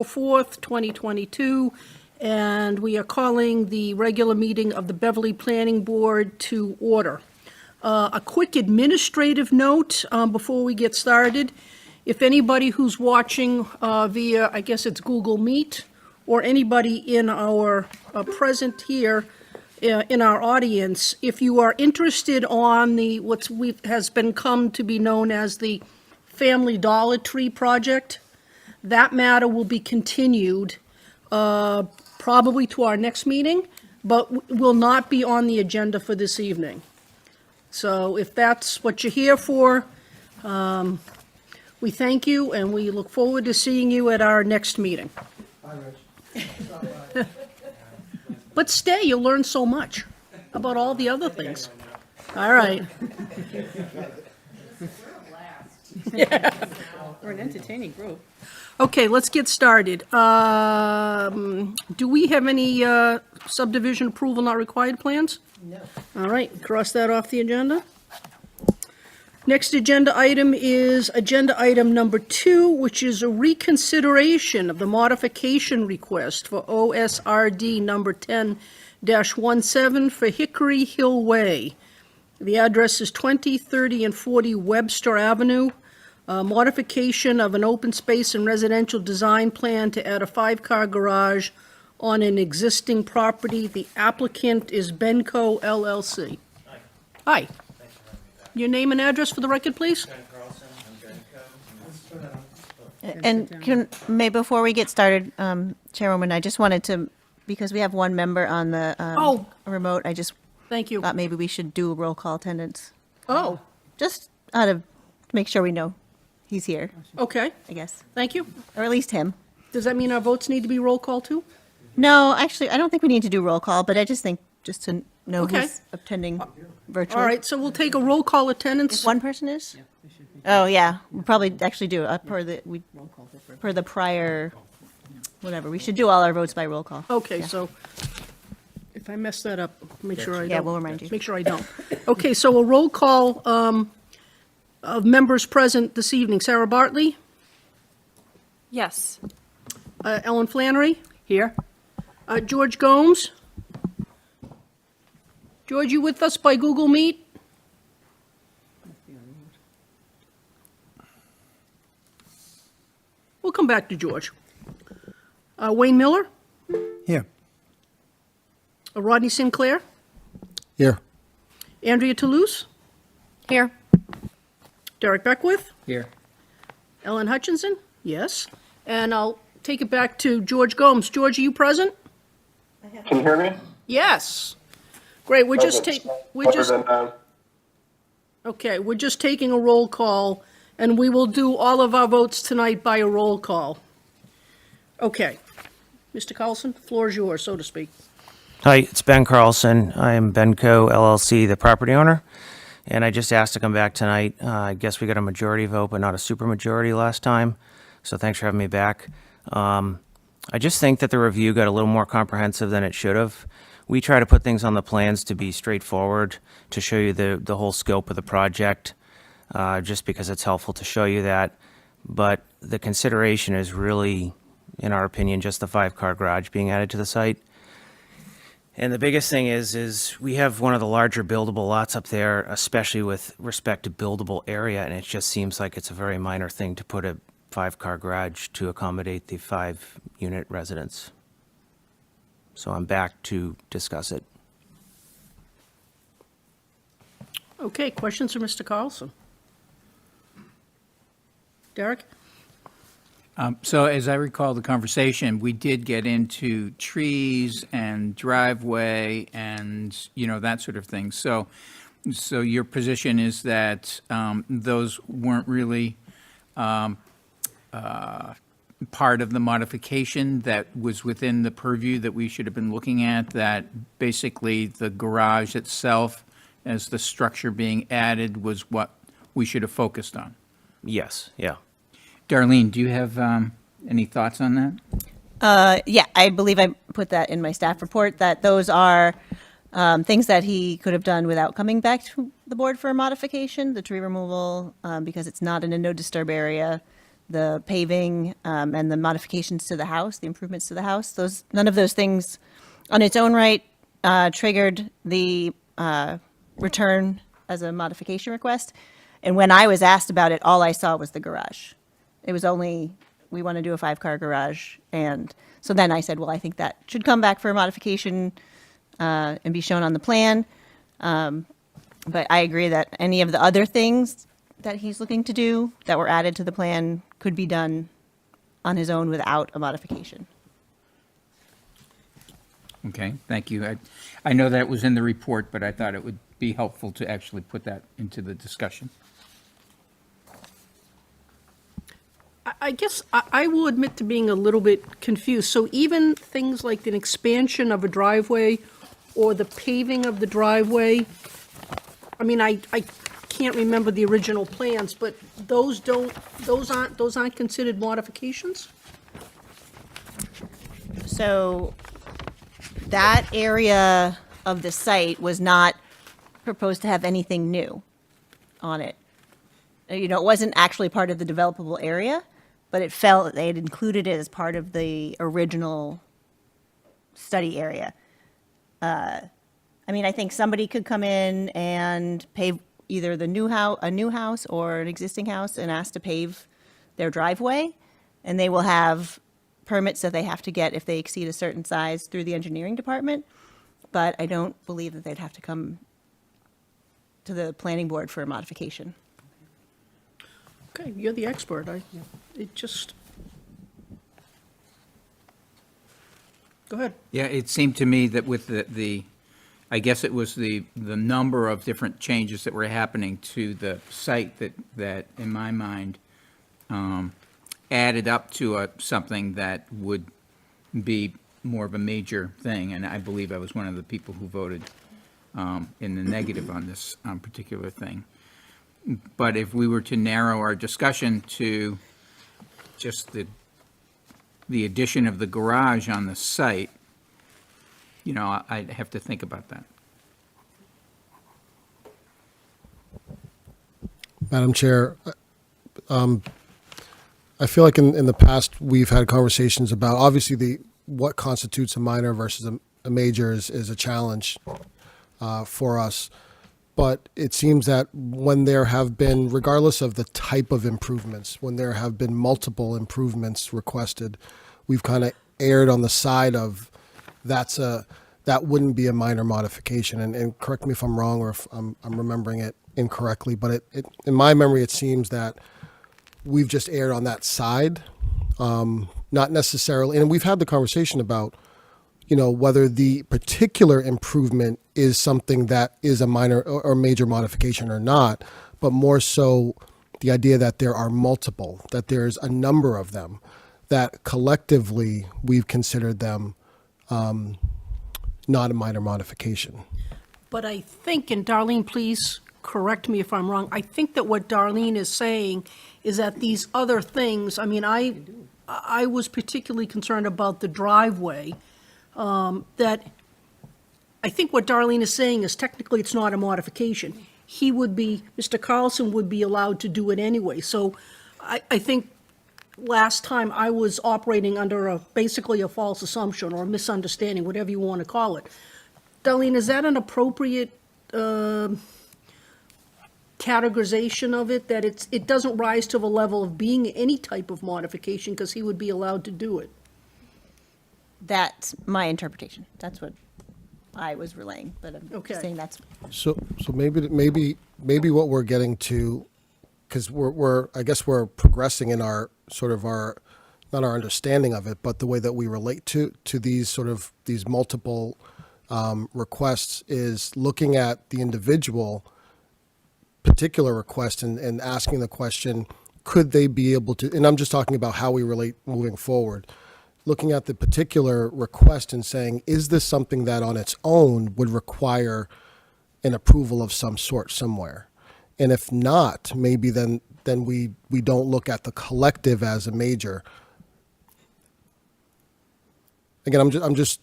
4th, 2022, and we are calling the regular meeting of the Beverly Planning Board to order. A quick administrative note before we get started. If anybody who's watching via, I guess it's Google Meet, or anybody in our present here in our audience, if you are interested on the has been come to be known as the Family Dollar Tree project, that matter will be continued probably to our next meeting, but will not be on the agenda for this evening. So if that's what you're here for, we thank you and we look forward to seeing you at our next meeting. Hi, Rich. But stay, you'll learn so much about all the other things. All right. We're an entertaining group. Okay, let's get started. Do we have any subdivision approval not required plans? No. All right, cross that off the agenda. Next agenda item is agenda item number 2, which is a reconsideration of the modification request for OSRD number 10-17 for Hickory Hill Way. The address is 20, 30, and 40 Webster Avenue. Modification of an open space and residential design plan to add a 5-car garage on an existing property. The applicant is Benco LLC. Hi. Your name and address for the record, please? Ben Carlson, I'm Benco. And before we get started, Chairwoman, I just wanted to, because we have one member on the remote, I just Thank you. thought maybe we should do a roll call attendance. Oh, Just out of, to make sure we know he's here, okay, I guess, thank you. or at least him. Does that mean our votes need to be roll call too? No, actually, I don't think we need to do roll call, but I just think, just to know Okay. who's attending virtually. All right, so we'll take a roll call attendance. If one person is? Oh, yeah, we'll probably actually do it per the prior, whatever. We should do all our votes by roll call. Okay, Yeah. so if I mess that up, make sure I don't. Yeah, we'll remind you. Make sure I don't. Okay, so a roll call of members present this evening. Sarah Bartley, Yes. Ellen Flannery, Here? George Gomes. George, you with us by Google Meet? We'll come back to George. Wayne Miller, Here. Rodney Sinclair, Here. Andrea Toulouse, Here. Derek Beckwith, Here. Ellen Hutchinson, yes. And I'll take it back to George Gomes. George, are you present? Can you hear me? Yes. Great, we're just taking a roll call, and we will do all of our votes tonight by a roll call. Okay. Mr. Carlson, the floor is yours, so to speak. Hi, it's Ben Carlson. I am Benco LLC, the property owner, and I just asked to come back tonight. I guess we got a majority vote, but not a supermajority last time, so thanks for having me back. I just think that the review got a little more comprehensive than it should have. We try to put things on the plans to be straightforward, to show you the whole scope of the project, just because it's helpful to show you that. But the consideration is really, in our opinion, just the 5-car garage being added to the site. And the biggest thing is we have one of the larger buildable lots up there, especially with respect to buildable area, and it just seems like it's a very minor thing to put a 5-car garage to accommodate the 5-unit residence. So I'm back to discuss it. Okay, questions for Mr. Carlson? Derek? So as I recall the conversation, we did get into trees and driveway and, that sort of thing. So your position is that those weren't really part of the modification that was within the purview that we should have been looking at, that basically the garage itself as the structure being added was what we should have focused on? Yes, yeah. Darlene, do you have any thoughts on that? Yeah, I believe I put that in my staff report, that those are things that he could have done without coming back to the board for a modification, the tree removal, because it's not in a no disturb area, the paving, and the modifications to the house, the improvements to the house. None of those things on its own right triggered the return as a modification request. And when I was asked about it, all I saw was the garage. It was only, we want to do a 5-car garage. And so then I said, well, I think that should come back for a modification and be shown on the plan. But I agree that any of the other things that he's looking to do that were added to the plan could be done on his own without a modification. Okay, thank you. I know that was in the report, but I thought it would be helpful to actually put that into the discussion. I guess I will admit to being a little bit confused. So even things like an expansion of a driveway or the paving of the driveway, I mean, I can't remember the original plans, but those aren't considered modifications? So that area of the site was not proposed to have anything new on it. You know, it wasn't actually part of the developable area, but it felt that they had included it as part of the original study area. I mean, I think somebody could come in and pave either a new house or an existing house and ask to pave their driveway, and they will have permits that they have to get if they exceed a certain size through the engineering department. But I don't believe that they'd have to come to the planning board for a modification. Okay, you're the expert. Go ahead. Yeah, it seemed to me that with I guess it was the number of different changes that were happening to the site that in my mind, added up to something that would be more of a major thing. And I believe I was one of the people who voted in the negative on this particular thing. But if we were to narrow our discussion to just the addition of the garage on the site, you know, I'd have to think about that. Madam Chair, I feel like in the past, we've had conversations about, obviously, what constitutes a minor versus a major is a challenge for us. But it seems that when there have been, regardless of the type of improvements, when there have been multiple improvements requested, we've kind of erred on the side of that wouldn't be a minor modification. And correct me if I'm wrong or if I'm remembering it incorrectly, but in my memory, it seems that we've just erred on that side, not necessarily. And we've had the conversation about, you know, whether the particular improvement is something that is a minor or major modification or not, but more so the idea that there are multiple, that there's a number of them, that collectively we've considered them not a minor modification. But I think, and Darlene, please correct me if I'm wrong, I think that what Darlene is saying is that these other things, I mean, I was particularly concerned about the driveway, that I think what Darlene is saying is technically it's not a modification. Mr. Carlson would be allowed to do it anyway. So I think last time I was operating under basically a false assumption or a misunderstanding, whatever you want to call it. Darlene, is that an appropriate categorization of it, that it doesn't rise to the level of being any type of modification because he would be allowed to do it? That's my interpretation. That's what I was relaying, but I'm Okay. saying that's, So maybe what we're getting to, because I guess we're progressing in our sort of not our understanding of it, but the way that we relate to these multiple requests is looking at the individual particular request and asking the question, could they be able to, and I'm just talking about how we relate moving forward, looking at the particular request and saying, is this something that on its own would require an approval of some sort somewhere? And if not, maybe then we don't look at the collective as a major. Again, I'm just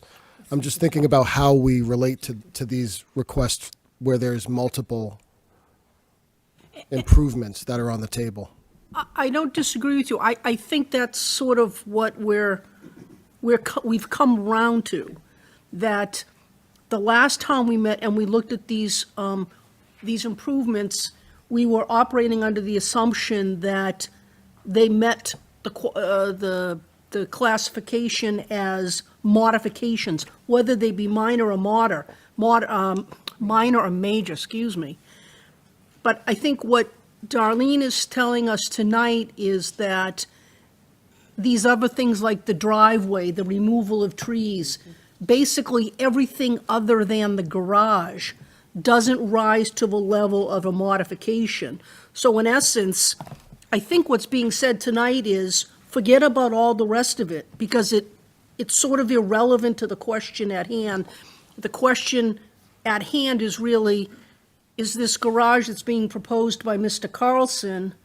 thinking about how we relate to these requests where there's multiple improvements that are on the table. I don't disagree with you. I think that's sort of what we've come around to, that the last time we met and we looked at these improvements, we were operating under the assumption that they met the classification as modifications, whether they be minor or minor or major, excuse me. But I think what Darlene is telling us tonight is that these other things like the driveway, the removal of trees, basically everything other than the garage doesn't rise to the level of a modification. So in essence, I think what's being said tonight is forget about all the rest of it, because it's sort of irrelevant to the question at hand. The question at hand is really, is this garage that's being proposed by Mr. Carlson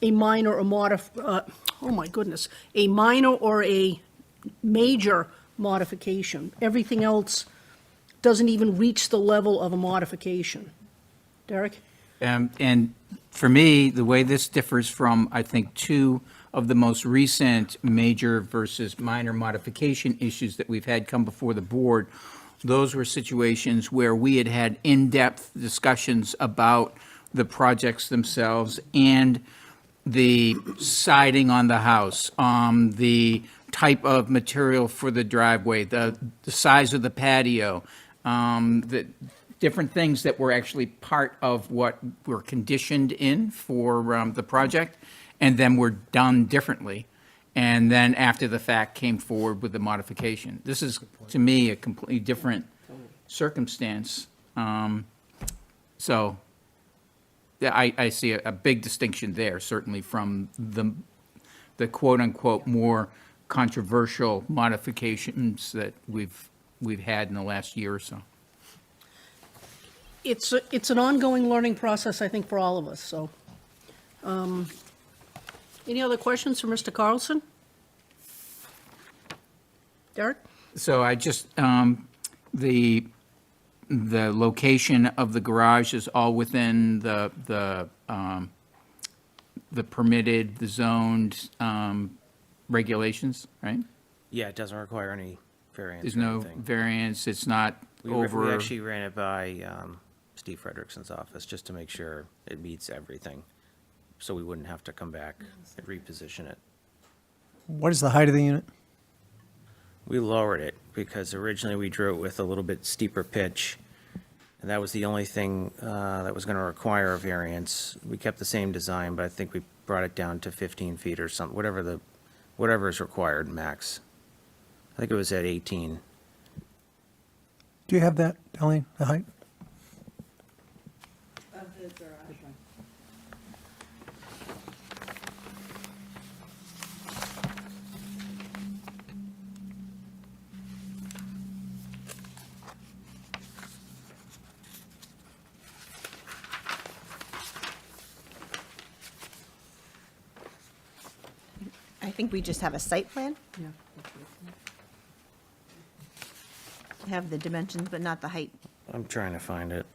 a minor or a minor or a major modification? Everything else doesn't even reach the level of a modification. Derek? And for me, the way this differs from, I think, two of the most recent major versus minor modification issues that we've had come before the board, those were situations where we had had in-depth discussions about the projects themselves and the siding on the house, the type of material for the driveway, the size of the patio, the different things that were actually part of what were conditioned in for the project, and then were done differently. And then after the fact came forward with the modification. This is, to me, a completely different circumstance. So yeah, I see a big distinction there, certainly from the quote-unquote more controversial modifications that we've had in the last year or so. It's an ongoing learning process, I think, for all of us, so. Any other questions for Mr. Carlson? Derek? So I just, the location of the garage is all within the permitted, the zoned regulations, right? Yeah, it doesn't require any variance There's or no anything. variance, it's not We over. actually ran it by Steve Frederickson's office just to make sure it meets everything, so we wouldn't have to come back and reposition it. What is the height of the unit? We lowered it because originally we drew it with a little bit steeper pitch, and that was the only thing that was going to require a variance. We kept the same design, but I think we brought it down to 15 feet or something, whatever is required max. I think it was at 18. Do you have that, Darlene, the height? I think we just have a site plan. Have the dimensions, but not the height. I'm trying to find it.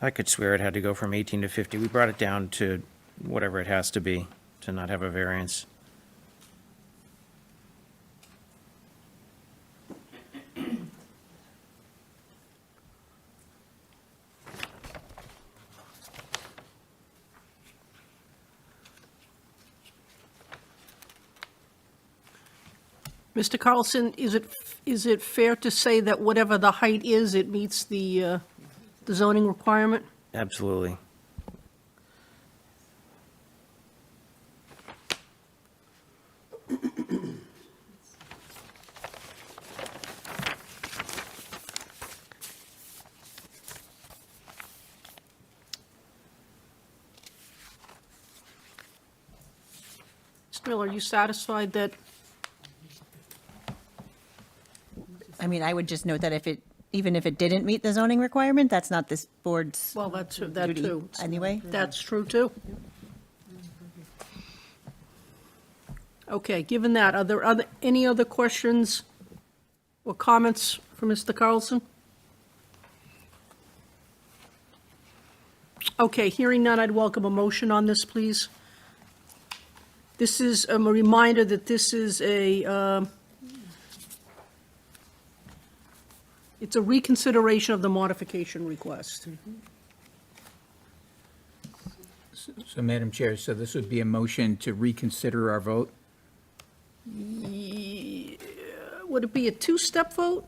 I could swear it had to go from 18 to 50. We brought it down to whatever it has to be to not have a variance. Mr. Carlson, is it fair to say that whatever the height is, it meets the zoning requirement? Absolutely. Mr. Miller, are you satisfied that, I mean, I would just note that even if it didn't meet the zoning requirement, that's not this board's well, that duty too. anyway. That's true, too. Okay, given that, are there any other questions or comments for Mr. Carlson? Okay, hearing none, I'd welcome a motion on this, please. This is a reminder that this is it's a reconsideration of the modification request. So, Madam Chair, so this would be a motion to reconsider our vote? Would it be a two-step vote?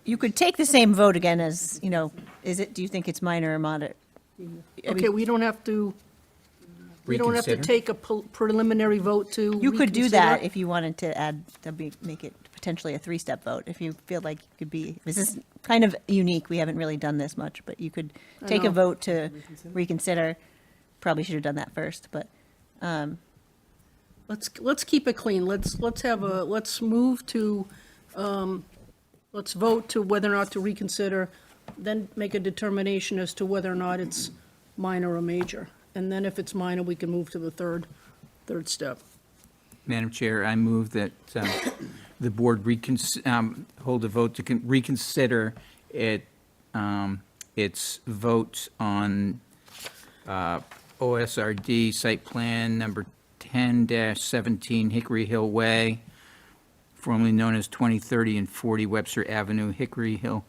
You could take the same vote again as, do you think it's minor or moderate? Okay, we don't have to Reconsider? take a preliminary vote to You could do that reconsider? if you wanted to add, make it potentially a three-step vote, if you feel like you could be, this is kind of unique, we haven't really done this much, but you could take a know. vote to reconsider. Probably should have done that first, but, Let's keep it clean. Let's move to, let's vote to whether or not to reconsider, then make a determination as to whether or not it's minor or major. And then if it's minor, we can move to the third step. Madam Chair, I move that the board hold a vote to reconsider its vote on OSRD site plan number 10-17 Hickory Hill Way, formerly known as 2030 and 40 Webster Avenue, Hickory Hill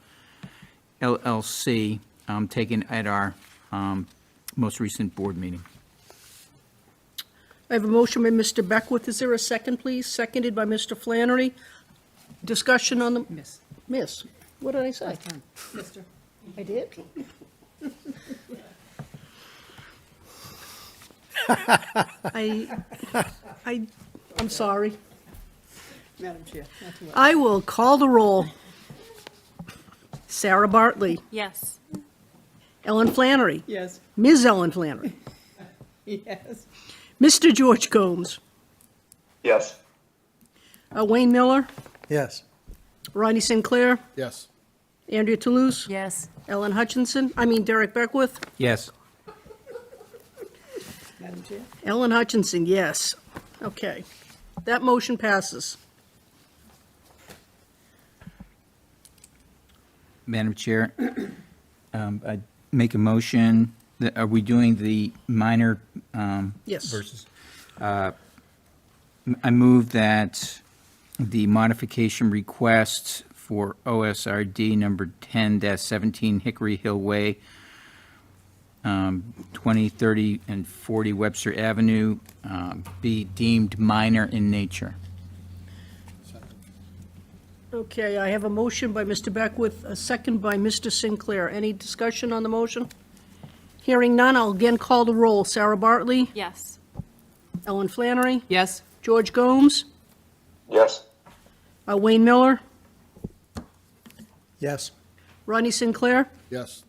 LLC, taken at our most recent board meeting. I have a motion by Mr. Beckwith. Is there a second, please? Seconded by Mr. Flannery. Discussion on the... Miss. Miss. What did I say? Mister. I did? I'm sorry. Madam Chair, not to worry. I will call the roll. Sarah Bartley, Yes. Ellen Flannery, Yes. Ms. Ellen Flannery, Yes. Mr. George Gomes, Yes. Wayne Miller, Yes. Ronnie Sinclair, Yes. Andrea Toulouse, Yes. Derek Beckwith, Yes. Madam Chair? Ellen Hutchinson, yes. Okay, that motion passes. Madam Chair, I make a motion, that, are we doing the minor Yes. versus? I move that the modification request for OSRD number 10-17 Hickory Hill Way, 20, 30, and 40 Webster Avenue, be deemed minor in nature. Okay, I have a motion by Mr. Beckwith, a second by Mr. Sinclair. Any discussion on the motion? Hearing none, I'll again call the roll. Sarah Bartley, Yes. Ellen Flannery, Yes. George Gomes, Yes. Wayne Miller, Yes. Ronnie Sinclair, Yes.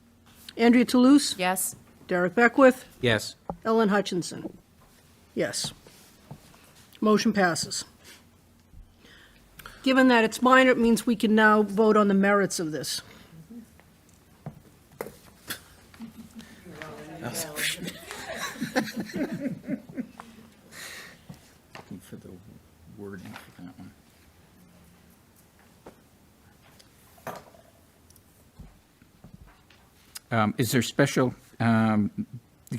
Andrea Toulouse, Yes. Derek Beckwith, Yes. Ellen Hutchinson. Yes. Motion passes. Given that it's minor, it means we can now vote on the merits of this. Looking for the wording for that one. Is there special, can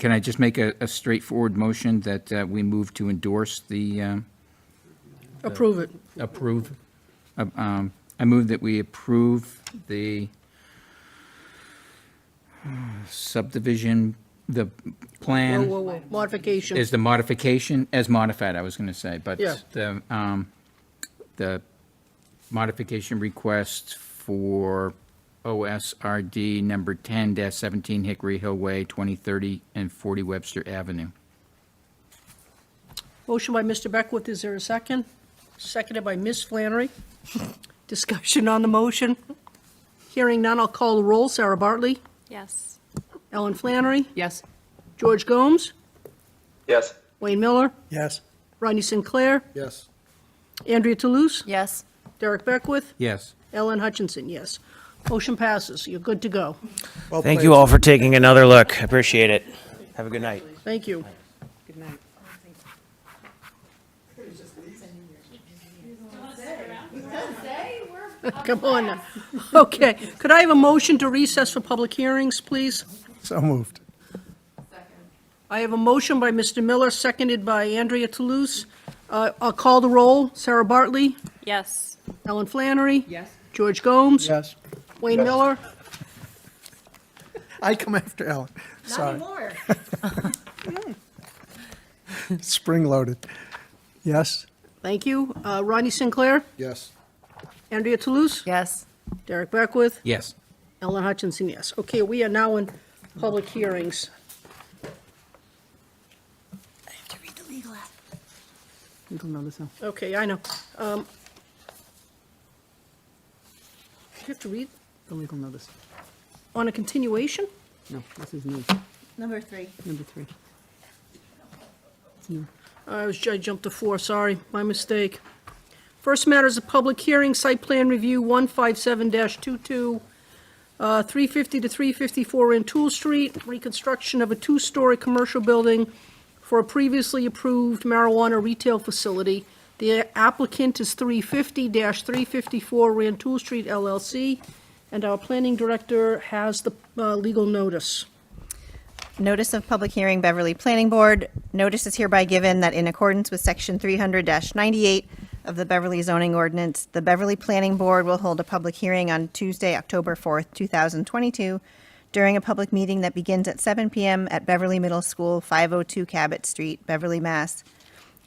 I just make a straightforward motion that we move to endorse the, Approve it. approve? I move that we approve the subdivision, the Whoa, plan. whoa, whoa, modification. Is the modification, as modified, I was going to say, but Yeah. the modification request for OSRD number 10-17 Hickory Hill Way, 2030 and 40 Webster Avenue. Motion by Mr. Beckwith, is there a second? Seconded by Ms. Flannery. Discussion on the motion. Hearing none, I'll call the roll. Sarah Bartley, Yes. Ellen Flannery, Yes. George Gomes, Yes. Wayne Miller, Yes. Rodney Sinclair, Yes. Andrea Toulouse, Yes. Derek Beckwith, Yes. Ellen Hutchinson, yes. Motion passes. You're good to go. Well Thank played. you all for taking another look. Appreciate it. Have a good night. Thank you. Good night. Come on now. Okay, could I have a motion to recess for public hearings, please? So moved. I have a motion by Mr. Miller, seconded by Andrea Toulouse. I'll call the roll. Sarah Bartley, Yes. Ellen Flannery. Yes. George Gomes. Yes. Wayne Yes. Miller. I come after Ellen. Not Sorry. anymore. Spring loaded. Yes. Thank you. Ronnie Sinclair, Yes. Andrea Toulouse. Yes. Derek Beckwith. Yes. Ellen Hutchinson, yes. Okay, we are now in public hearings. I have to read the legal ad. Legal notice, no. Okay, I know. You have to read The legal notice. on a continuation? No, this is new. Number 3. Number 3. It's new. I jumped to 4, sorry, my mistake. First matter is a public hearing, site plan review 157-22, 350 to 354 Rantoul Street, reconstruction of a two-story commercial building for a previously approved marijuana retail facility. The applicant is 350-354 Rantoul Street LLC, and our planning director has the legal notice. Notice of public hearing, Beverly Planning Board. Notice is hereby given that in accordance with Section 300-98 of the Beverly zoning ordinance, the Beverly Planning Board will hold a public hearing on Tuesday, October 4th, 2022, during a public meeting that begins at 7 p.m. at Beverly Middle School, 502 Cabot Street, Beverly, Mass.,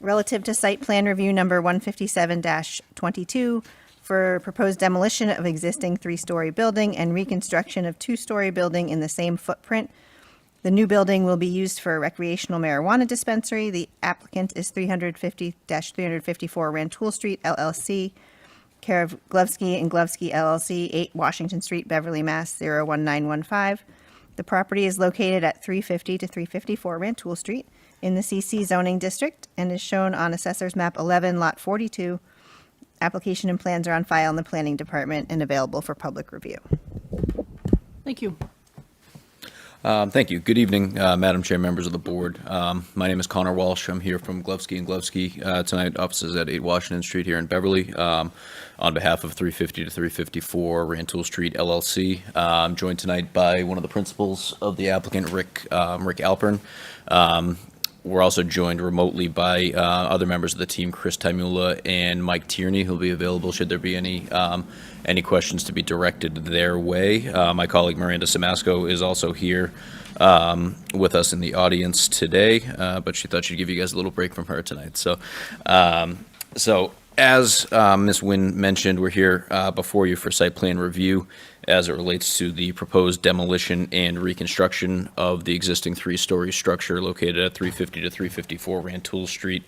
relative to site plan review number 157-22 for proposed demolition of existing three-story building and reconstruction of two-story building in the same footprint. The new building will be used for a recreational marijuana dispensary. The applicant is 350-354 Rantoul Street, LLC, care of Glovsky and Glovsky, LLC, 8 Washington Street, Beverly, Mass. 01915. The property is located at 350 to 354 Rantoul Street in the CC zoning district and is shown on Assessor's Map 11, Lot 42. Application and plans are on file in the Planning Department and available for public review. Thank you. Thank you. Good evening, Madam Chair, members of the board. My name is Connor Walsh. I'm here from Glovsky and Glovsky tonight, offices at 8 Washington Street here in Beverly, on behalf of 350 to 354 Rantoul Street LLC. I'm joined tonight by one of the principals of the applicant, Rick Alpern. We're also joined remotely by other members of the team, Chris Taimula and Mike Tierney, who'll be available should there be any questions to be directed their way. My colleague Miranda Samasco is also here with us in the audience today, but she thought she'd give you guys a little break from her tonight. So as Ms. Nguyen mentioned, we're here before you for site plan review as it relates to the proposed demolition and reconstruction of the existing three-story structure located at 350 to 354 Rantoul Street.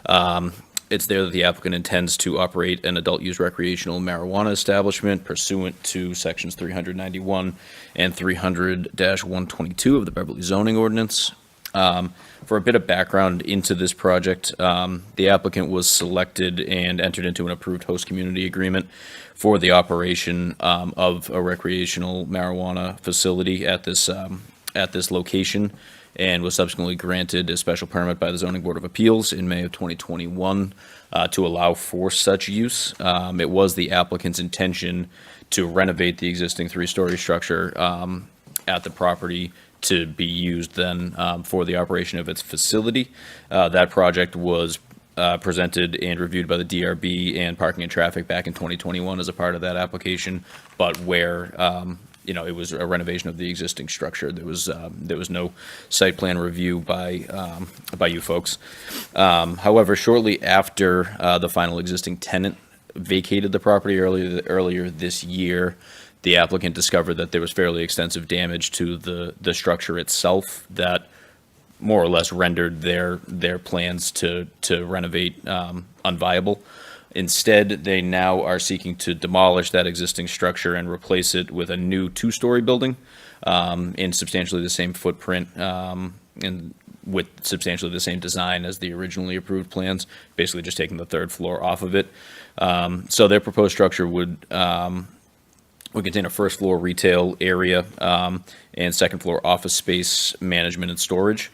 It's there that the applicant intends to operate an adult-use recreational marijuana establishment pursuant to Sections 391 and 300-122 of the Beverly zoning ordinance. For a bit of background into this project, the applicant was selected and entered into an approved host community agreement for the operation of a recreational marijuana facility at this location, and was subsequently granted a special permit by the Zoning Board of Appeals in May of 2021 to allow for such use. It was the applicant's intention to renovate the existing three-story structure at the property to be used then for the operation of its facility. That project was presented and reviewed by the DRB and Parking and Traffic back in 2021 as a part of that application, but where it was a renovation of the existing structure. There was no site plan review by you folks. However, shortly after the final existing tenant vacated the property earlier this year, the applicant discovered that there was fairly extensive damage to the structure itself that more or less rendered their plans to renovate unviable. Instead, they now are seeking to demolish that existing structure and replace it with a new two-story building in substantially the same footprint and with substantially the same design as the originally approved plans, basically just taking the third floor off of it. So their proposed structure would contain a first floor retail area and second floor office space management and storage.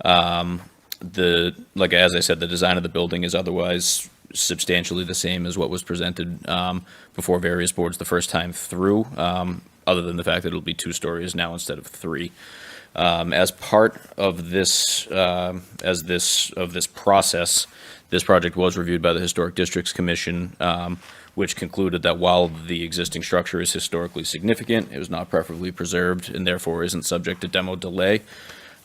As I said, the design of the building is otherwise substantially the same as what was presented before various boards the first time through, other than the fact that it'll be 2 stories now instead of 3. As part of this, of this process, this project was reviewed by the Historic Districts Commission, which concluded that while the existing structure is historically significant, it was not preferably preserved and therefore isn't subject to demo delay.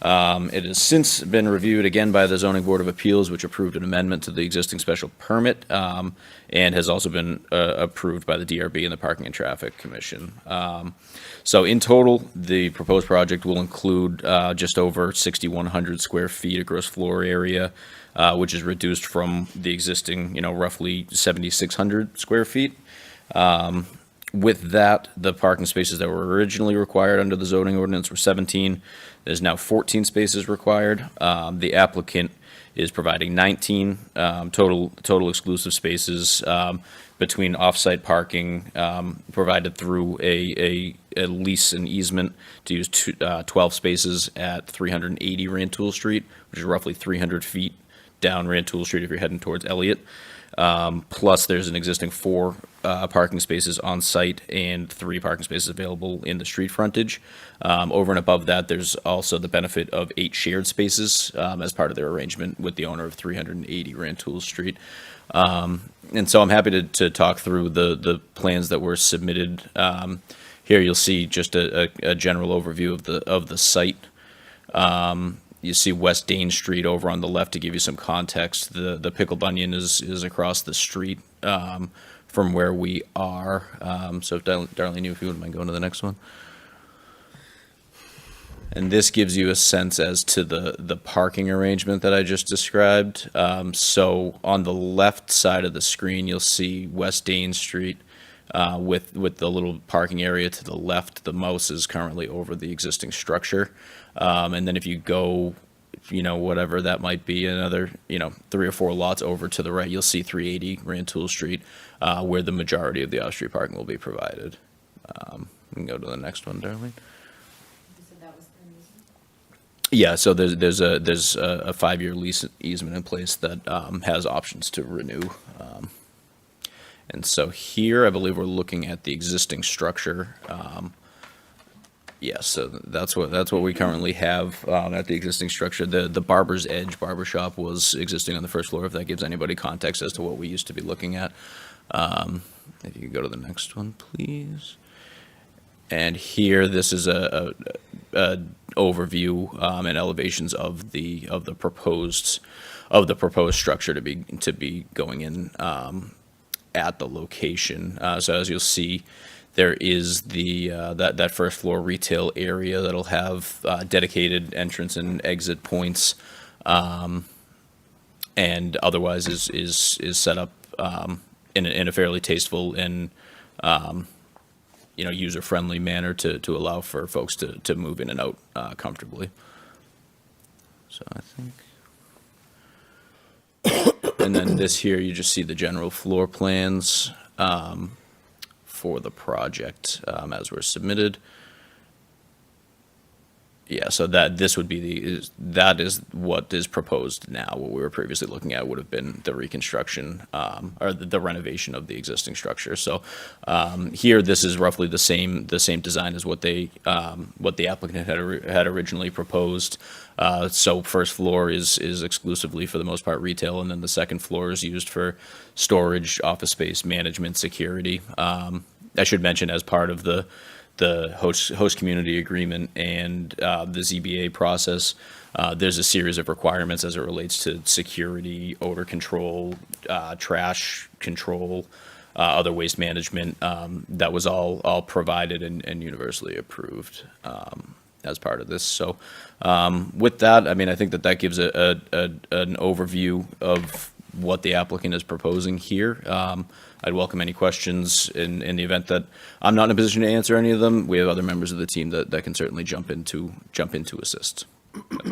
It has since been reviewed again by the Zoning Board of Appeals, which approved an amendment to the existing special permit, and has also been approved by the DRB and the Parking and Traffic Commission. So in total, the proposed project will include just over 6,100 square feet of gross floor area, which is reduced from the existing, roughly 7,600 square feet. With that, the parking spaces that were originally required under the zoning ordinance were 17. There's now 14 spaces required. The applicant is providing 19 total exclusive spaces between off-site parking provided through a lease and easement to use 12 spaces at 380 Rantoul Street, which is roughly 300 feet down Rantoul Street if you're heading towards Elliott. Plus, there's an existing 4 parking spaces on site and 3 parking spaces available in the street frontage. Over and above that, there's also the benefit of 8 shared spaces as part of their arrangement with the owner of 380 Rantoul Street. And so I'm happy to talk through the plans that were submitted. Here you'll see just a general overview of the site. You see West Dane Street over on the left to give you some context. The Pickle Bunyan is across the street from where we are. So if Darlene, if you wouldn't mind going to the next one. And this gives you a sense as to the parking arrangement that I just described. So on the left side of the screen, you'll see West Dane Street with the little parking area to the left. The mouse is currently over the existing structure. And then if you go, whatever that might be, another, 3 or 4 lots over to the right, you'll see 380 Rantoul Street, where the majority of the off-street parking will be provided. We can go to the next one, Darlene. Yeah, so there's a 5-year lease easement in place that has options to renew. And so here, I believe we're looking at the existing structure. Yeah, so that's what we currently have at the existing structure. The Barber's Edge Barbershop was existing on the first floor, if that gives anybody context as to what we used to be looking at. If you could go to the next one, please. And here, this is a overview and elevations of the proposed structure to be going in at the location. So as you'll see, there is that first floor retail area that'll have dedicated entrance and exit points, and otherwise is set up in a fairly tasteful and user-friendly manner to allow for folks to move in and out comfortably. So I think, and then this here, you just see the general floor plans for the project as were submitted. Yeah, so this would be that is what is proposed now. What we were previously looking at would have been the reconstruction or the renovation of the existing structure. So here, this is roughly the same design as what the applicant had originally proposed. So first floor is exclusively, for the most part, retail, and then the second floor is used for storage, office space, management, security. I should mention, as part of the host community agreement and the ZBA process, there's a series of requirements as it relates to security, odor control, trash control, other waste management. That was all provided and universally approved as part of this. So with that, I think that gives an overview of what the applicant is proposing here. I'd welcome any questions in the event that I'm not in a position to answer any of them. We have other members of the team that can certainly jump in to assist.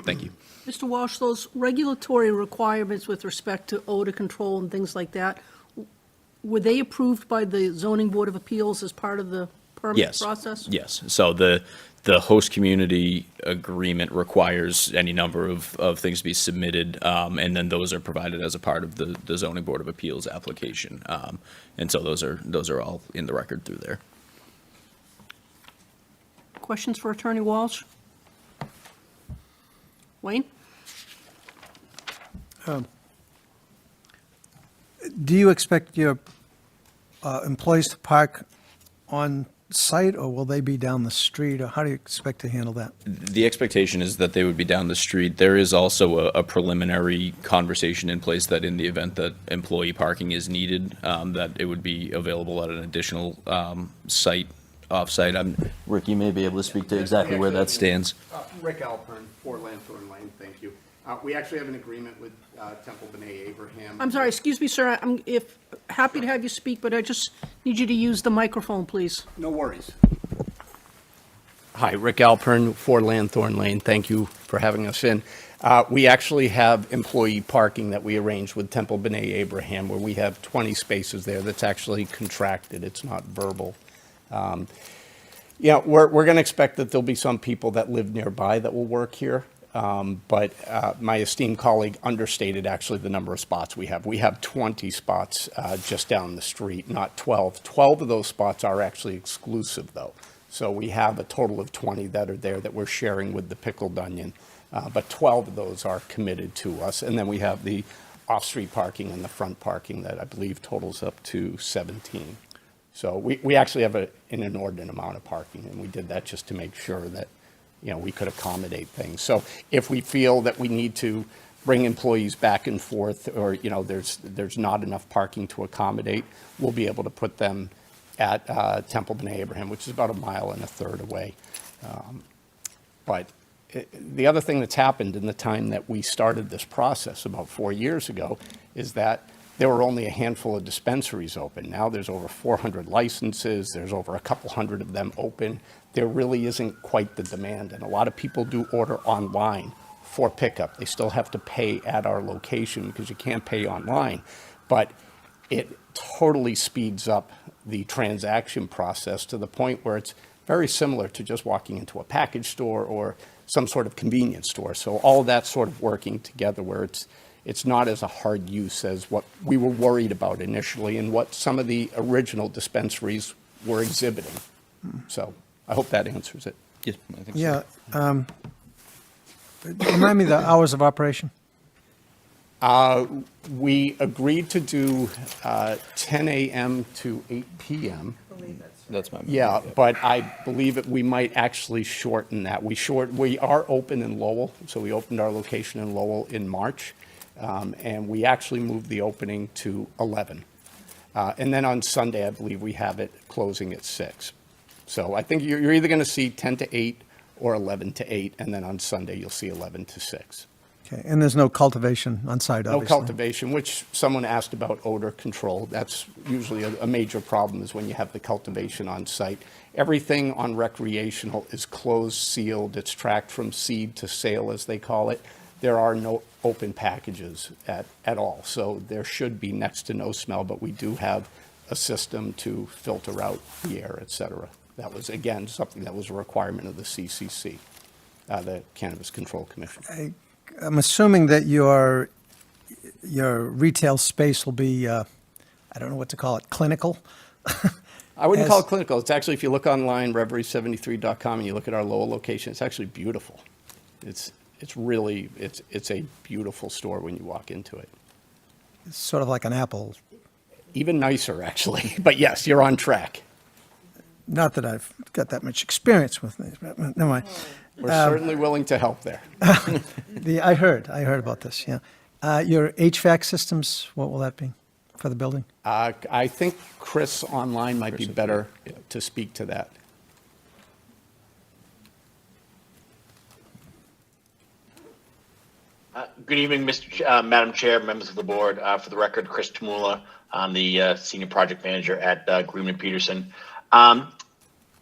Thank you. Mr. Walsh, those regulatory requirements with respect to odor control and things like that, were they approved by the Zoning Board of Appeals as part of the permit process? Yes. So the host community agreement requires any number of things to be submitted, and then those are provided as a part of the Zoning Board of Appeals application. And so those are all in the record through there. Questions for Attorney Walsh? Wayne? Do you expect your employees to park on site, or will they be down the street, or how do you expect to handle that? The expectation is that they would be down the street. There is also a preliminary conversation in place that in the event that employee parking is needed, that it would be available at an additional site, off-site. Rick, you may be able to speak to exactly where that stands. Rick Alpern, 4 Lanthorn Lane, thank you. We actually have an agreement with Temple B'nai Abraham. I'm sorry, excuse me, sir, I'm happy to have you speak, but I just need you to use the microphone, please. No worries. Hi, Rick Alpern, 4 Lanthorn Lane, thank you for having us in. We actually have employee parking that we arranged with Temple B'nai Abraham, where we have 20 spaces there that's actually contracted, it's not verbal. Yeah, we're going to expect that there'll be some people that live nearby that will work here. But my esteemed colleague understated actually the number of spots we have. We have 20 spots just down the street, not 12. 12 of those spots are actually exclusive, though. So we have a total of 20 that are there that we're sharing with the Pickled Onion. But 12 of those are committed to us. And then we have the off-street parking and the front parking that I believe totals up to 17. So we actually have an inordinate amount of parking, and we did that just to make sure that we could accommodate things. So if we feel that we need to bring employees back and forth, or, there's not enough parking to accommodate, we'll be able to put them at Temple B'nai Abraham, which is about 1.33 miles away. But the other thing that's happened in the time that we started this process about 4 years ago is that there were only a handful of dispensaries open. Now there's over 400 licenses. There's over a couple hundred of them open. There really isn't quite the demand, and a lot of people do order online for pickup. They still have to pay at our location because you can't pay online, but it totally speeds up the transaction process to the point where it's very similar to just walking into a package store or some sort of convenience store. So all of that's sort of working together where it's not as a hard use as what we were worried about initially and what some of the original dispensaries were exhibiting. So I hope that answers it. Yes, I think so. Yeah. Remind me the hours of operation. We agreed to do 10 a.m. to 8 p.m. That's my. Yeah, but I believe that we might actually shorten that. We are open in Lowell, so we opened our location in Lowell in March, and we actually moved the opening to 11. And then on Sunday, I believe we have it closing at 6. So I think you're either going to see 10 to 8 or 11 to 8, and then on Sunday you'll see 11 to 6. Okay, and there's no cultivation on site, No obviously. cultivation, which someone asked about odor control. That's usually a major problem is when you have the cultivation on site. Everything on recreational is closed, sealed. It's tracked from seed to sale, as they call it. There are no open packages at all. So there should be next to no smell, but we do have a system to filter out the air, et cetera. That was, again, something that was a requirement of the CCC, the Cannabis Control Commission. I'm assuming that your retail space will be, I don't know what to call it, clinical? I wouldn't call it clinical. It's actually, if you look online, reverie73.com, and you look at our Lowell location, it's actually beautiful. It's really, it's a beautiful store when you walk into it. It's sort of like an Apple. Even nicer, actually. But yes, you're on track. Not that I've got that much experience with these, but never mind. We're certainly willing to help there. I heard about this, yeah. Your HVAC systems, what will that be for the building? I think Chris online might be better to speak to that. Good evening, Madam Chair, members of the board. For the record, Chris Tamula, I'm the Senior Project Manager at Green & Peterson.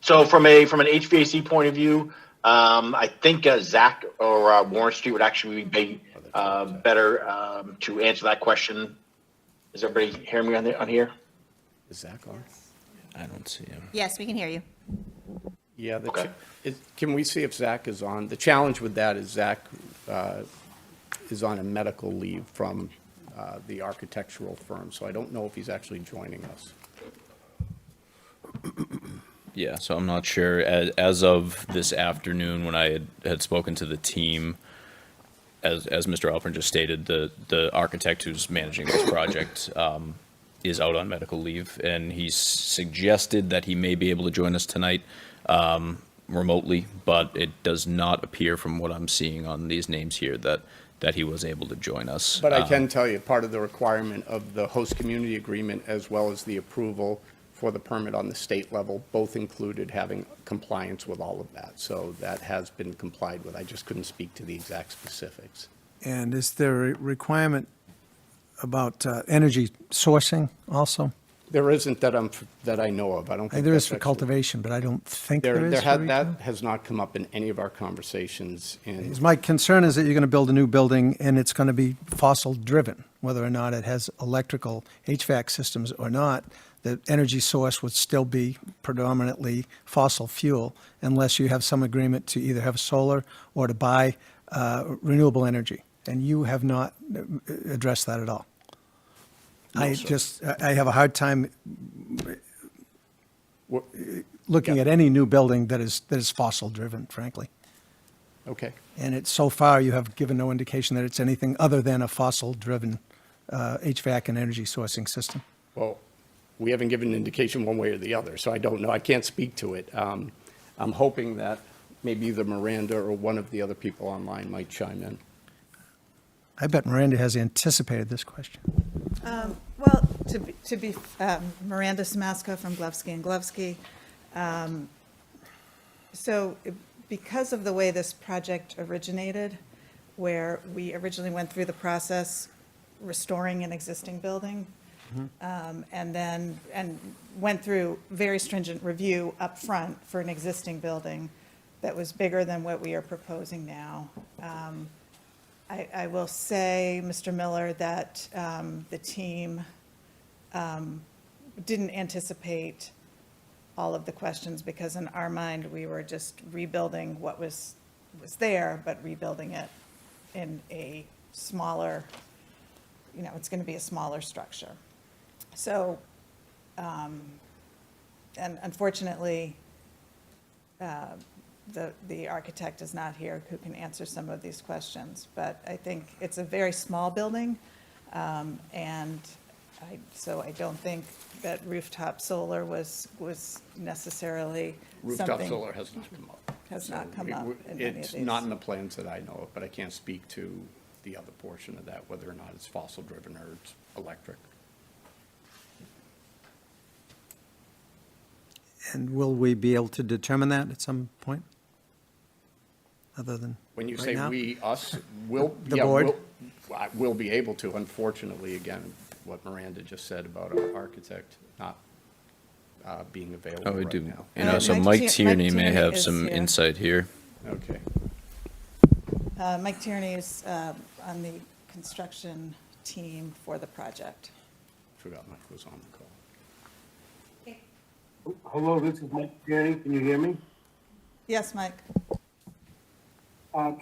So from an HVAC point of view, I think Zach or Warren Street would actually be better to answer that question. Is everybody hearing me on here? Is Zach on? I don't see him. Yes, we can hear you. Yeah. Okay. Can we see if Zach is on? The challenge with that is Zach is on a medical leave from the architectural firm, so I don't know if he's actually joining us. Yeah, so I'm not sure. As of this afternoon, when I had spoken to the team, as Mr. Alpern just stated, the architect who's managing this project is out on medical leave, and he's suggested that he may be able to join us tonight remotely, but it does not appear from what I'm seeing on these names here that he was able to join us. But I can tell you, part of the requirement of the host community agreement, as well as the approval for the permit on the state level, both included having compliance with all of that. So that has been complied with. I just couldn't speak to the exact specifics. And is there a requirement about energy sourcing also? There isn't that I know of. I don't think There is that's for actually- cultivation, but I don't think there is. There for had, retail. that has not come up in any of our conversations in. Because my concern is that you're going to build a new building and it's going to be fossil driven, whether or not it has electrical HVAC systems or not. The energy source would still be predominantly fossil fuel unless you have some agreement to either have solar or to buy renewable energy. And you have not addressed that at all. I have a hard time What- looking Yeah. at any new building that is fossil driven, frankly. Okay. And it's, so far, you have given no indication that it's anything other than a fossil-driven HVAC and energy sourcing system. Well, we haven't given an indication one way or the other, so I don't know. I can't speak to it. I'm hoping that maybe either Miranda or one of the other people online might chime in. I bet Miranda has anticipated this question. Well, to be Miranda Simasko from Glovsky and Glovsky. So because of the way this project originated, where we originally went through the process restoring an existing building, and went through very stringent review up front for an existing building that was bigger than what we are proposing now. I will say, Mr. Miller, that the team didn't anticipate all of the questions, because in our mind, we were just rebuilding what was there, but rebuilding it in a smaller, it's going to be a smaller structure. So, and unfortunately, the architect is not here who can answer some of these questions, but I think it's a very small building, and so I don't think that rooftop solar was necessarily Rooftop something. solar has not come up. Has not come up in any of It's these. not in the plans that I know of, but I can't speak to the other portion of that, whether or not it's fossil driven or it's electric. And will we be able to determine that at some point? Other than When you right say now? we, us, we'll. The yeah, board? We'll be able to, unfortunately, again, what Miranda just said about our architect not being available Oh, we right do. now. So Mike Mike Tierney Tierney may have is some here. insight here. Okay. Mike Tierney is on the construction team for the project. Forgot Mike was on the call. Hello, this is Mike Tierney. Can you hear me? Yes, Mike?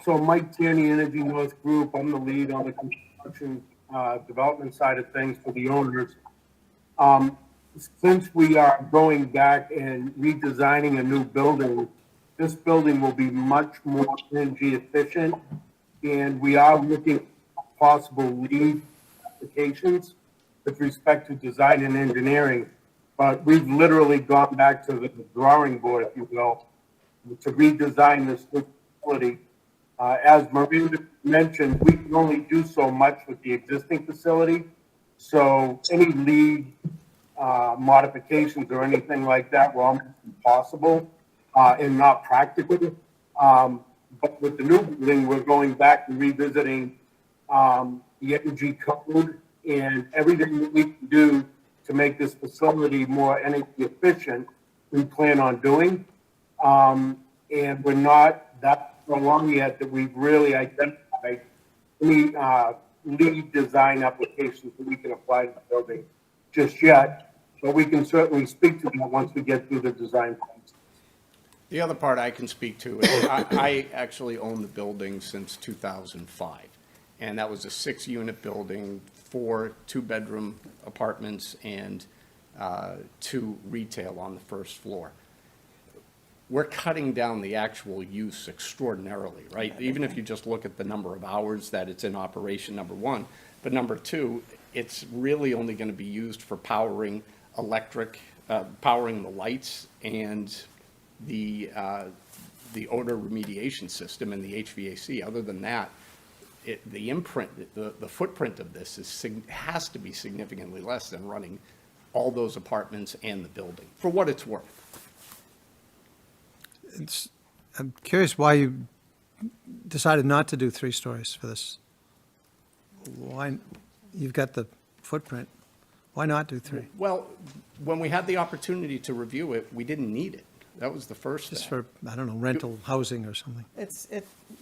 So Mike Tierney, Energy North Group, I'm the lead on the construction development side of things for the owners. Since we are going back and redesigning a new building, this building will be much more energy efficient, and we are looking at possible lead applications with respect to design and engineering. But we've literally gone back to the drawing board, if you will, to redesign this facility. As Miranda mentioned, we can only do so much with the existing facility. So any lead modifications or anything like that were almost impossible and not practical. But with the new building, we're going back and revisiting the energy code and everything that we can do to make this facility more energy efficient, we plan on doing. And we're not that far along yet that we've really identified any lead design applications that we can apply to the building just yet. But we can certainly speak to that once we get through the design process. The other part I can speak to is I actually own the building since 2005. And that was a 6-unit building, 4 two-bedroom apartments and 2 retail on the first floor. we're cutting down the actual use extraordinarily, right? Even if you just look at the number of hours that it's in operation, number one. But number two, it's really only going to be used for powering powering the lights and the odor remediation system and the HVAC. Other than that, the footprint of this has to be significantly less than running all those apartments and the building, for what it's worth. I'm curious why you decided not to do 3 stories for this. Why, you've got the footprint, why not do 3? Well, when we had the opportunity to review it, we didn't need it. That was the first Just thing. for, I don't know, rental housing or something?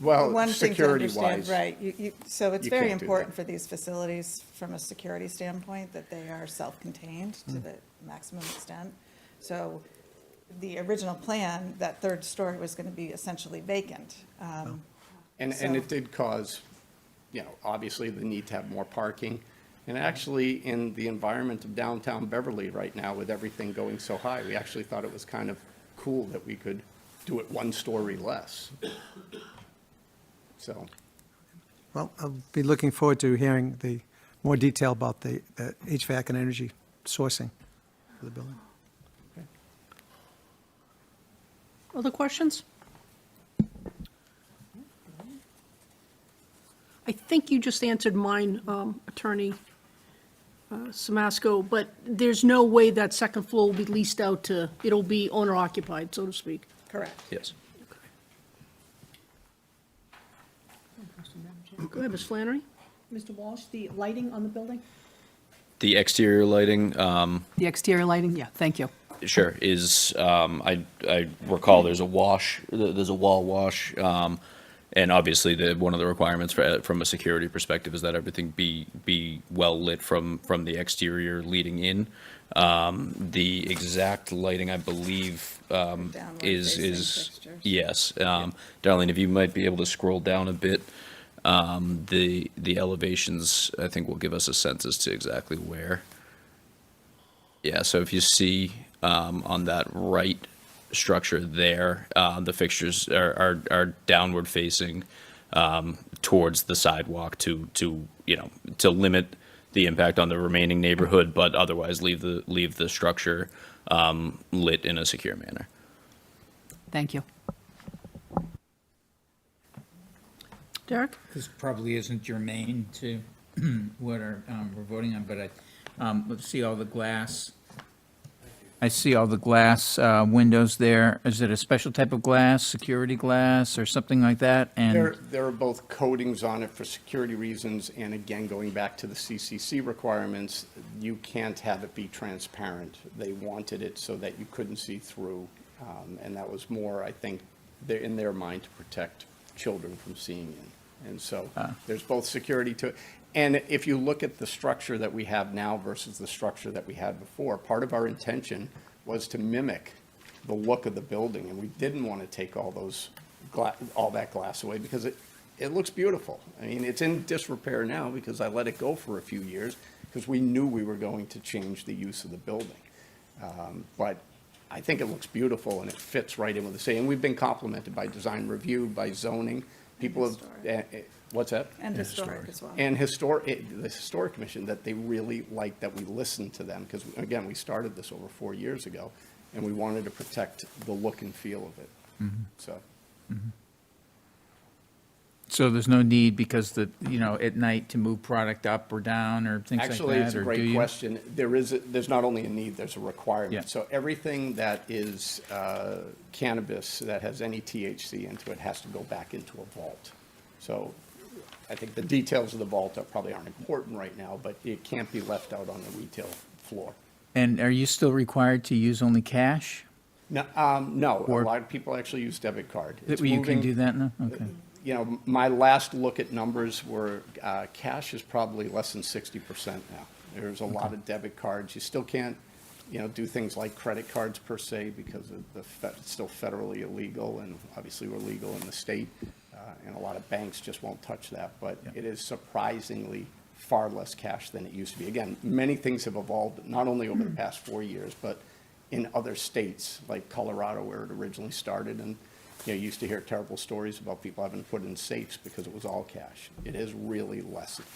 Well, one thing to understand, security-wise, right, so it's you very can't do important that. for these facilities, from a security standpoint, that they are self-contained to the maximum extent. So the original plan, that 3rd story was going to be essentially vacant. And So- it did cause, obviously the need to have more parking. And actually, in the environment of downtown Beverly right now, with everything going so high, we actually thought it was kind of cool that we could do it 1 story less. So, Well, I'll be looking forward to hearing the more detail about the HVAC and energy sourcing for the building. Other questions? I think you just answered mine, Attorney Samasco, but there's no way that 2nd floor will be leased out to, it'll be owner occupied, so to speak. Correct. Yes. Go ahead, Ms. Flannery. Mr. Walsh, the lighting on the building? The exterior lighting, The exterior lighting, yeah, thank you. sure, is, I recall there's a wash, there's a wall wash, and obviously one of the requirements from a security perspective is that everything be well lit from the exterior leading in. The exact lighting, I believe, is, Downward-facing fixtures. yes. Darlene, if you might be able to scroll down a bit, the elevations, I think, will give us a sense as to exactly where. Yeah, so if you see on that right structure there, the fixtures are downward facing towards the sidewalk to limit the impact on the remaining neighborhood, but otherwise leave the structure lit in a secure manner. Thank you. Derek? This probably isn't germane to what we're voting on, but let's see all the glass. I see all the glass windows there. Is it a special type of glass, security glass, or something like that? And there are both coatings on it for security reasons, and again, going back to the CCC requirements, you can't have it be transparent. They wanted it so that you couldn't see through, and that was more, I think, in their mind, to protect children from seeing in. And so there's both security to it. And if you look at the structure that we have now versus the structure that we had before, part of our intention was to mimic the look of the building, and we didn't want to take all that glass away because it looks beautiful. I mean, it's in disrepair now because I let it go for a few years because we knew we were going to change the use of the building. But I think it looks beautiful and it fits right in with the city. And we've been complimented by design review, by zoning. People have, what's that? And historic as well. And the Historic Commission, that they really like that we listen to them, because, again, we started this over 4 years ago, and we wanted to protect the look and feel of it. So, so there's no need because at night to move product up or down or things like that? actually, it's a or do great you? question. There's not only a need, there's a requirement. Yeah. So everything that is cannabis that has any THC into it has to go back into a vault. So I think the details of the vault probably aren't important right now, but it can't be left out on the retail floor. And are you still required to use only cash? No, Or- a lot of people actually use debit card. It's You can moving- do that now? Okay. My last look at numbers were, cash is probably less than 60% now. There's a lot of debit cards. You still can't, do things like credit cards per se because of it's still federally illegal, and obviously we're legal in the state, and a lot of banks just won't touch that. But it is surprisingly far less cash than it used to be. Again, many things have evolved, not only over the past 4 years, but in other states, like Colorado, where it originally started. And, you used to hear terrible stories about people having to put in safes because it was all cash. It has really lessened.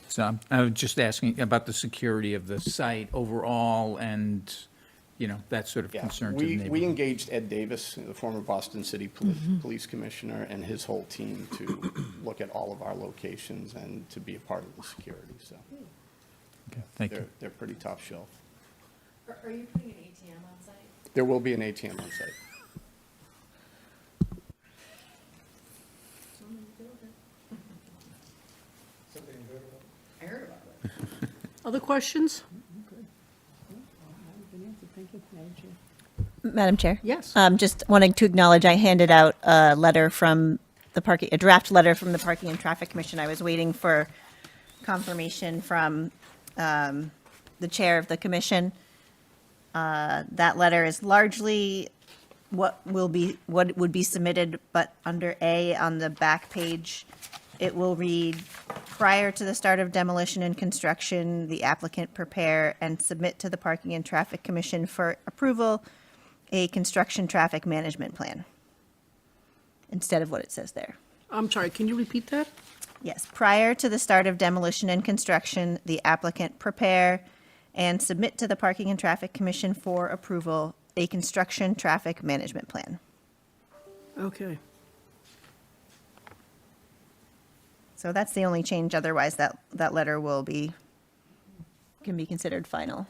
So I was just asking about the security of the site overall and, that sort of Yeah, concern to the we neighborhood. engaged Ed Davis, the former Boston City Police Commissioner, and his whole team to look at all of our locations and to be a part of the security, so Okay, thank you. they're pretty top shelf. Are you putting an ATM on site? There will be an ATM on site. I heard about it. Other questions? Madam Chair? Yes. Just wanting to acknowledge, I handed out a letter from a draft letter from the Parking and Traffic Commission. I was waiting for confirmation from the chair of the commission. That letter is largely what would be submitted, but under A on the back page, it will read, prior to the start of demolition and construction, the applicant prepare and submit to the Parking and Traffic Commission for approval a construction traffic management plan, instead of what it says there. I'm sorry, can you repeat that? Yes, prior to the start of demolition and construction, the applicant prepare and submit to the Parking and Traffic Commission for approval a construction traffic management plan. Okay. So that's the only change, otherwise that letter can be considered final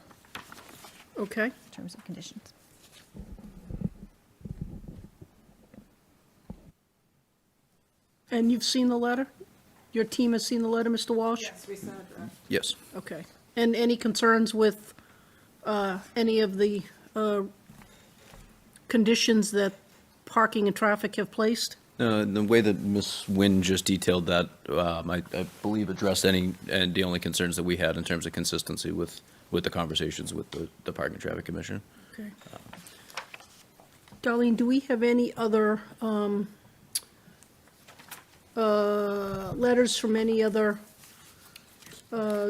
Okay. in terms of conditions. And you've seen the letter? Your team has seen the letter, Mr. Walsh? Yes, we sent a draft. Yes. Okay. And any concerns with any of the conditions that parking and traffic have placed? The way that Ms. Nguyen just detailed that, I believe addressed any, and the only concerns that we had in terms of consistency with the conversations with the Parking and Traffic Commission. Okay. Darlene, do we have any other letters from any other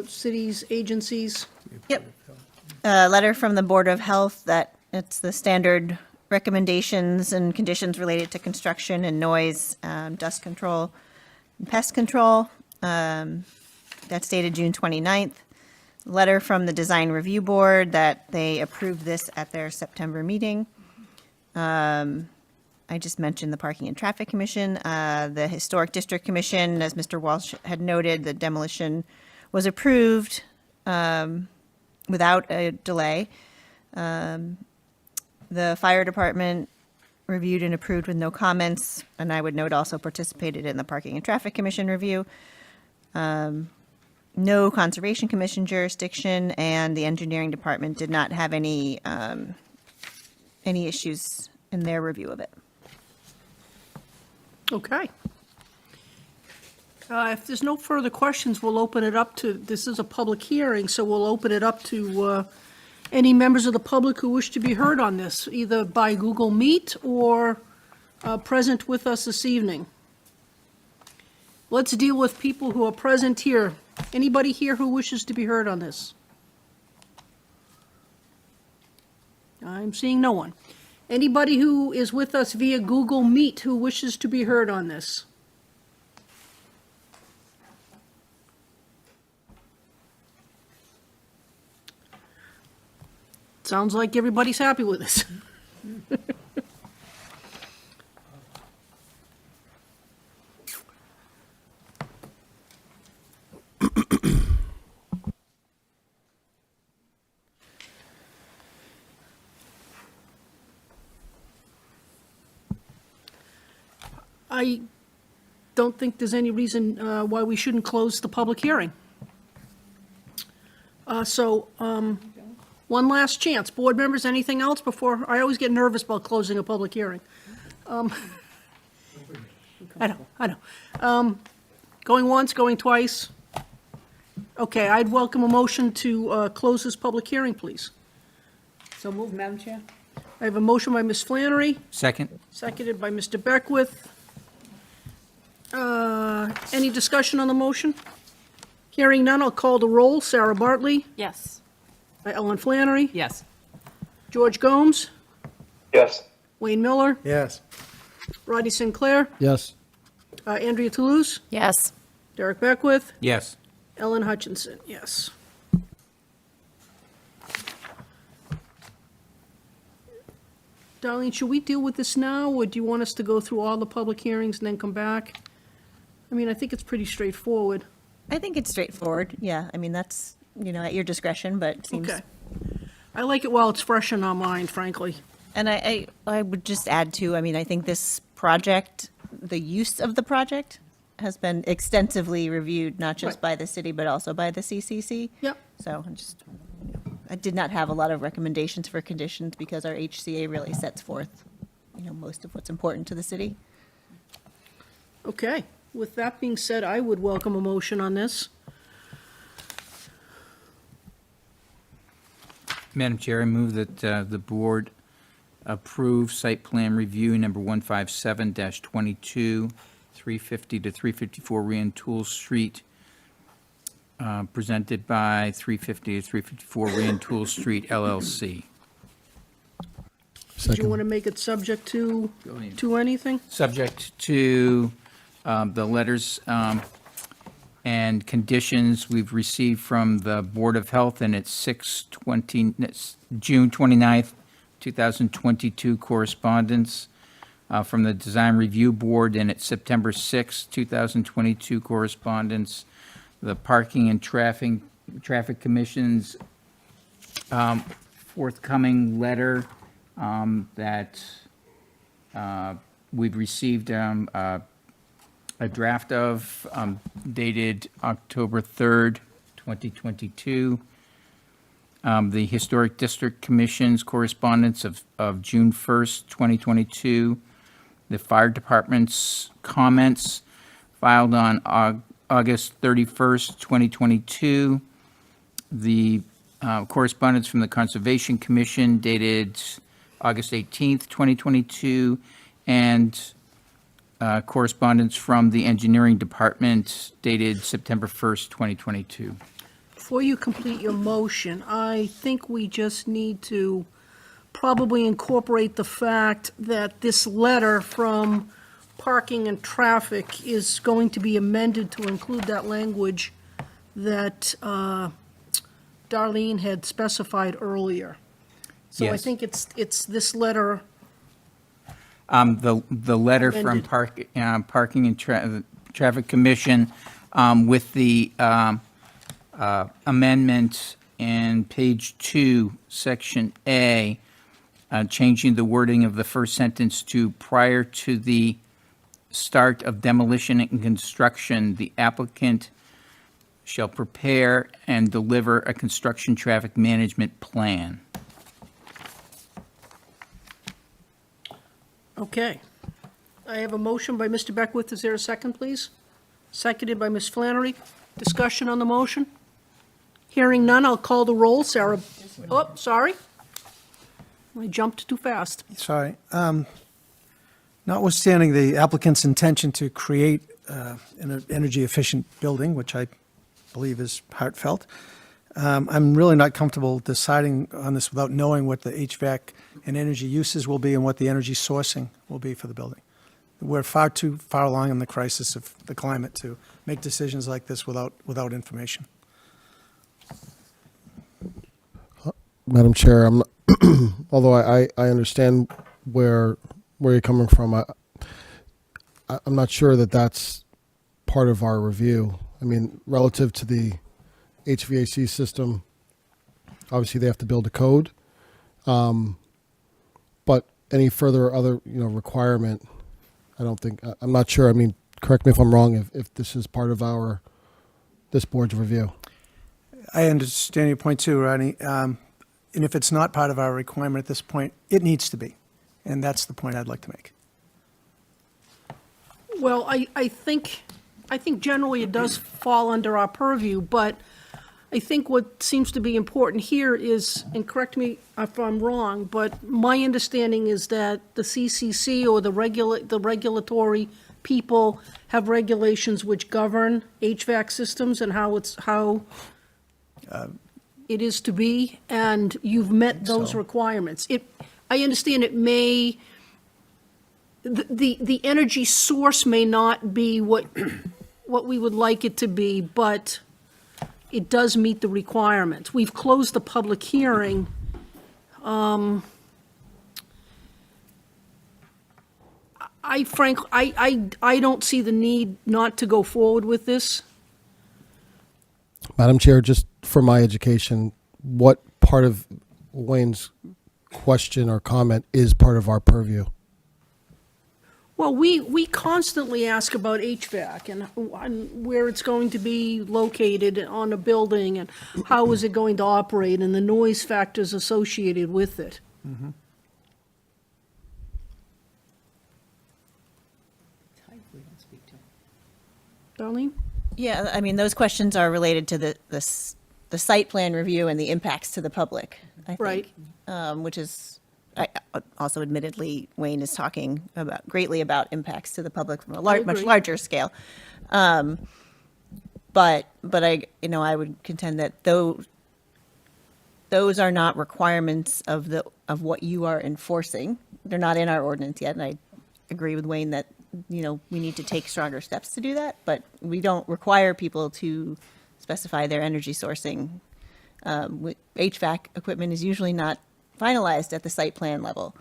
cities, agencies? Yep. A letter from the Board of Health that it's the standard recommendations and conditions related to construction and noise, dust control, and pest control. That's dated June 29th. Letter from the Design Review Board that they approved this at their September meeting. I just mentioned the Parking and Traffic Commission. The Historic District Commission, as Mr. Walsh had noted, the demolition was approved without a delay. The Fire Department reviewed and approved with no comments, and I would note also participated in the Parking and Traffic Commission review. No Conservation Commission jurisdiction, and the Engineering Department did not have any issues in their review of it. Okay. If there's no further questions, we'll open it up to, this is a public hearing, so we'll open it up to any members of the public who wish to be heard on this, either by Google Meet or present with us this evening. Let's deal with people who are present here. Anybody here who wishes to be heard on this? I'm seeing no one. Anybody who is with us via Google Meet who wishes to be heard on this? Sounds like everybody's happy with this. I don't think there's any reason why we shouldn't close the public hearing. One last chance. Board members, anything else before? I always get nervous about closing a public hearing. I know. Going once, going twice? Okay, I'd welcome a motion to close this public hearing, please. So move, Madam Chair? I have a motion by Ms. Flannery, Second? seconded by Mr. Beckwith. Any discussion on the motion? Hearing none, I'll call the roll. Sarah Bartley, Yes. Ellen Flannery, Yes. George Gomes, Yes. Wayne Miller, Yes. Rodney Sinclair, Yes. Andrea Toulouse, Yes. Derek Beckwith, Yes. Ellen Hutchinson, yes. Darlene, should we deal with this now, or do you want us to go through all the public hearings and then come back? I mean, I think it's pretty straightforward. I think it's straightforward, yeah. I mean, that's, at your discretion, but it seems. Okay. I like it while it's fresh in our mind, frankly. And I would just add too, I mean, I think this project, the use of the project has been extensively reviewed, not just Right. by the city, but also by the CCC. Yep. So I did not have a lot of recommendations for conditions because our HCA really sets forth, most of what's important to the city. Okay. With that being said, I would welcome a motion on this. Madam Chair, I move that the board approve site plan review number 157-22, 350 to 354 Rantoul Street, presented by 350 to 354 Rantoul Street LLC. Did you want to make it subject to anything? Subject to the letters and conditions we've received from the Board of Health and its June 29th, 2022 correspondence, from the Design Review Board and its September 6th, 2022 correspondence, the Parking and Traffic Commission's forthcoming letter that we've received a draft of, dated October 3rd, 2022. The Historic District Commission's correspondence of June 1st, 2022. The Fire Department's comments filed on August 31st, 2022. The correspondence from the Conservation Commission dated August 18th, 2022, and correspondence from the Engineering Department dated September 1st, 2022. Before you complete your motion, I think we just need to probably incorporate the fact that this letter from Parking and Traffic is going to be amended to include that language that Darlene had specified earlier. So I Yes. think it's this letter. The letter from Amended. Parking and Traffic Commission with the amendment in page 2, section A, changing the wording of the first sentence to prior to the start of demolition and construction, the applicant shall prepare and deliver a construction traffic management plan. Okay. I have a motion by Mr. Beckwith. Is there a second, please? Seconded by Ms. Flannery. Discussion on the motion? Hearing none, I'll call the roll. Sarah, oh, sorry. I jumped too fast. Sorry. Notwithstanding the applicant's intention to create an energy-efficient building, which I believe is heartfelt, I'm really not comfortable deciding on this without knowing what the HVAC and energy uses will be and what the energy sourcing will be for the building. We're far too far along in the crisis of the climate to make decisions like this without information. Madam Chair, although I understand where you're coming from, I'm not sure that that's part of our review. I mean, relative to the HVAC system, obviously they have to build a code, but any further other requirement, I don't think. I'm not sure. I mean, correct me if I'm wrong. If this is part of this board's review. I understand your point too, Rodney. And if it's not part of our requirement at this point, it needs to be. And that's the point I'd like to make. Well, I think generally it does fall under our purview, but I think what seems to be important here is, and correct me if I'm wrong, but my understanding is that the CCC or the regulatory people have regulations which govern HVAC systems and how it is to be, and you've met those requirements. I understand it may, the energy source may not be what we would like it to be, but it does meet the requirements. We've closed the public hearing. I don't see the need not to go forward with this. Madam Chair, just for my education, what part of Wayne's question or comment is part of our purview? Well, we constantly ask about HVAC and where it's going to be located on a building and how is it going to operate and the noise factors associated with it. Type we don't speak to. Darlene? Yeah, I mean, those questions are related to the site plan review and the impacts to the public, I think. Right. Which is, also admittedly, Wayne is talking greatly about impacts to the public from a much agree. larger scale. But I would contend that those are not requirements of what you are enforcing. They're not in our ordinance yet, and I agree with Wayne that, we need to take stronger steps to do that, but we don't require people to specify their energy sourcing. HVAC equipment is usually not finalized at the site plan level.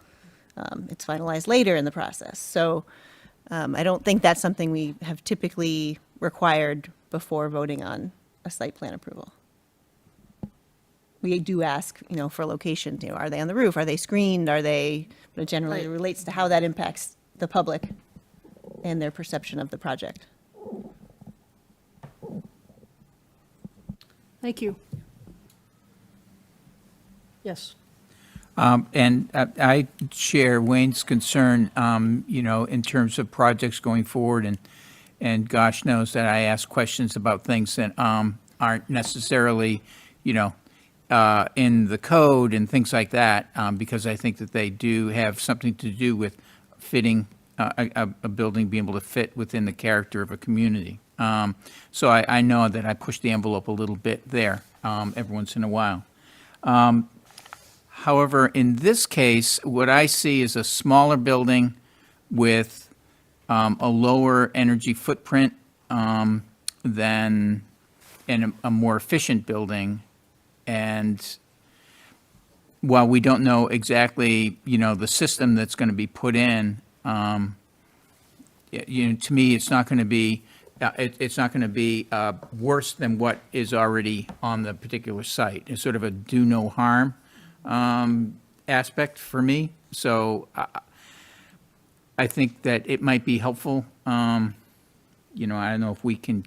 It's finalized later in the process. So I don't think that's something we have typically required before voting on a site plan approval. We do ask, for location, are they on the roof? Are they screened? Are they, but it generally Right. relates to how that impacts the public and their perception of the project. Thank you. Yes. And I share Wayne's concern, in terms of projects going forward, and gosh knows that I ask questions about things that aren't necessarily, in the code and things like that, because I think that they do have something to do with fitting a building, being able to fit within the character of a community. So I know that I push the envelope a little bit there every once in a while. However, in this case, what I see is a smaller building with a lower energy footprint than and a more efficient building. And while we don't know exactly, the system that's going to be put in, to me, it's not going to be worse than what is already on the particular site. It's sort of a do no harm aspect for me. So I think that it might be helpful. I don't know if we can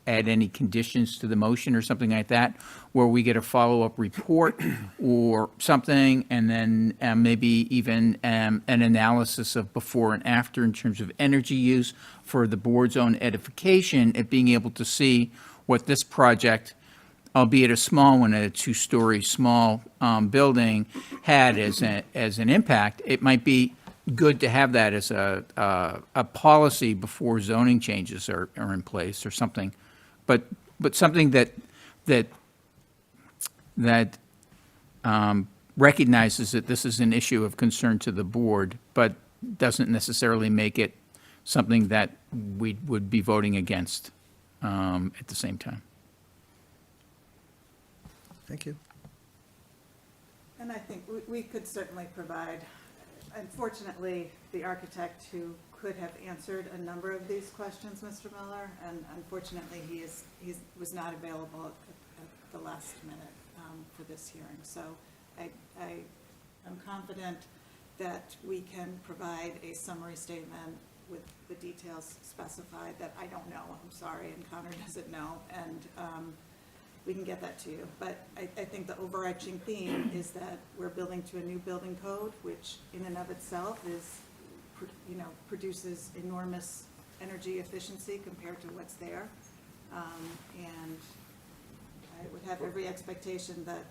add any conditions to the motion or something like that, where we get a follow-up report or something, and then maybe even an analysis of before and after in terms of energy use for the board's own edification, at being able to see what this project, albeit a small one, a two-story small building, had as an impact. It might be good to have that as a policy before zoning changes are in place or something. But something that recognizes that this is an issue of concern to the board, but doesn't necessarily make it something that we would be voting against at the same time. Thank you. And I think we could certainly provide, unfortunately, the architect who could have answered a number of these questions, Mr. Miller, and unfortunately, he was not available at the last minute for this hearing. So I am confident that we can provide a summary statement with the details specified that I don't know, I'm sorry, and Connor doesn't know, and we can get that to you. But I think the overarching theme is that we're building to a new building code, which in and of itself is, produces enormous energy efficiency compared to what's there. And I would have every expectation that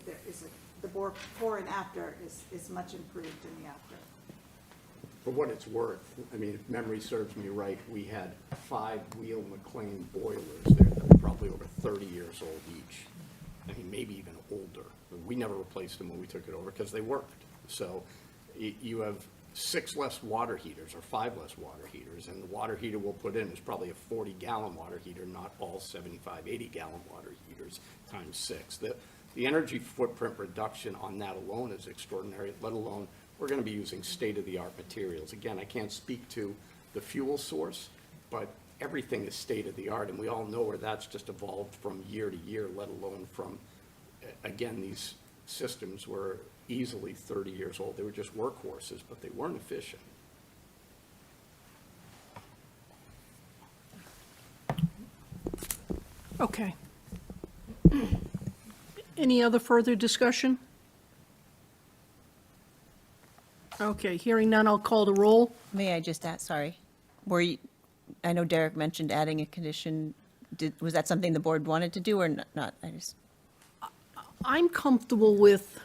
there is the before and after is much improved in the after. For what it's worth, I mean, if memory serves me right, we had 5 Wheel McLean boilers there that were probably over 30 years old each. I mean, maybe even older. We never replaced them when we took it over because they worked. So you have 6 less water heaters or 5 less water heaters, and the water heater we'll put in is probably a 40-gallon water heater, not all 75, 80-gallon water heaters times 6. The energy footprint reduction on that alone is extraordinary, let alone we're going to be using state-of-the-art materials. Again, I can't speak to the fuel source, but everything is state-of-the-art, and we all know where that's just evolved from year to year, let alone from, again, these systems were easily 30 years old. They were just workhorses, but they weren't efficient. Okay. Any other further discussion? Okay, hearing none, I'll call the roll. May I just ask, sorry, I know Derek mentioned adding a condition. Was that something the board wanted to do or not? I'm comfortable with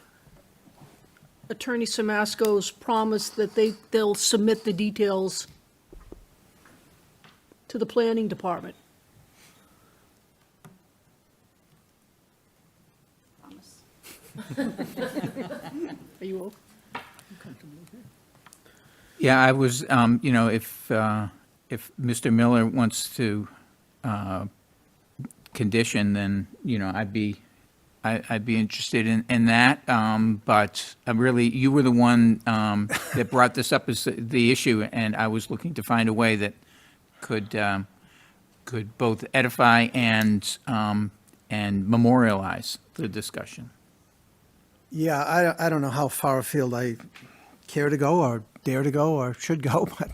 Attorney Samasco's promise that they'll submit the details to the planning department. Promise. Are you okay? Yeah, I was, you know, if Mr. Miller wants to condition, then, you know, I'd be interested in that. But really, you were the one that brought this up as the issue, and I was looking to find a way that could both edify and memorialize the discussion. Yeah, I don't know how far afield I care to go or dare to go or should go, but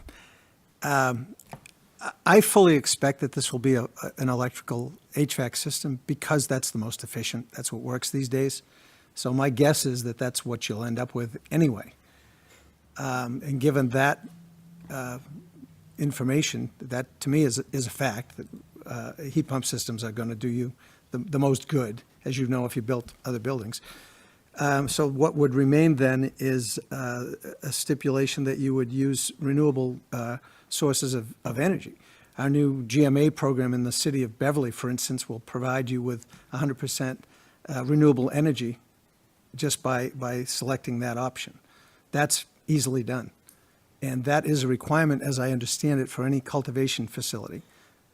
I fully expect that this will be an electrical HVAC system because that's the most efficient. That's what works these days. So my guess is that that's what you'll end up with anyway. And given that information, that to me is a fact that heat pump systems are going to do you the most good, as you know if you built other buildings. So what would remain then is a stipulation that you would use renewable sources of energy. Our new GMA program in the city of Beverly, for instance, will provide you with 100% renewable energy just by selecting that option. That's easily done. And that is a requirement, as I understand it, for any cultivation facility.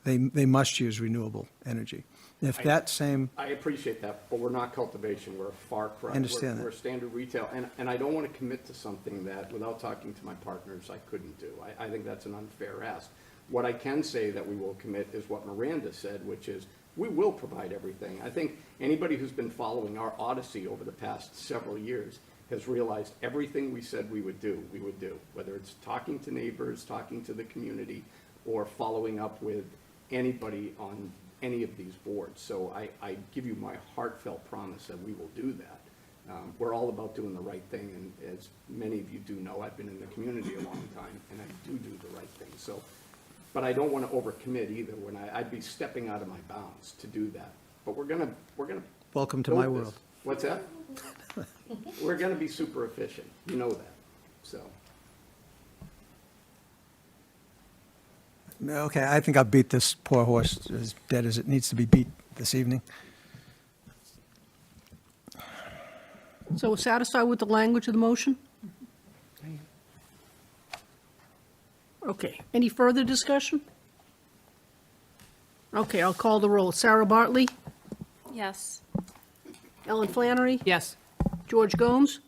They must use renewable energy. If that same, I appreciate that, but we're not cultivation, we're a far cry. I understand that. We're standard retail, and I don't want to commit to something that, without talking to my partners, I couldn't do. I think that's an unfair ask. What I can say that we will commit is what Miranda said, which is, we will provide everything. I think anybody who's been following our odyssey over the past several years has realized everything we said we would do, whether it's talking to neighbors, talking to the community, or following up with anybody on any of these boards. So I give you my heartfelt promise that we will do that. We're all about doing the right thing, and as many of you do know, I've been in the community a long time, and I do the right thing. So, but I don't want to overcommit either. When I'd be stepping out of my bounds to do that. But we're gonna welcome to build my this. world. What's that? We're gonna be super efficient. You know that. So. Okay, I think I've beat this poor horse as dead as it needs to be beat this evening. So we're satisfied with the language of the motion? Okay, any further discussion? Okay, I'll call the roll. Sarah Bartley, Yes. Ellen Flannery, Yes. George Gomes,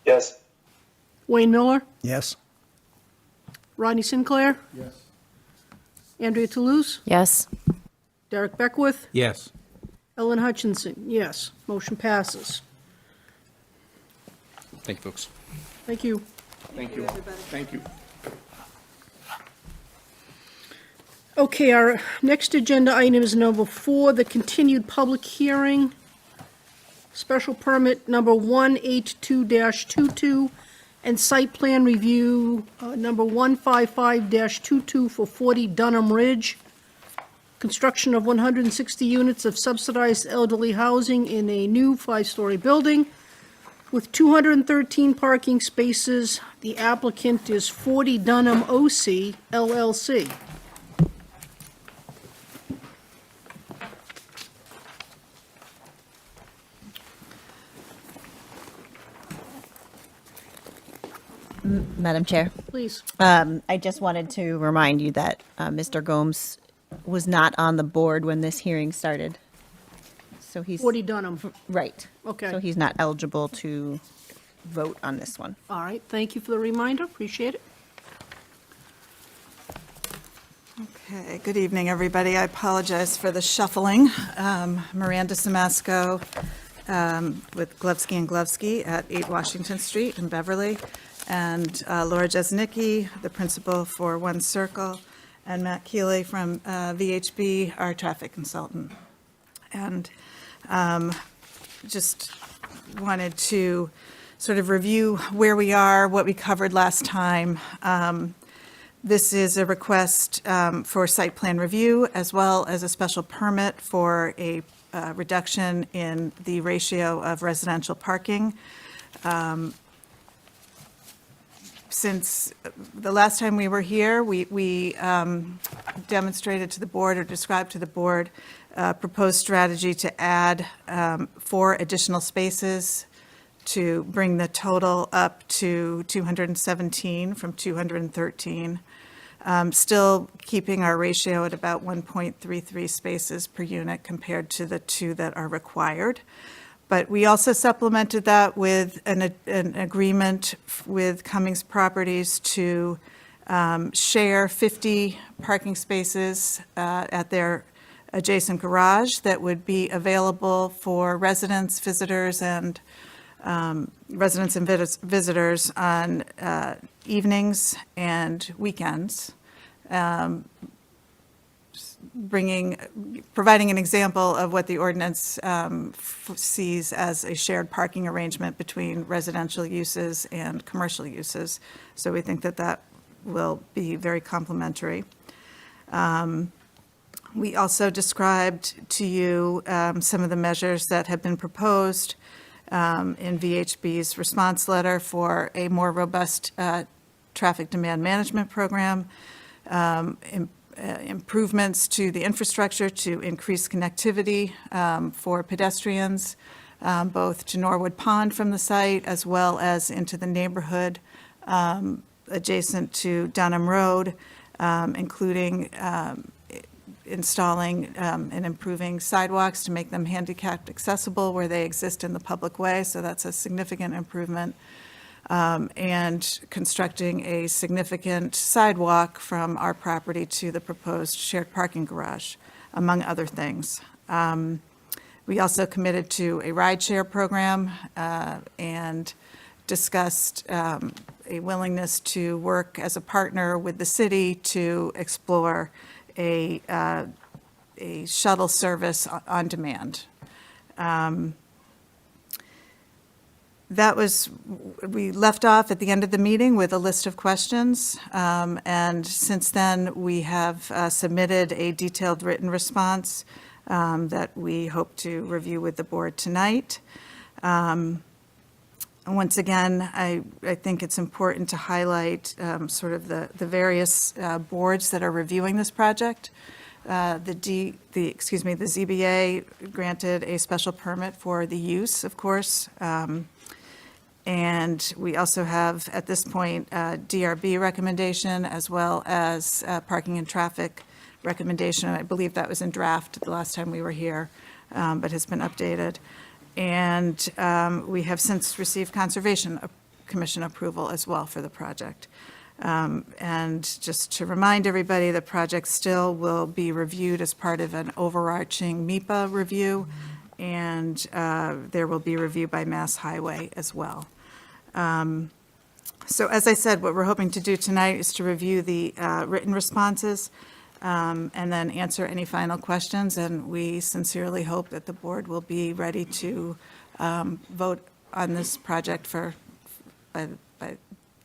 Yes. Wayne Miller, Yes? Rodney Sinclair, Yes. Andrea Toulouse, Yes. Derek Beckwith, Yes. Ellen Hutchinson, yes. Motion passes. Thank you, folks. Thank you. Thank you. Thank you. Okay, our next agenda item is number 4, the continued public hearing. Special permit number 182-22 and site plan review number 155-22 for 40 Dunham Ridge. Construction of 160 units of subsidized elderly housing in a new 5-story building with 213 parking spaces. The applicant is 40 Dunham OC LLC. Madam Chair. Please. I just wanted to remind you that Mr. Gomes was not on the board when this hearing started. So he's, 40 Dunham. right. Okay. So he's not eligible to vote on this one. All right, thank you for the reminder, appreciate it. Okay, good evening, everybody. I apologize for the shuffling. Miranda Samasco with Glovsky and Glovsky at 8 Washington Street in Beverly, and Laura Jesnicki, the principal for One Circle, and Matt Keeley from VHB, our traffic consultant. And just wanted to sort of review where we are, what we covered last time. This is a request for site plan review, as well as a special permit for a reduction in the ratio of residential parking. Since the last time we were here, we demonstrated to the board, or described to the board, proposed strategy to add 4 additional spaces to bring the total up to 217 from 213. Still keeping our ratio at about 1.33 spaces per unit compared to the 2 that are required. But we also supplemented that with an agreement with Cummings Properties to share 50 parking spaces at their adjacent garage that would be available for residents, visitors, and visitors on evenings and weekends, providing an example of what the ordinance sees as a shared parking arrangement between residential uses and commercial uses. So we think that that will be very complementary. We also described to you some of the measures that have been proposed in VHB's response letter for a more robust traffic demand management program, improvements to the infrastructure to increase connectivity for pedestrians, both to Norwood Pond from the site as well as into the neighborhood adjacent to Dunham Road, including installing and improving sidewalks to make them handicapped accessible where they exist in the public way, so that's a significant improvement, and constructing a significant sidewalk from our property to the proposed shared parking garage, among other things. We also committed to a rideshare program and discussed a willingness to work as a partner with the city to explore a shuttle service on demand. We left off at the end of the meeting with a list of questions, and since then, we have submitted a detailed written response that we hope to review with the board tonight. Once again, I think it's important to highlight sort of the various boards that are reviewing this project. The ZBA granted a special permit for the use, of course. And we also have, at this point, a DRB recommendation as well as parking and traffic recommendation. I believe that was in draft the last time we were here, but has been updated. And we have since received Conservation Commission approval as well for the project. And just to remind everybody, the project still will be reviewed as part of an overarching MIPA review, and there will be review by Mass Highway as well. So as I said, what we're hoping to do tonight is to review the written responses and then answer any final questions, and we sincerely hope that the board will be ready to vote on this project by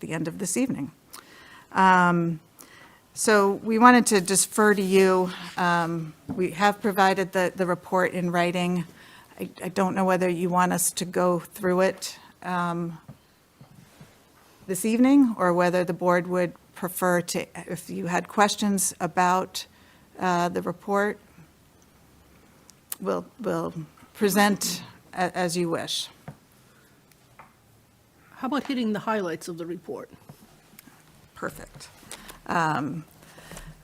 the end of this evening. So we wanted to defer to you. We have provided the report in writing. I don't know whether you want us to go through it this evening, or whether the board would prefer to, if you had questions about the report, we'll present as you wish. How about hitting the highlights of the report? Perfect.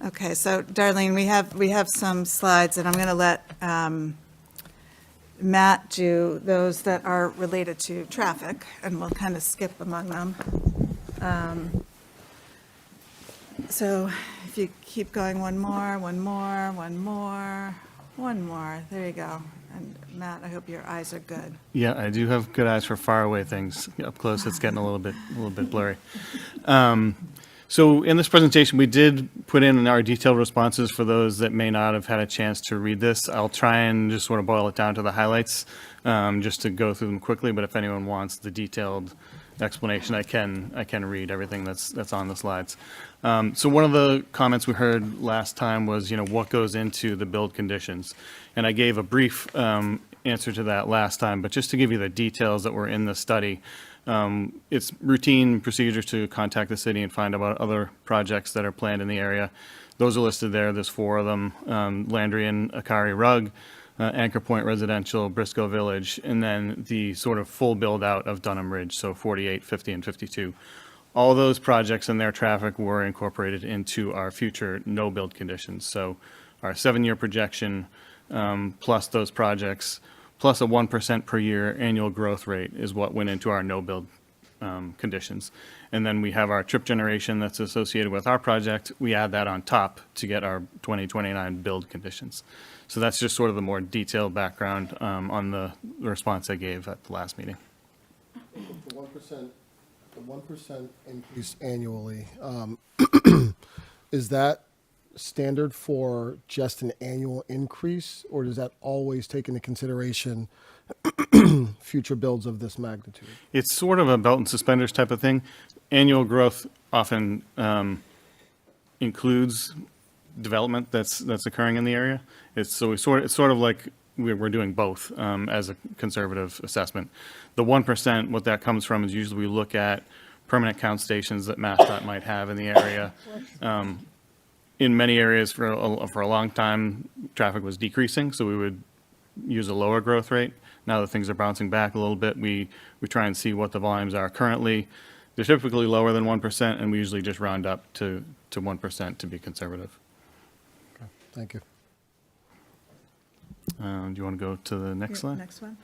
Okay, so Darlene, we have some slides, and I'm going to let Matt do those that are related to traffic, and we'll kind of skip among them. So if you keep going, one more, there you go. And Matt, I hope your eyes are good. Yeah, I do have good eyes for far away things. Up close, it's getting a little bit blurry. So in this presentation, we did put in our detailed responses for those that may not have had a chance to read this. I'll try and just sort of boil it down to the highlights, just to go through them quickly. But if anyone wants the detailed explanation, I can read everything that's on the slides. So one of the comments we heard last time was, what goes into the build conditions, and I gave a brief answer to that last time. But just to give you the details that were in the study. It's routine procedures to contact the city and find out other projects that are planned in the area. Those are listed there. There's 4 of them, Landry and Akari Rug, Anchor Point Residential, Briscoe Village, and then the sort of full build out of Dunham Ridge, so 48, 50, and 52. All those projects and their traffic were incorporated into our future no build conditions. So our 7-year projection, plus those projects, plus a 1% per year annual growth rate is what went into our no-build conditions. And then we have our trip generation that's associated with our project. We add that on top to get our 2029 build conditions. So that's just sort of the more detailed background on the response I gave at the last meeting. The 1% increase annually, is that standard for just an annual increase, or does that always take into consideration future builds of this magnitude? It's sort of a belt and suspenders type of thing. Annual growth often includes development that's occurring in the area. It's sort of like we're doing both as a conservative assessment. The 1%, what that comes from is usually we look at permanent count stations that MassDOT might have in the area. In many areas for a long time, traffic was decreasing, so we would use a lower growth rate. Now that things are bouncing back a little bit, we try and see what the volumes are currently. They're typically lower than 1%, and we usually just round up to 1% to be conservative. Okay, thank you. Do you want to go to the next slide? Next one.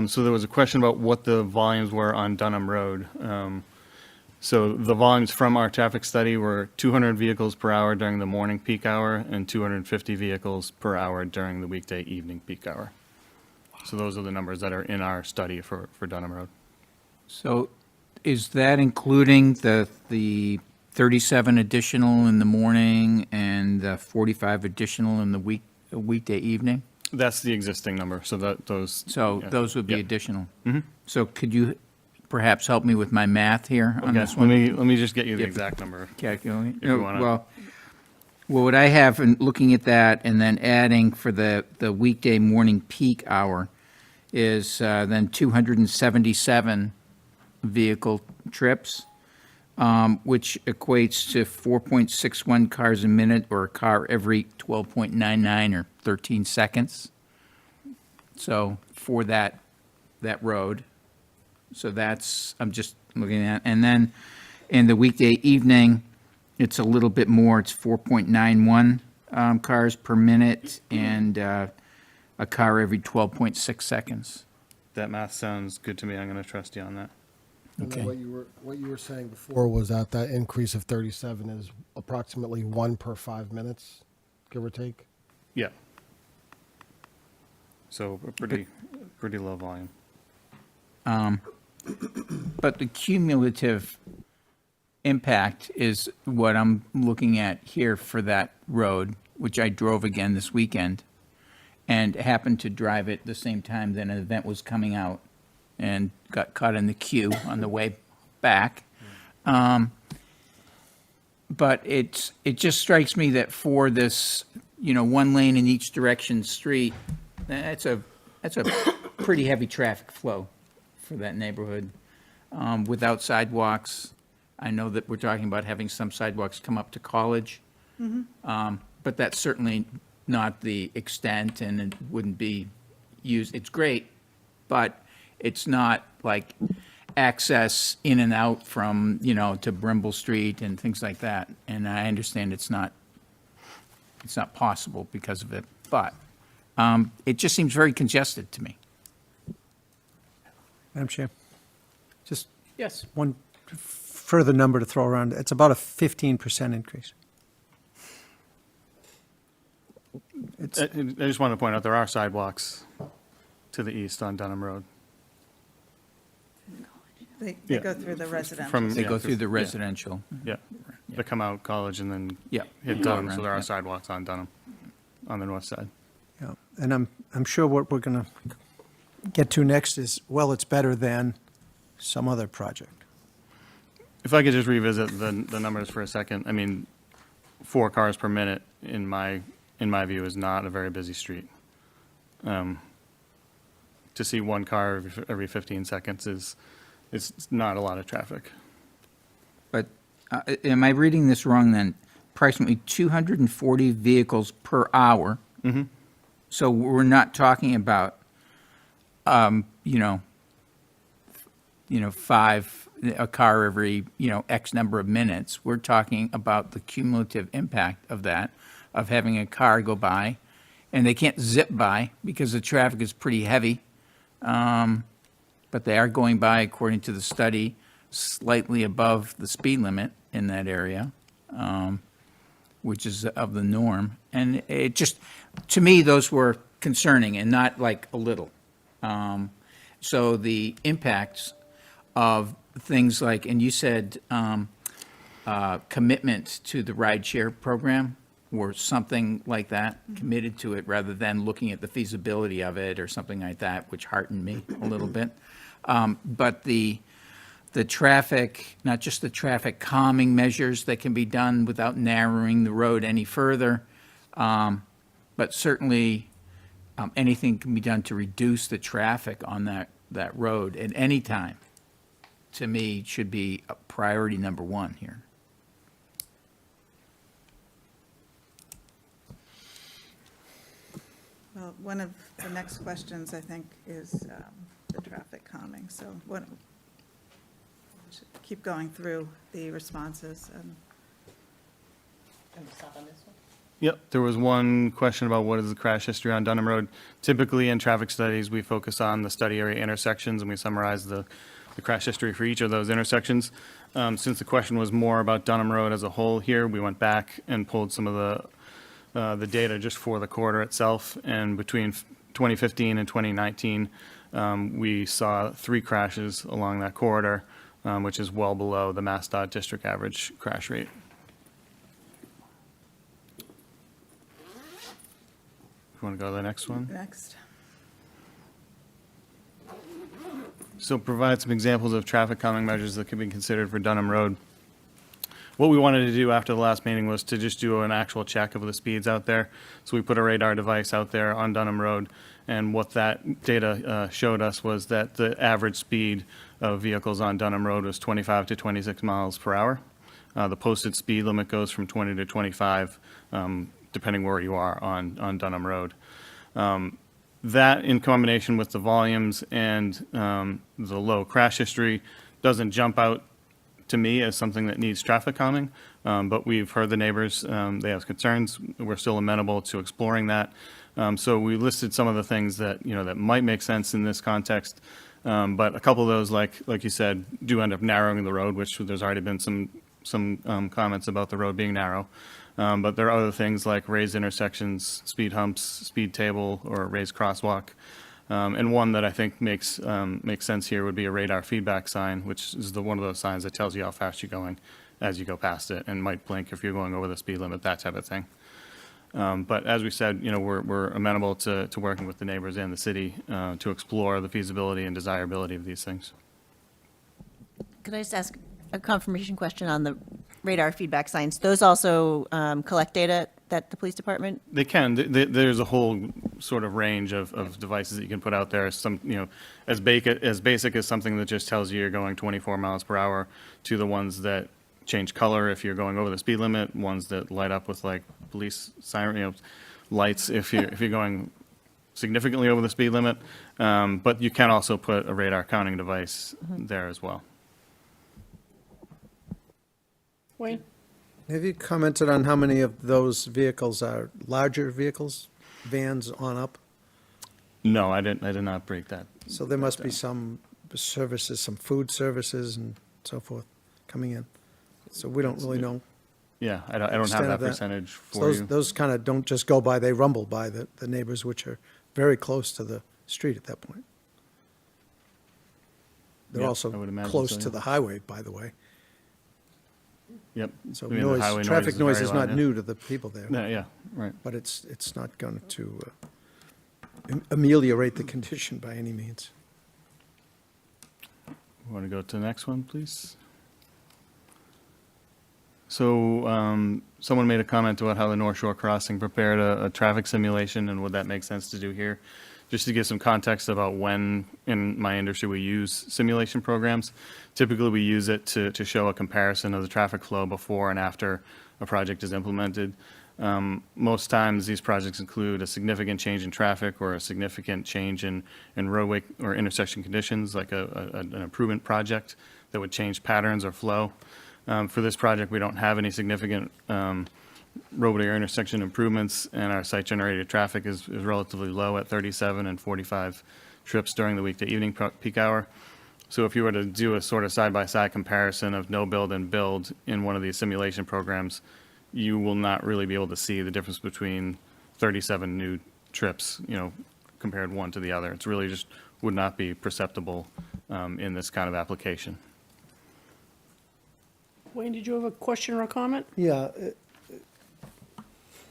So there was a question about what the volumes were on Dunham Road. So the volumes from our traffic study were 200 vehicles per hour during the morning peak hour and 250 vehicles per hour during the weekday evening peak hour. So those are the numbers that are in our study for Dunham Road. So is that including the 37 additional in the morning and the 45 additional in the weekday evening? That's the existing number, so those. So yeah. those would be Yeah. additional? Mm-hmm. So could you perhaps help me with my math here on Okay, this one? let me just get you the Yep. exact number. Calculate. If you wanna- Well, what I have in looking at that and then adding for the weekday morning peak hour is then 277 vehicle trips, which equates to 4.61 cars a minute, or a car every 12.99 or 13 seconds. So for that road. So that's, I'm just looking at, and then in the weekday evening, it's a little bit more, it's 4.91 cars per minute, and a car every 12.6 seconds. That math sounds good to me. I'm going to trust you on that. And then Okay. what you were saying before was that increase of 37 is approximately 1 per 5 minutes, give or take? Yeah. So a pretty low volume. But the cumulative impact is what I'm looking at here for that road, which I drove again this weekend, and happened to drive it the same time that an event was coming out, and got caught in the queue on the way back. But it just strikes me that for this, 1 lane in each direction street, that's a pretty heavy traffic flow for that neighborhood. Without sidewalks, I know that we're talking about having some sidewalks come up to College. But that's certainly not the extent, and it wouldn't be used. It's great, but it's not like access in and out from, to Brimble Street and things like that. And I understand it's not possible because of it, but it just seems very congested to me. Madam Chair, just Yes. one further number to throw around. It's about a 15% increase. I just want to point out, there are sidewalks to the east on Dunham Road. They Yeah. go through the residential. From- They Yeah, go through the yeah. residential. Yeah, they come out College and then Yeah. hit Go Dunham, around, so there are yeah. sidewalks on Dunham, on the north side. Yeah, and I'm sure what we're going to get to next is, well, it's better than some other project. If I could just revisit the numbers for a second, I mean, 4 cars per minute in my view is not a very busy street. To see 1 car every 15 seconds is not a lot of traffic. But am I reading this wrong then? Approximately 240 vehicles per hour. Mm-hmm. So we're not talking about, a car every, X number of minutes. We're talking about the cumulative impact of that, of having a car go by, and they can't zip by because the traffic is pretty heavy. But they are going by, according to the study, slightly above the speed limit in that area, which is of the norm. And it just, to me, those were concerning and not like a little. So the impacts of things like, and you said commitment to the rideshare program or something like that, committed to it rather than looking at the feasibility of it or something like that, which heartened me a little bit. But the traffic, not just the traffic calming measures that can be done without narrowing the road any further, but certainly anything can be done to reduce the traffic on that road at any time, to me, should be a priority number 1 here. Well, one of the next questions, I think, is the traffic calming. So what, should keep going through the responses and. Yep, there was one question about what is the crash history on Dunham Road. Typically, in traffic studies, we focus on the study area intersections, and we summarize the crash history for each of those intersections. Since the question was more about Dunham Road as a whole here, we went back and pulled some of the data just for the corridor itself, and between 2015 and 2019, we saw 3 crashes along that corridor, which is well below the MassDOT district average crash rate. You want to go to the next one? Next. So provide some examples of traffic calming measures that could be considered for Dunham Road. What we wanted to do after the last meeting was to just do an actual check of the speeds out there. So we put a radar device out there on Dunham Road, and what that data showed us was that the average speed of vehicles on Dunham Road was 25 to 26 miles per hour. The posted speed limit goes from 20 to 25, depending where you are on Dunham Road. That, in combination with the volumes and the low crash history, doesn't jump out to me as something that needs traffic calming, but we've heard the neighbors, they have concerns. We're still amenable to exploring that. So we listed some of the things that, that might make sense in this context, but a couple of those, like you said, do end up narrowing the road, which there's already been some comments about the road being narrow. But there are other things like raised intersections, speed humps, speed table, or raised crosswalk. And one that I think makes sense here would be a radar feedback sign, which is one of those signs that tells you how fast you're going as you go past it, and might blink if you're going over the speed limit, that type of thing. But as we said, we're amenable to working with the neighbors and the city to explore the feasibility and desirability of these things. Could I just ask a confirmation question on the radar feedback signs? Those also collect data that the police department? They can. There's a whole sort of range of devices that you can put out there. Some, as basic as something that just tells you you're going 24 miles per hour, to the ones that change color if you're going over the speed limit, ones that light up with like police siren, lights if you're going significantly over the speed limit, but you can also put a radar counting device there as well. Wayne? Have you commented on how many of those vehicles are larger vehicles, vans on up? No, I did not break that. So there must be some services, some food services and so forth coming in. So we don't really know. Yeah, I don't have extent that of that. percentage So for you. those kind of don't just go by, they rumble by the neighbors, which are very close to the street at that point. They're Yeah, I also would imagine close so, to yeah. the highway, by the way. Yep. So I mean, the highway noise, traffic noise very is loud, not yeah. new to the people there. Yeah, right. But it's not going to ameliorate the condition by any means. Want to go to the next one, please? So someone made a comment about how the North Shore Crossing prepared a traffic simulation, and would that make sense to do here? Just to give some context about when in my industry we use simulation programs. Typically, we use it to show a comparison of the traffic flow before and after a project is implemented. Most times, these projects include a significant change in traffic or a significant change in roadway or intersection conditions, like an improvement project that would change patterns or flow. For this project, we don't have any significant roadway or intersection improvements, and our site-generated traffic is relatively low at 37 and 45 trips during the weekday evening peak hour. So if you were to do a sort of side-by-side comparison of no build and build in one of these simulation programs, you will not really be able to see the difference between 37 new trips, compared one to the other. It's really just would not be perceptible in this kind of application. Wayne, did you have a question or a comment? Yeah.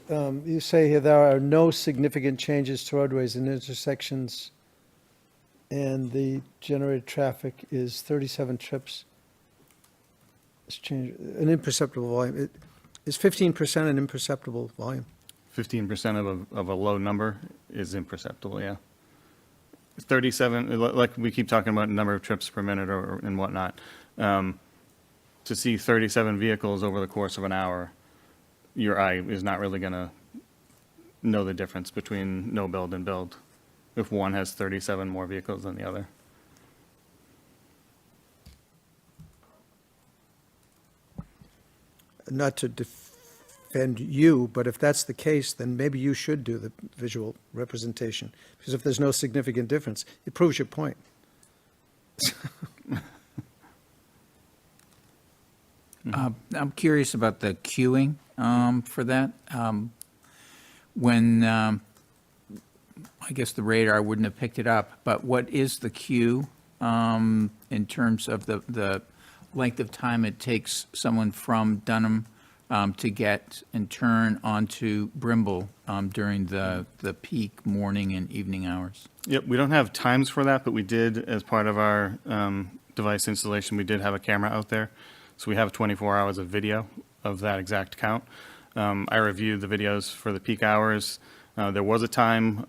You say here there are no significant changes to roadways and intersections, and the generated traffic is 37 trips. It's changed, an imperceptible volume. Is 15% an imperceptible volume? 15% of a low number is imperceptible, yeah. 37, like we keep talking about number of trips per minute and whatnot. To see 37 vehicles over the course of an hour, your eye is not really going to know the difference between no build and build if one has 37 more vehicles than the other. Not to defend you, but if that's the case, then maybe you should do the visual representation. Because if there's no significant difference, it proves your point. I'm curious about the queuing for that. When, I guess the radar wouldn't have picked it up, but what is the queue in terms of the length of time it takes someone from Dunham to get and turn onto Brimble during the peak morning and evening hours? Yep, we don't have times for that, but we did, as part of our device installation, we did have a camera out there. So we have 24 hours of video of that exact count. I reviewed the videos for the peak hours. There was a time,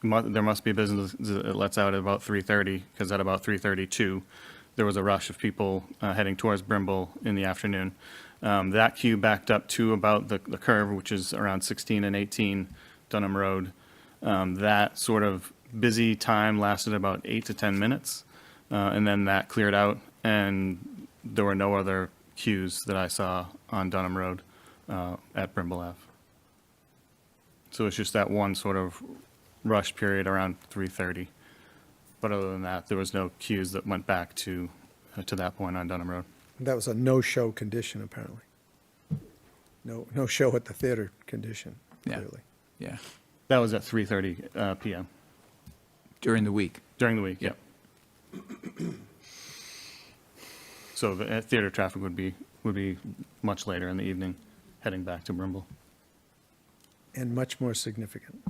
there must be a business that lets out at about 3:30, because at about 3:32, there was a rush of people heading towards Brimble in the afternoon. That queue backed up to about the curve, which is around 16 and 18 Dunham Road. That sort of busy time lasted about 8 to 10 minutes, and then that cleared out, and there were no other queues that I saw on Dunham Road at Brimble Ave. So it's just that one sort of rush period around 3:30. But other than that, there was no queues that went back to that point on Dunham Road. That was a no-show condition, apparently. No show at the theater condition, Yeah. clearly. Yeah, That was at 3:30 p.m. during the week. During the week, yep. So the theater traffic would be much later in the evening, heading back to Brimble. And much more significant.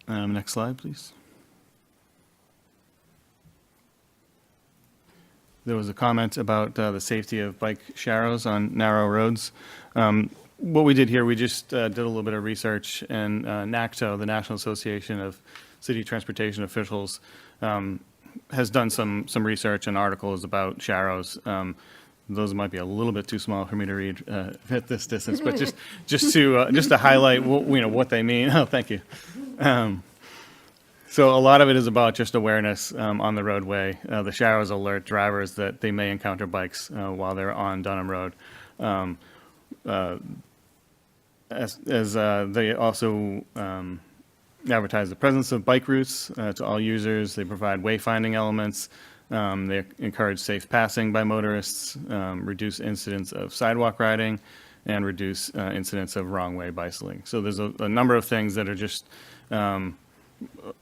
Next slide, please. There was a comment about the safety of bike Sharrows on narrow roads. What we did here, we just did a little bit of research, and NACTO, the National Association of City Transportation Officials, has done some research and articles about Sharrows. those might be a little bit too small for me to read at this distance, but just to highlight what they mean. Oh, thank you. So a lot of it is about just awareness on the roadway. The Sharrows alert drivers that they may encounter bikes while they're on Dunham Road. As they also advertise the presence of bike routes to all users. They provide wayfinding elements. They encourage safe passing by motorists, reduce incidents of sidewalk riding, and reduce incidents of wrong-way bicycling. So there's a number of things that are just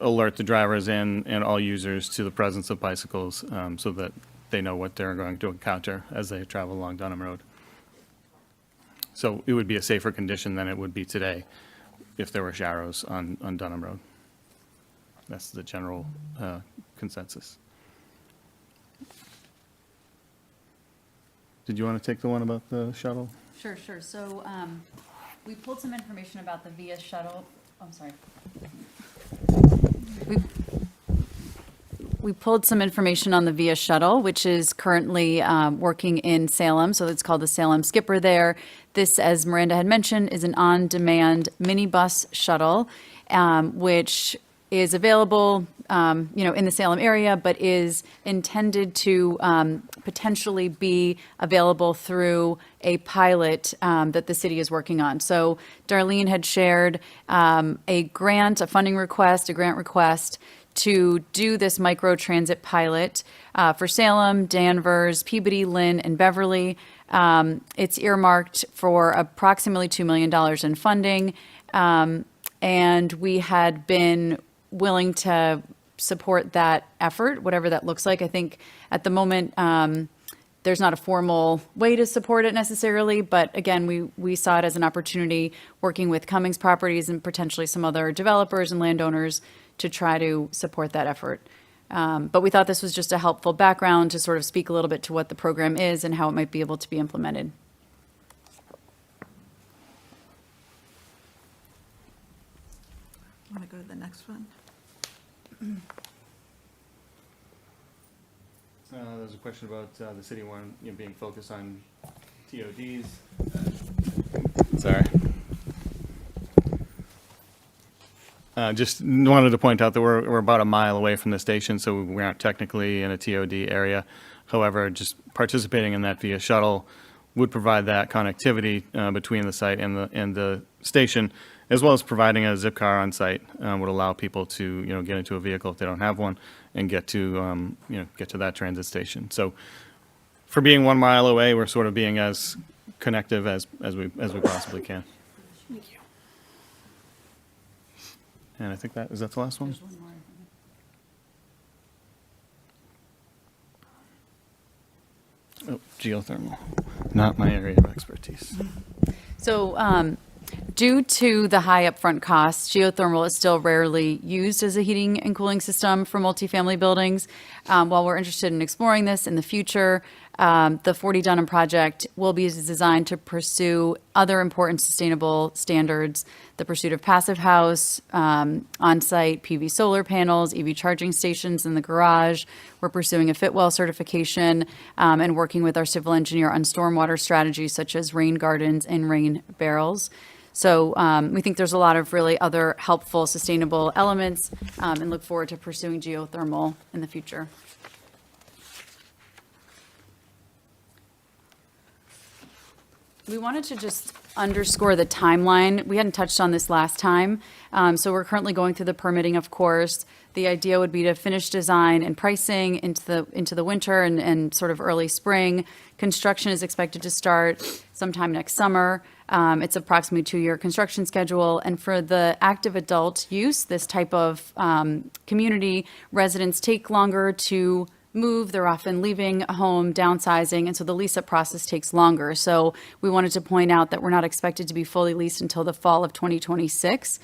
alert the drivers and all users to the presence of bicycles so that they know what they're going to encounter as they travel along Dunham Road. So it would be a safer condition than it would be today if there were Sharrows on Dunham Road. That's the general consensus. Did you want to take the one about the shuttle? Sure. So, we pulled some information about the VIA shuttle. I'm sorry. We pulled some information on the VIA shuttle, which is currently working in Salem. So it's called the Salem Skipper there. This, as Miranda had mentioned, is an on-demand minibus shuttle, which is available, in the Salem area, but is intended to potentially be available through a pilot that the city is working on. So Darlene had shared a funding request, a grant request to do this micro-transit pilot for Salem, Danvers, Peabody, Lynn, and Beverly. It's earmarked for approximately $2 million in funding, and we had been willing to support that effort, whatever that looks like. I think at the moment, there's not a formal way to support it necessarily, but again, we saw it as an opportunity working with Cummings Properties and potentially some other developers and landowners to try to support that effort. But we thought this was just a helpful background to sort of speak a little bit to what the program is and how it might be able to be implemented. Want to go to the next one? There's a question about the city one being focused on TODs. Sorry. Just wanted to point out that we're about a mile away from the station, so we aren't technically in a TOD area. However, just participating in that via shuttle would provide that connectivity between the site and the station, as well as providing a zip car on site would allow people to get into a vehicle if they don't have one and get to that transit station. So for being 1 mile away, we're sort of being as connective as we possibly can. Thank you. And I think that's the last one. Oh, geothermal, not my area of expertise. So, due to the high upfront costs, geothermal is still rarely used as a heating and cooling system for multifamily buildings. While we're interested in exploring this in the future, the 40 Dunham project will be designed to pursue other important sustainable standards, the pursuit of passive house, on-site PV solar panels, EV charging stations in the garage. We're pursuing a Fitwell certification and working with our civil engineer on stormwater strategies such as rain gardens and rain barrels. So we think there's a lot of really other helpful, sustainable elements and look forward to pursuing geothermal in the future. We wanted to just underscore the timeline. We hadn't touched on this last time. So we're currently going through the permitting, of course. The idea would be to finish design and pricing into the winter and sort of early spring. Construction is expected to start sometime next summer. It's approximately 2-year construction schedule. And for the active adult use, this type of community, residents take longer to move. They're often leaving a home, downsizing, and so the lease-up process takes longer. So we wanted to point out that we're not expected to be fully leased until the fall of 2026,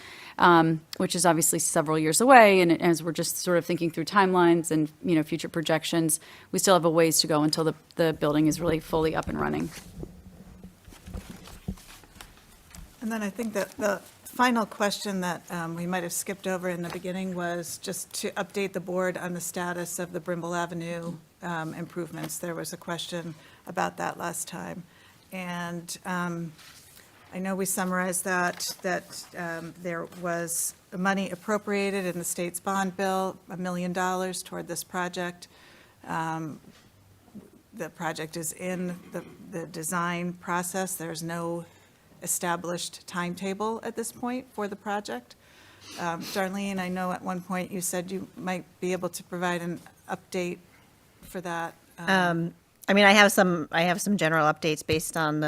which is obviously several years away. And as we're just sort of thinking through timelines and future projections, we still have a ways to go until the building is really fully up and running. And then I think that the final question that we might have skipped over in the beginning was just to update the board on the status of the Brimble Avenue improvements. There was a question about that last time. And I know we summarized that there was money appropriated in the state's bond bill, $1 million toward this project. The project is in the design process. There's no established timetable at this point for the project. Darlene, I know at one point you said you might be able to provide an update for that. I mean, I have some general updates based on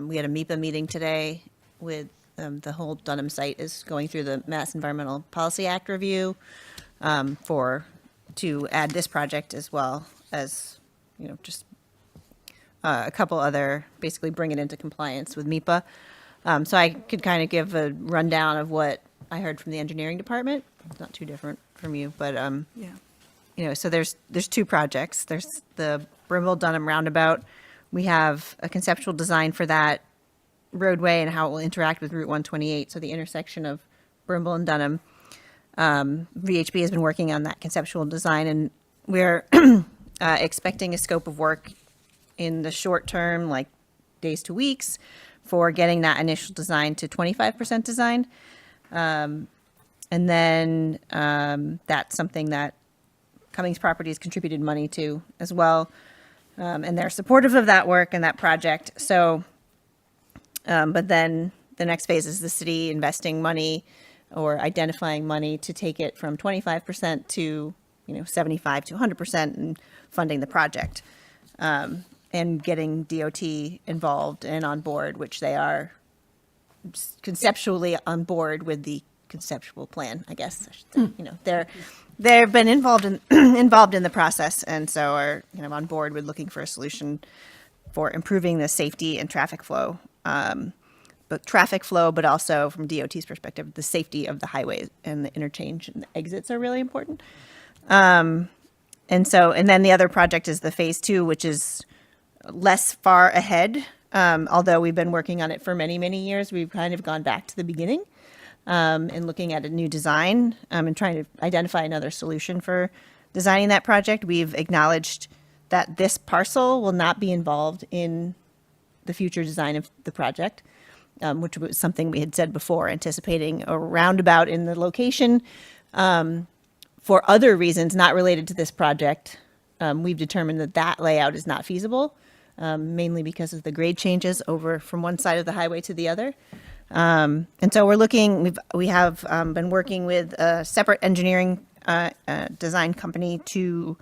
we had a MIPA meeting today with, the whole Dunham site is going through the Mass Environmental Policy Act review, to add this project as well as, just a couple other, basically bring it into compliance with MIPA. So I could kind of give a rundown of what I heard from the engineering department. It's not too different from you, but, Yeah. so there's two projects. There's the Brimble Dunham roundabout. We have a conceptual design for that roadway and how it will interact with Route 128, so the intersection of Brimble and Dunham. VHB has been working on that conceptual design, and we're expecting a scope of work in the short term, like days to weeks, for getting that initial design to 25% design. And then that's something that Cummings Properties contributed money to as well. And they're supportive of that work and that project. So, but then the next phase is the city investing money or identifying money to take it from 25% to, 75 to 100% and funding the project. And getting DOT involved and on board, which they are conceptually on board with the conceptual plan, I guess I should say. They've been involved in involved in the process, and so are on board with looking for a solution for improving the safety and traffic flow, but also from DOT's perspective, the safety of the highways and the interchange and the exits are really important. And then the other project is the phase 2, which is less far ahead. Although we've been working on it for many, many years, we've kind of gone back to the beginning and looking at a new design and trying to identify another solution for designing that project. We've acknowledged that this parcel will not be involved in the future design of the project, which was something we had said before, anticipating a roundabout in the location for other reasons not related to this project. We've determined that layout is not feasible. Mainly because of the grade changes over from one side of the highway to the other. And so we have been working with a separate engineering design company to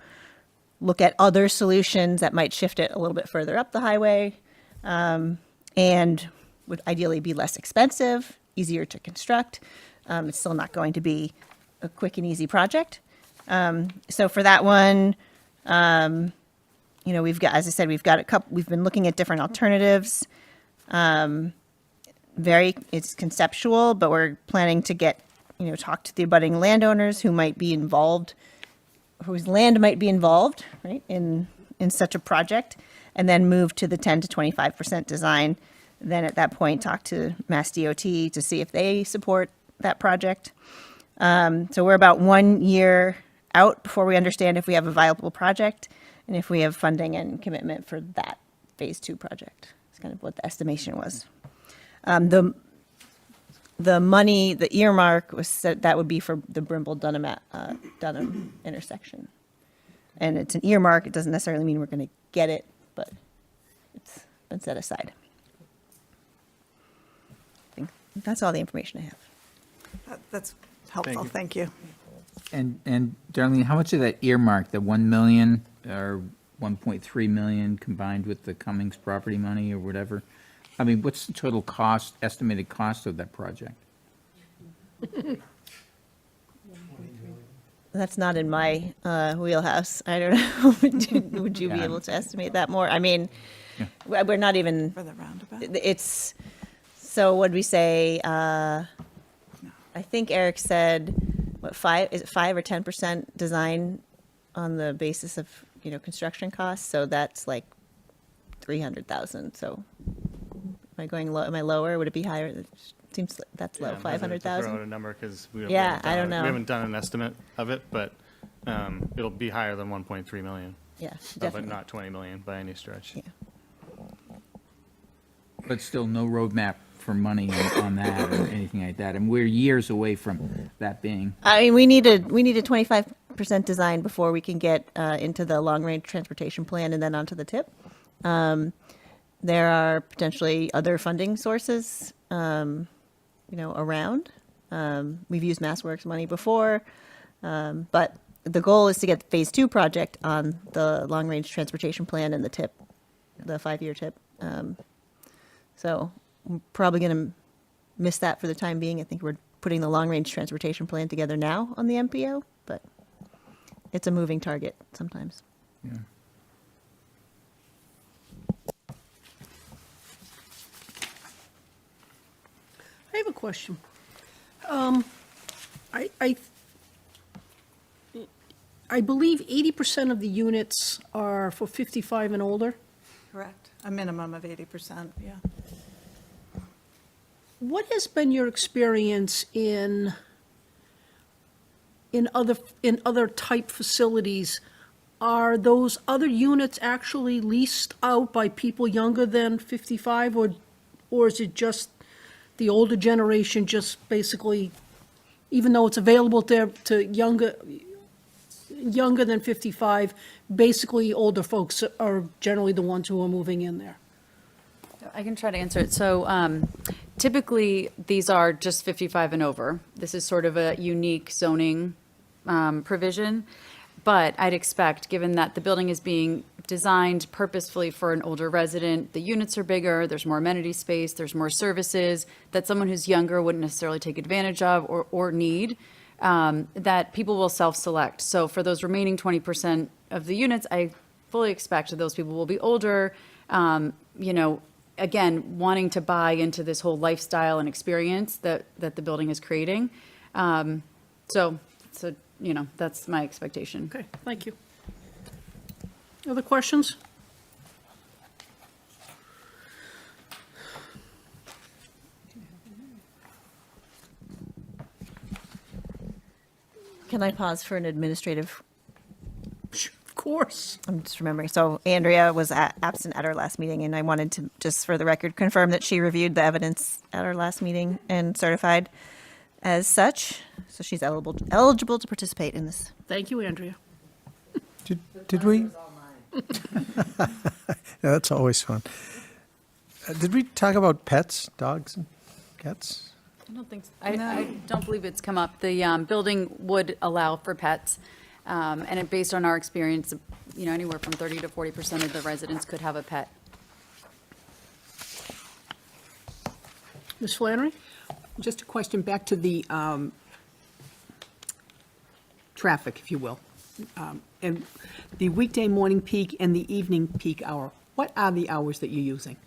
look at other solutions that might shift it a little bit further up the highway and would ideally be less expensive, easier to construct. It's still not going to be a quick and easy project. So for that one, we've got, as I said, we've been looking at different alternatives. It's conceptual, but we're planning to talk to the abutting landowners who might be involved, whose land might be involved, right, in such a project, and then move to the 10 to 25% design. Then at that point, talk to Mass DOT to see if they support that project. So we're about 1 year out before we understand if we have a viable project and if we have funding and commitment for that phase 2 project. That's kind of what the estimation was. The money, the earmark was said that would be for the Brimble Dunham intersection. And it's an earmark. It doesn't necessarily mean we're going to get it, but it's been set aside. I think that's all the information I have. That's helpful, thank you. And Darlene, how much of that earmark, the 1 million or 1.3 million combined with the Cummings property money or whatever? I mean, what's the total cost, estimated cost of that project? That's not in my wheelhouse. I don't know. Would you be able to estimate that more? I mean, we're not even. For the roundabout? It's, so what'd we say? I think Eric said, what, 5 or 10% design on the basis of, construction costs. So that's like 300,000. So am I going low? Am I lower? Would it be higher? It seems like that's low, I'm hesitant to 500,000. throw out a number because we I don't know. We haven't done an estimate of it, but it'll be higher than 1.3 million. Yeah, But definitely. not 20 million by any stretch. Yeah. But still, no roadmap for money on that or anything like that. And we're years away from that being. I mean, we need a 25% design before we can get into the long-range transportation plan and then onto the tip. There are potentially other funding sources, around. We've used MassWorks money before, but the goal is to get the Phase 2 project on the long-range transportation plan and the tip, the 5-year tip. So we're probably going to miss that for the time being. I think we're putting the long-range transportation plan together now on the MPO, but it's a moving target sometimes. Yeah. I have a question. I believe 80% of the units are for 55 and older. Correct. A minimum of 80%, yeah. What has been your experience in other type facilities? Are those other units actually leased out by people younger than 55, or is it just the older generation just basically, even though it's available to younger than 55, basically older folks are generally the ones who are moving in there? I can try to answer it. So typically, these are just 55 and over. This is sort of a unique zoning provision. But I'd expect, given that the building is being designed purposefully for an older resident, the units are bigger, there's more amenity space, there's more services that someone who's younger wouldn't necessarily take advantage of or need, that people will self-select. So for those remaining 20% of the units, I fully expect that those people will be older, again, wanting to buy into this whole lifestyle and experience that the building is creating. So that's my expectation. Okay, thank you. Other questions? Can I pause for an administrative? Of course. I'm just remembering. So Andrea was absent at our last meeting, and I wanted to, just for the record, confirm that she reviewed the evidence at our last meeting and certified as such. So she's eligible to participate in this. Thank you, Andrea. Did we? Yeah, that's always fun. Did we talk about pets, dogs and cats? I don't think, I don't believe it's come up. The building would allow for pets. And based on our experience, anywhere from 30 to 40% of the residents could have a pet. Ms. Flannery? Just a question back to the traffic, if you will. And the weekday morning peak and the evening peak hour, what are the hours that you're using?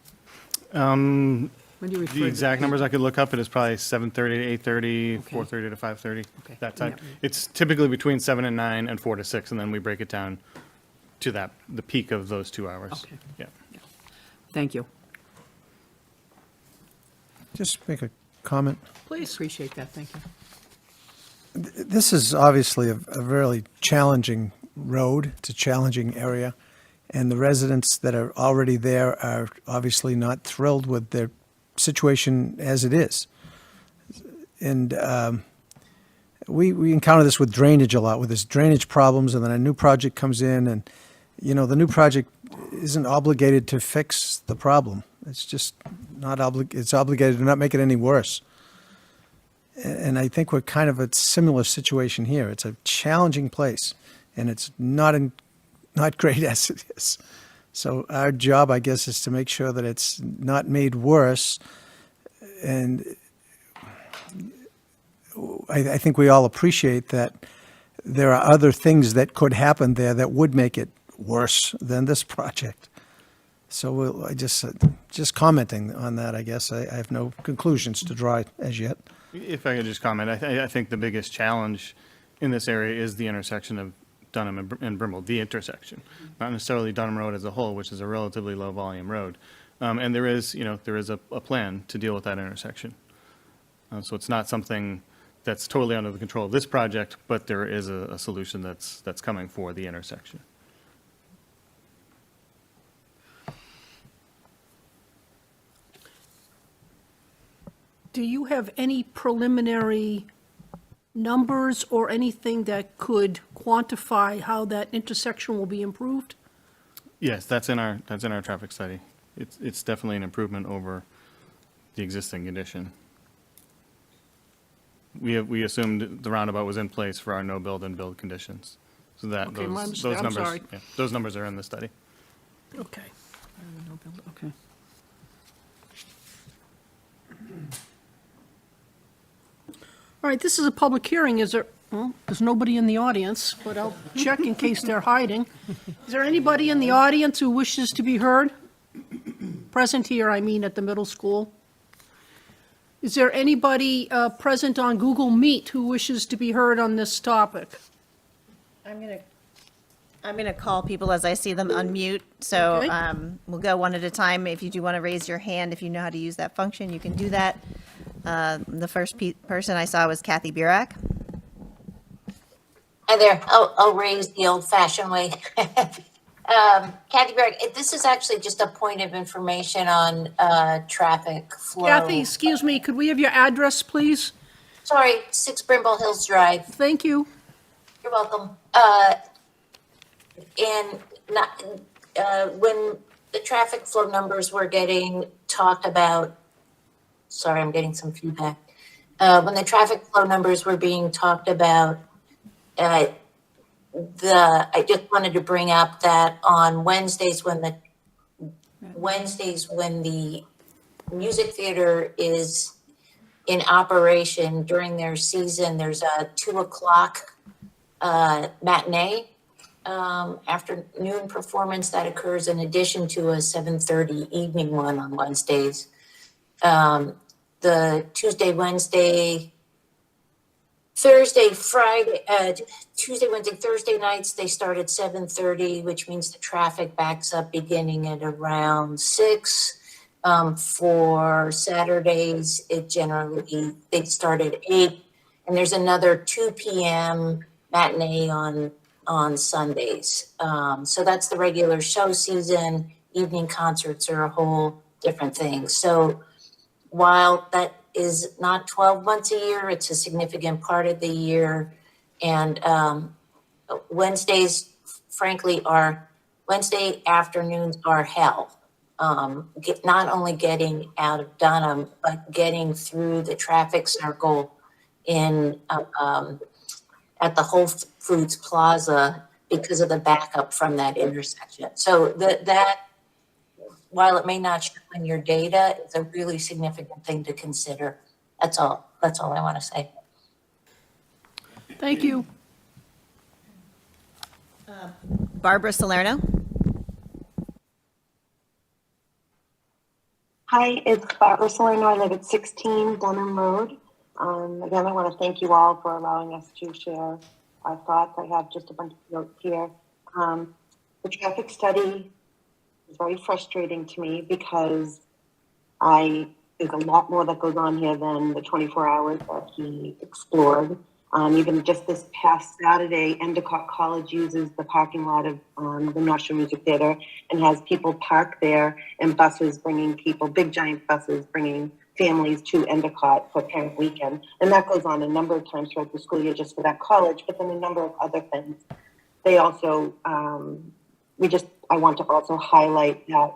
When do you refer The to- exact numbers I could look up, it is probably 7:30 to 8:30, Okay. 4:30 to 5:30, Okay. that time. Yeah. It's typically between 7 and 9 and 4 to 6, and then we break it down to the peak of those 2 hours. Okay. Yeah. Thank you. Just make a comment. Please. Appreciate that, thank you. This is obviously a really challenging road. It's a challenging area. And the residents that are already there are obviously not thrilled with their situation as it is. And we encounter this with drainage a lot, with this drainage problems, and then a new project comes in, and, the new project isn't obligated to fix the problem. It's just not it's obligated to not make it any worse. And I think we're kind of a similar situation here. It's a challenging place, and it's not great as it is. So our job, I guess, is to make sure that it's not made worse. And I think we all appreciate that there are other things that could happen there that would make it worse than this project. So I just commenting on that, I guess. I have no conclusions to draw as yet. If I could just comment, I think the biggest challenge in this area is the intersection of Dunham and Brimble, the intersection, not necessarily Dunham Road as a whole, which is a relatively low volume road. And there is a plan to deal with that intersection. So it's not something that's totally under the control of this project, but there is a solution that's coming for the intersection. Do you have any preliminary numbers or anything that could quantify how that intersection will be improved? Yes, that's in our traffic study. It's definitely an improvement over the existing condition. We assumed the roundabout was in place for our no build and build conditions. So that Okay, my those mistake. I'm numbers, sorry. yeah, those numbers are in the study. Okay. Okay. All right, this is a public hearing. Is there, well, there's nobody in the audience, but I'll check in case they're hiding. Is there anybody in the audience who wishes to be heard? Present here, I mean, at the middle school. Is there anybody present on Google Meet who wishes to be heard on this topic? I'm gonna call people as I see them unmute, so Okay. we'll go one at a time. If you do want to raise your hand, if you know how to use that function, you can do that. The first person I saw was Kathy Burak. Hi there. I'll raise the old-fashioned way. Kathy Berg, this is actually just a point of information on traffic flow. Kathy, excuse me, could we have your address, please? Sorry, 6 Brimble Hills Drive. Thank you. You're welcome. When the traffic flow numbers were getting talked about, sorry, I'm getting some feedback. When the traffic flow numbers were being talked about, I just wanted to bring up that on Wednesdays when the music theater is in operation during their season, there's a 2:00 matinee afternoon performance that occurs in addition to a 7:30 evening one on Wednesdays. The Tuesday, Wednesday, Thursday, Friday, Tuesday, Wednesday, Thursday nights, they start at 7:30, which means the traffic backs up beginning at around 6. For Saturdays, they start at 8, and there's another 2 p.m. matinee on Sundays. So that's the regular show season. Evening concerts are a whole different thing. So while that is not 12 months a year, it's a significant part of the year. And Wednesdays, frankly, Wednesday afternoons are hell. Not only getting out of Dunham, but getting through the traffic circle at the Whole Foods Plaza because of the backup from that intersection. So that while it may not show in your data, it's a really significant thing to consider. That's all I want to say. Thank you. Barbara Salerno. Hi, it's Barbara Salerno. I live at 16 Dunham Road. Again, I want to thank you all for allowing us to share our thoughts. I have just a bunch of notes here. The traffic study is very frustrating to me because there's a lot more that goes on here than the 24 hours that he explored. Even just this past Saturday, Endicott College uses the parking lot of the North Shore Music Theater and has people park there and buses bringing people, big giant buses bringing families to Endicott for parent weekend. And that goes on a number of times throughout the school year just for that college, but then a number of other things. They also, I want to also highlight that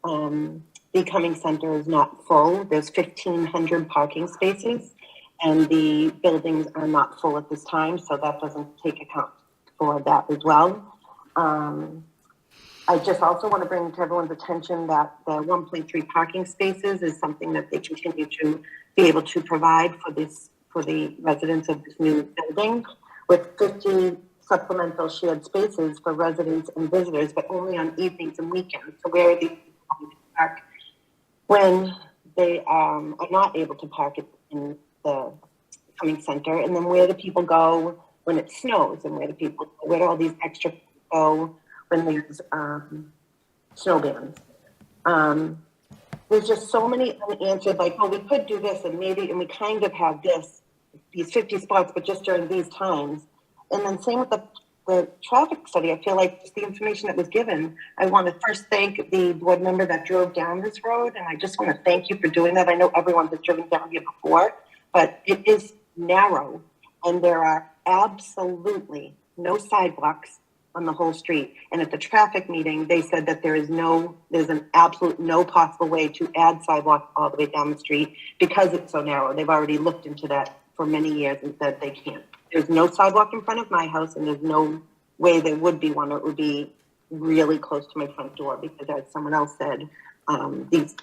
the Cumming Center is not full. There's 1,500 parking spaces and the buildings are not full at this time, so that doesn't take account for that as well. I just also want to bring to everyone's attention that the 1.3 parking spaces is something that they continue to be able to provide for the residents of this new building, with 50 supplemental shared spaces for residents and visitors, but only on evenings and weekends. So where are these people going to park when they are not able to park in the Cumming Center? And then where do people go when it snows? And where do all these extra people go when there's snow bans? There's just so many unanswered, like, oh, we could do this and we kind of have these 50 spots, but just during these times. And then same with the the traffic study, I feel like just the information that was given, I want to first thank the board member that drove down this road, and I just want to thank you for doing that. I know everyone has driven down here before, but it is narrow, and there are absolutely no sidewalks on the whole street. And at the traffic meeting, they said that there's an absolute no possible way to add sidewalks all the way down the street because it's so narrow. They've already looked into that for many years and said they can't. There's no sidewalk in front of my house, and there's no way there would be one, or it would be really close to my front door because, as someone else said,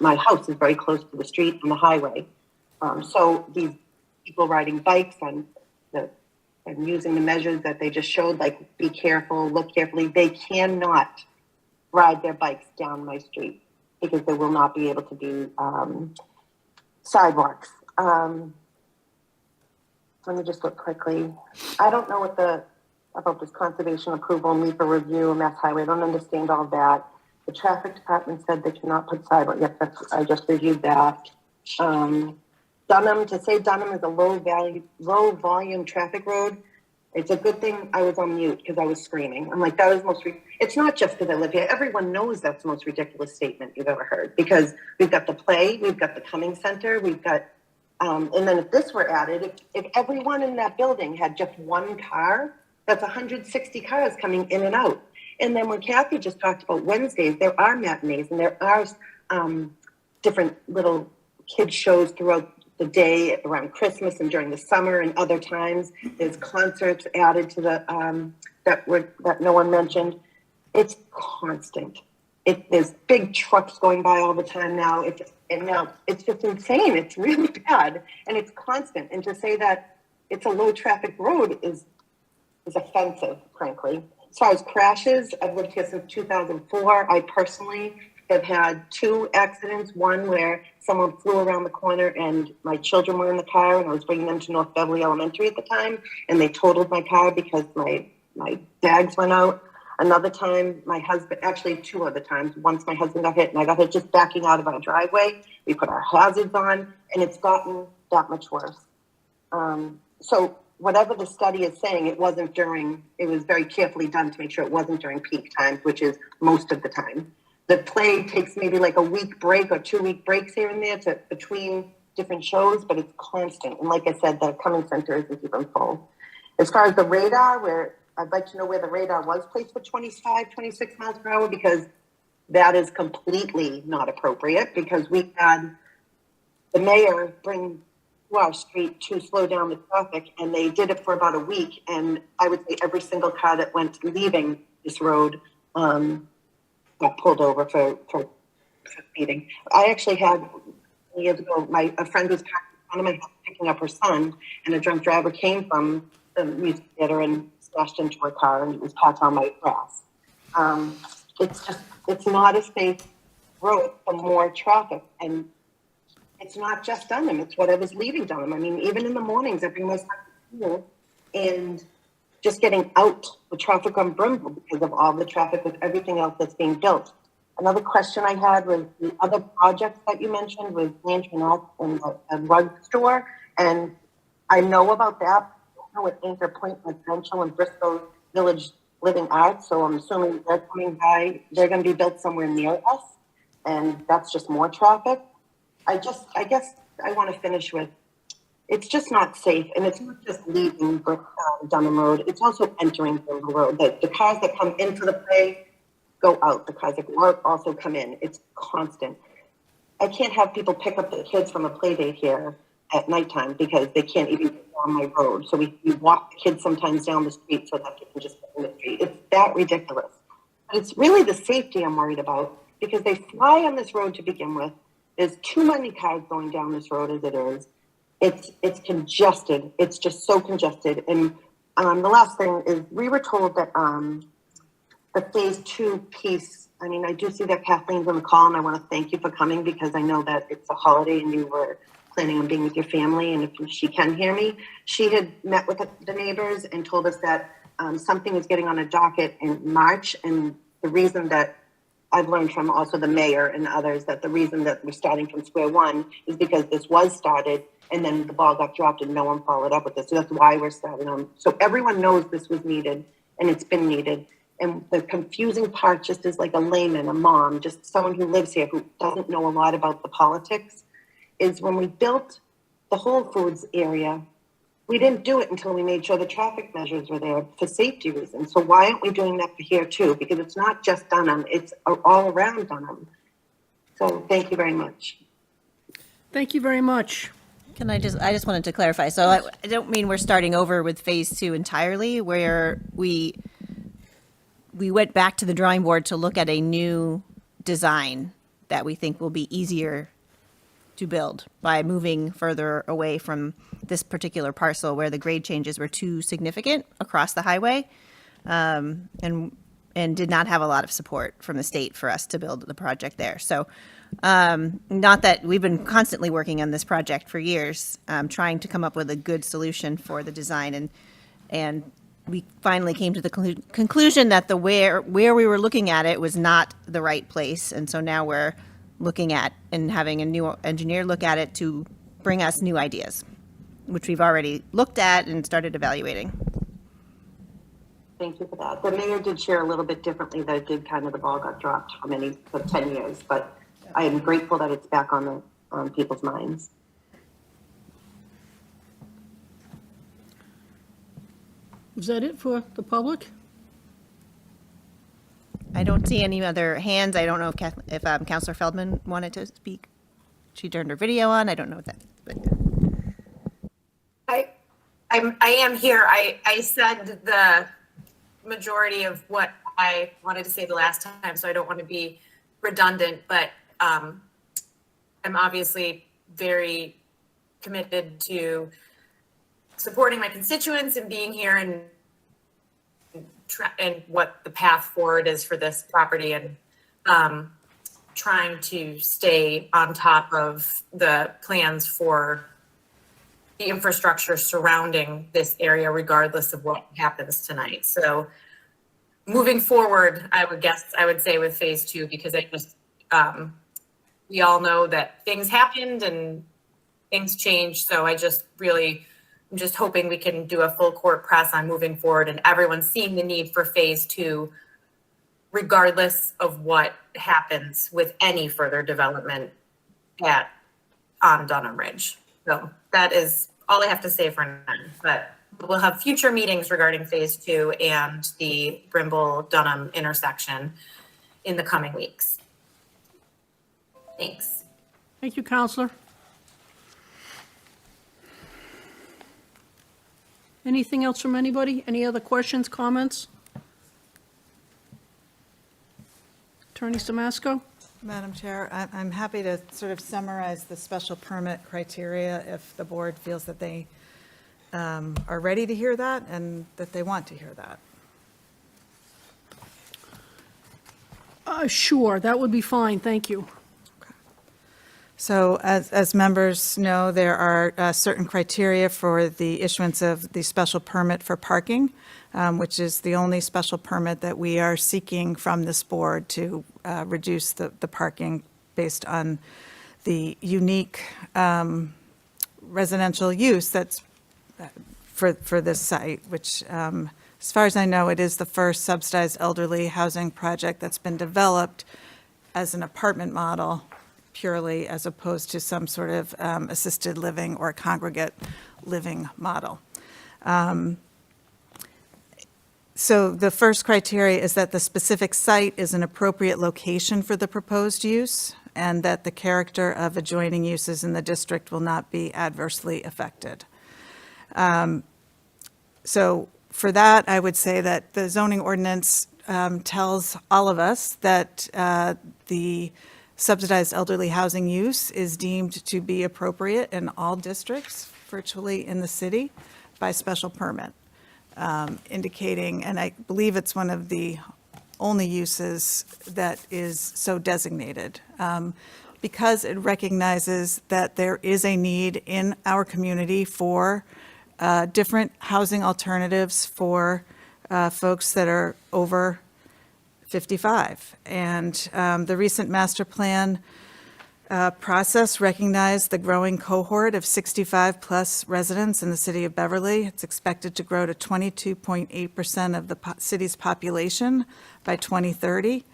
my house is very close to the street and the highway. So these people riding bikes and using the measures that they just showed, like be careful, look carefully, they cannot ride their bikes down my street because there will not be able to be sidewalks. Let me just look quickly. I don't know about this conservation approval, NEPA review, Mass Highway. I don't understand all that. The traffic department said they cannot put sidewalk. Yes, I just reviewed that. Dunham, to say Dunham is a low volume traffic road, it's a good thing I was on mute because I was screaming. I'm like, that was it's not just because I live here. Everyone knows that's the most ridiculous statement you've ever heard because we've got the play, we've got the Cumming Center, we've got, and then if this were added, if everyone in that building had just one car, that's 160 cars coming in and out. And then when Kathy just talked about Wednesdays, there are matinees and there are different little kid shows throughout the day around Christmas and during the summer and other times. There's concerts added to the that no one mentioned. It's constant. There's big trucks going by all the time now. It's just insane. It's really bad and it's constant. And to say that it's a low traffic road is offensive, frankly. As far as crashes, I've lived here since 2004. I personally have had 2 accidents, one where someone flew around the corner and my children were in the car and I was bringing them to North Beverly Elementary at the time and they totaled my car because my bags went out. Another time, my husband, actually 2 other times, once my husband got hit and I got hit just backing out of our driveway. We put our hazards on and it's gotten that much worse. So whatever the study is saying, it was very carefully done to make sure it wasn't during peak times, which is most of the time. The play takes maybe like a week break or 2-week breaks here and there between different shows, but it's constant. And like I said, the Cumming Center isn't even full. As far as the radar, I'd like to know where the radar was placed for 25, 26 miles per hour, because that is completely not appropriate because we had the mayor bring to our street to slow down the traffic and they did it for about a week. And I would say every single car that went leaving this road, got pulled over for speeding. I actually had years ago, a friend was parked in front of my house picking up her son, and a drunk driver came from the music theater and smashed into her car, and it was parked on my grass. It's not a safe road for more traffic, and it's not just Dunham, it's whatever's leaving Dunham. I mean, even in the mornings, I bring my son to school, and just getting out the traffic on Brimble because of all the traffic with everything else that's being built. Another question I had was the other projects that you mentioned with Lantern and the rug store. And I know about that. I know with Anchor Point Residential and Bristol Village Living Arts. So I'm assuming they're coming by. They're going to be built somewhere near us. And that's just more traffic. I guess I want to finish with, it's just not safe, and it's not just leaving Dunham Road. It's also entering the road. The cars that come into the play go out. The cars that go out also come in. It's constant. I can't have people pick up the kids from a play date here at nighttime because they can't even get on my road. So we walk the kids sometimes down the street so that they can just get in the street. It's that ridiculous. But it's really the safety I'm worried about because they fly on this road to begin with. There's too many cars going down this road as it is. It's congested. It's just so congested. And the last thing is we were told that the phase 2 piece, I mean, I do see that Kathleen's on the call and I want to thank you for coming because I know that it's a holiday and you were planning on being with your family. And if she can hear me, she had met with the neighbors and told us that something is getting on a docket in March. And the reason that I've learned from also the mayor and others that the reason that we're starting from square one is because this was started and then the ball got dropped and no one followed up with this. So that's why we're starting on. So everyone knows this was needed and it's been needed. And the confusing part, just as like a layman, a mom, just someone who lives here who doesn't know a lot about the politics, is when we built the Whole Foods area, we didn't do it until we made sure the traffic measures were there for safety reasons. So why aren't we doing that for here too? Because it's not just Dunham, it's all around Dunham. So thank you very much. Thank you very much. I just wanted to clarify. So I don't mean we're starting over with phase 2 entirely, where we went back to the drawing board to look at a new design that we think will be easier to build by moving further away from this particular parcel where the grade changes were too significant across the highway, and did not have a lot of support from the state for us to build the project there. So not that we've been constantly working on this project for years, trying to come up with a good solution for the design, and we finally came to the conclusion that the where we were looking at it was not the right place, and so now we're looking at and having a new engineer look at it to bring us new ideas, which we've already looked at and started evaluating. Thank you for that. The mayor did share a little bit differently, that it did kind of, the ball got dropped for 10 years, but I am grateful that it's back on people's minds. Is that it for the public? I don't see any other hands. I don't know if Councilor Feldman wanted to speak. She turned her video on. I don't know what that. But. I am here. I said the majority of what I wanted to say the last time, so I don't want to be redundant, but I'm obviously very committed to supporting my constituents and being here and what the path forward is for this property, and trying to stay on top of the plans for the infrastructure surrounding this area, regardless of what happens tonight. So moving forward, I would say with phase 2, because I just, we all know that things happened and things changed. So I'm just hoping we can do a full court press on moving forward, and everyone's seeing the need for phase 2, regardless of what happens with any further development on Dunham Ridge. So that is all I have to say for now, but we'll have future meetings regarding phase 2 and the Brimble Dunham intersection in the coming weeks. Thanks. Thank you, Counselor. Anything else from anybody? Any other questions, comments? Attorney Samasco? Madam Chair, I'm happy to sort of summarize the special permit criteria if the board feels that they are ready to hear that and that they want to hear that. Sure, that would be fine, thank you. So as members know, there are certain criteria for the issuance of the special permit for parking, which is the only special permit that we are seeking from this board to reduce the parking based on the unique residential use that's for this site, which as far as I know, it is the first subsidized elderly housing project that's been developed as an apartment model purely, as opposed to some sort of assisted living or congregate living model. So the first criteria is that the specific site is an appropriate location for the proposed use, and that the character of adjoining uses in the district will not be adversely affected. So for that, I would say that the zoning ordinance tells all of us that the subsidized elderly housing use is deemed to be appropriate in all districts, virtually in the city, by special permit, indicating, and I believe it's one of the only uses that is so designated, because it recognizes that there is a need in our community for different housing alternatives for folks that are over 55. And the recent master plan process recognized the growing cohort of 65-plus residents in the city of Beverly. It's expected to grow to 22.8% of the city's population by 2030.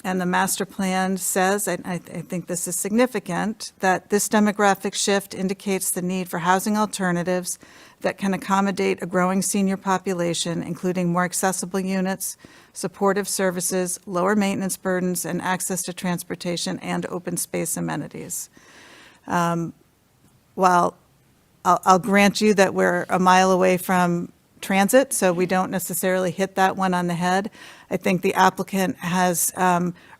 And the master plan says, and I think this is significant, that this demographic shift indicates the need for housing alternatives that can accommodate a growing senior population, including more accessible units, supportive services, lower maintenance burdens, and access to transportation and open space amenities. While I'll grant you that we're a mile away from transit, so we don't necessarily hit that one on the head, I think the applicant has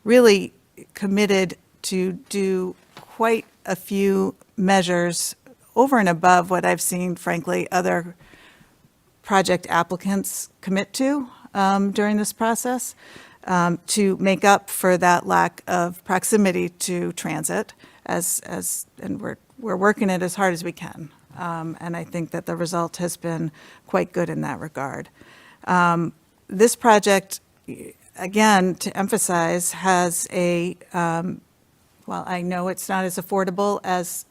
really committed to do quite a few measures over and above what I've seen, frankly, other project applicants commit to during this process to make up for that lack of proximity to transit, and we're working it as hard as we can. And I think that the result has been quite good in that regard. This project, again, to emphasize, has while I know it's not as affordable as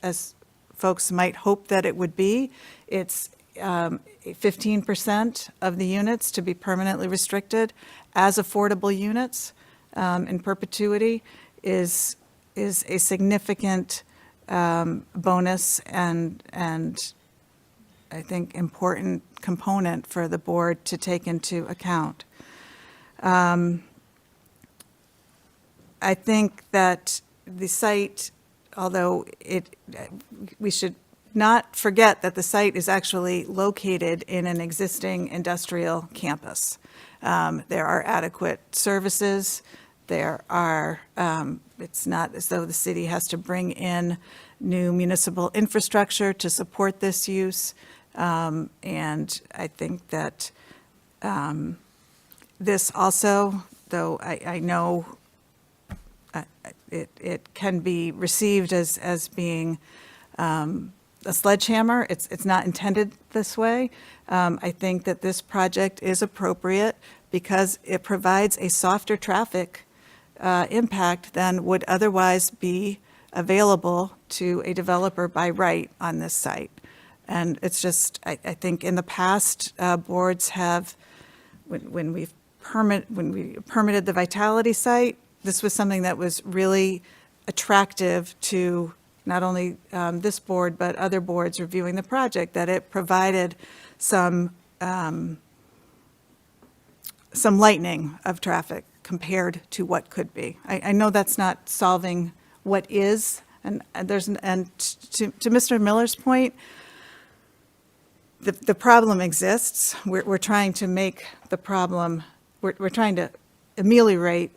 folks might hope that it would be, it's 15% of the units to be permanently restricted as affordable units in perpetuity is a significant bonus and I think important component for the board to take into account. I think that the site, although we should not forget that the site is actually located in an existing industrial campus. There are adequate services. There are, it's not as though the city has to bring in new municipal infrastructure to support this use. And I think that this also, though I know it can be received as being a sledgehammer. It's not intended this way. I think that this project is appropriate because it provides a softer traffic impact than would otherwise be available to a developer by right on this site. And it's just, I think in the past, boards have, when we permitted the Vitality site, this was something that was really attractive to not only this board, but other boards reviewing the project, that it provided some lightening of traffic compared to what could be. I know that's not solving what is, and to Mr. Miller's point, the problem exists. We're trying to make the problem, we're trying to ameliorate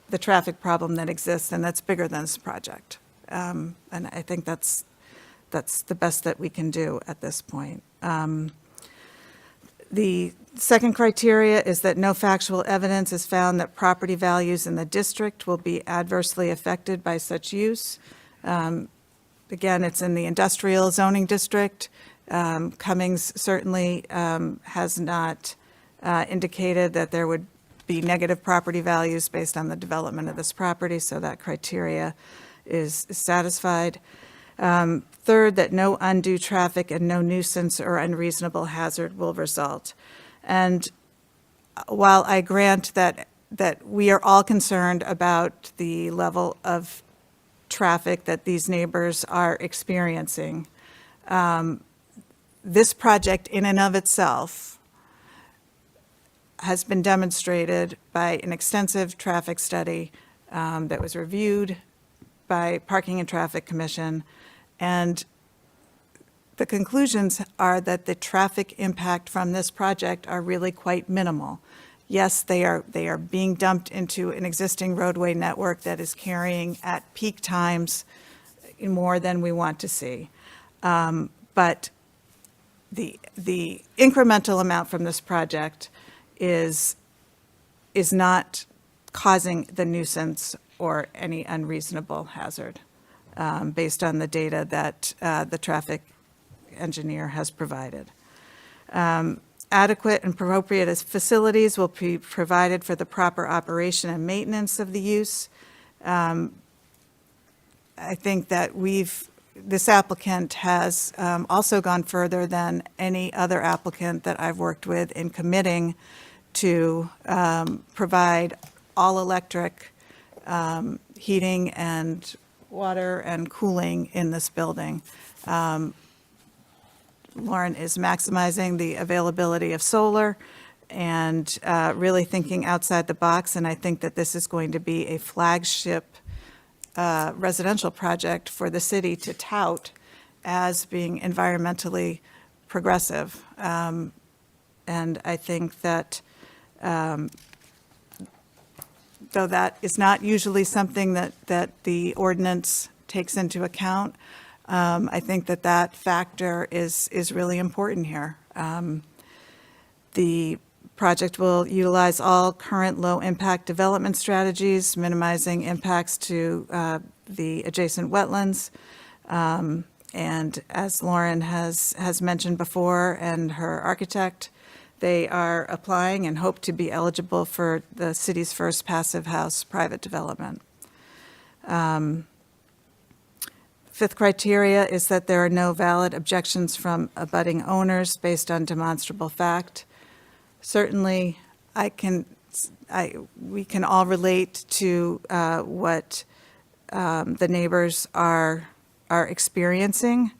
the traffic problem that exists, and that's bigger than this project. And I think that's the best that we can do at this point. The second criteria is that no factual evidence is found that property values in the district will be adversely affected by such use. Again, it's in the industrial zoning district. Cummings certainly has not indicated that there would be negative property values based on the development of this property, so that criteria is satisfied. Third, that no undue traffic and no nuisance or unreasonable hazard will result. And while I grant that we are all concerned about the level of traffic that these neighbors are experiencing, this project in and of itself has been demonstrated by an extensive traffic study that was reviewed by Parking and Traffic Commission, and the conclusions are that the traffic impact from this project are really quite minimal. Yes, they are being dumped into an existing roadway network that is carrying at peak times more than we want to see. But the incremental amount from this project is not causing the nuisance or any unreasonable hazard based on the data that the traffic engineer has provided. Adequate and appropriate facilities will be provided for the proper operation and maintenance of the use. I think that this applicant has also gone further than any other applicant that I've worked with in committing to provide all-electric heating and water and cooling in this building. Lauren is maximizing the availability of solar and really thinking outside the box, and I think that this is going to be a flagship residential project for the city to tout as being environmentally progressive. And I think that though that is not usually something that the ordinance takes into account, I think that factor is really important here. The project will utilize all current low-impact development strategies, minimizing impacts to the adjacent wetlands. And as Lauren has mentioned before, and her architect, they are applying and hope to be eligible for the city's first passive house private development. Fifth criteria is that there are no valid objections from abutting owners based on demonstrable fact. Certainly, we can all relate to what the neighbors are experiencing.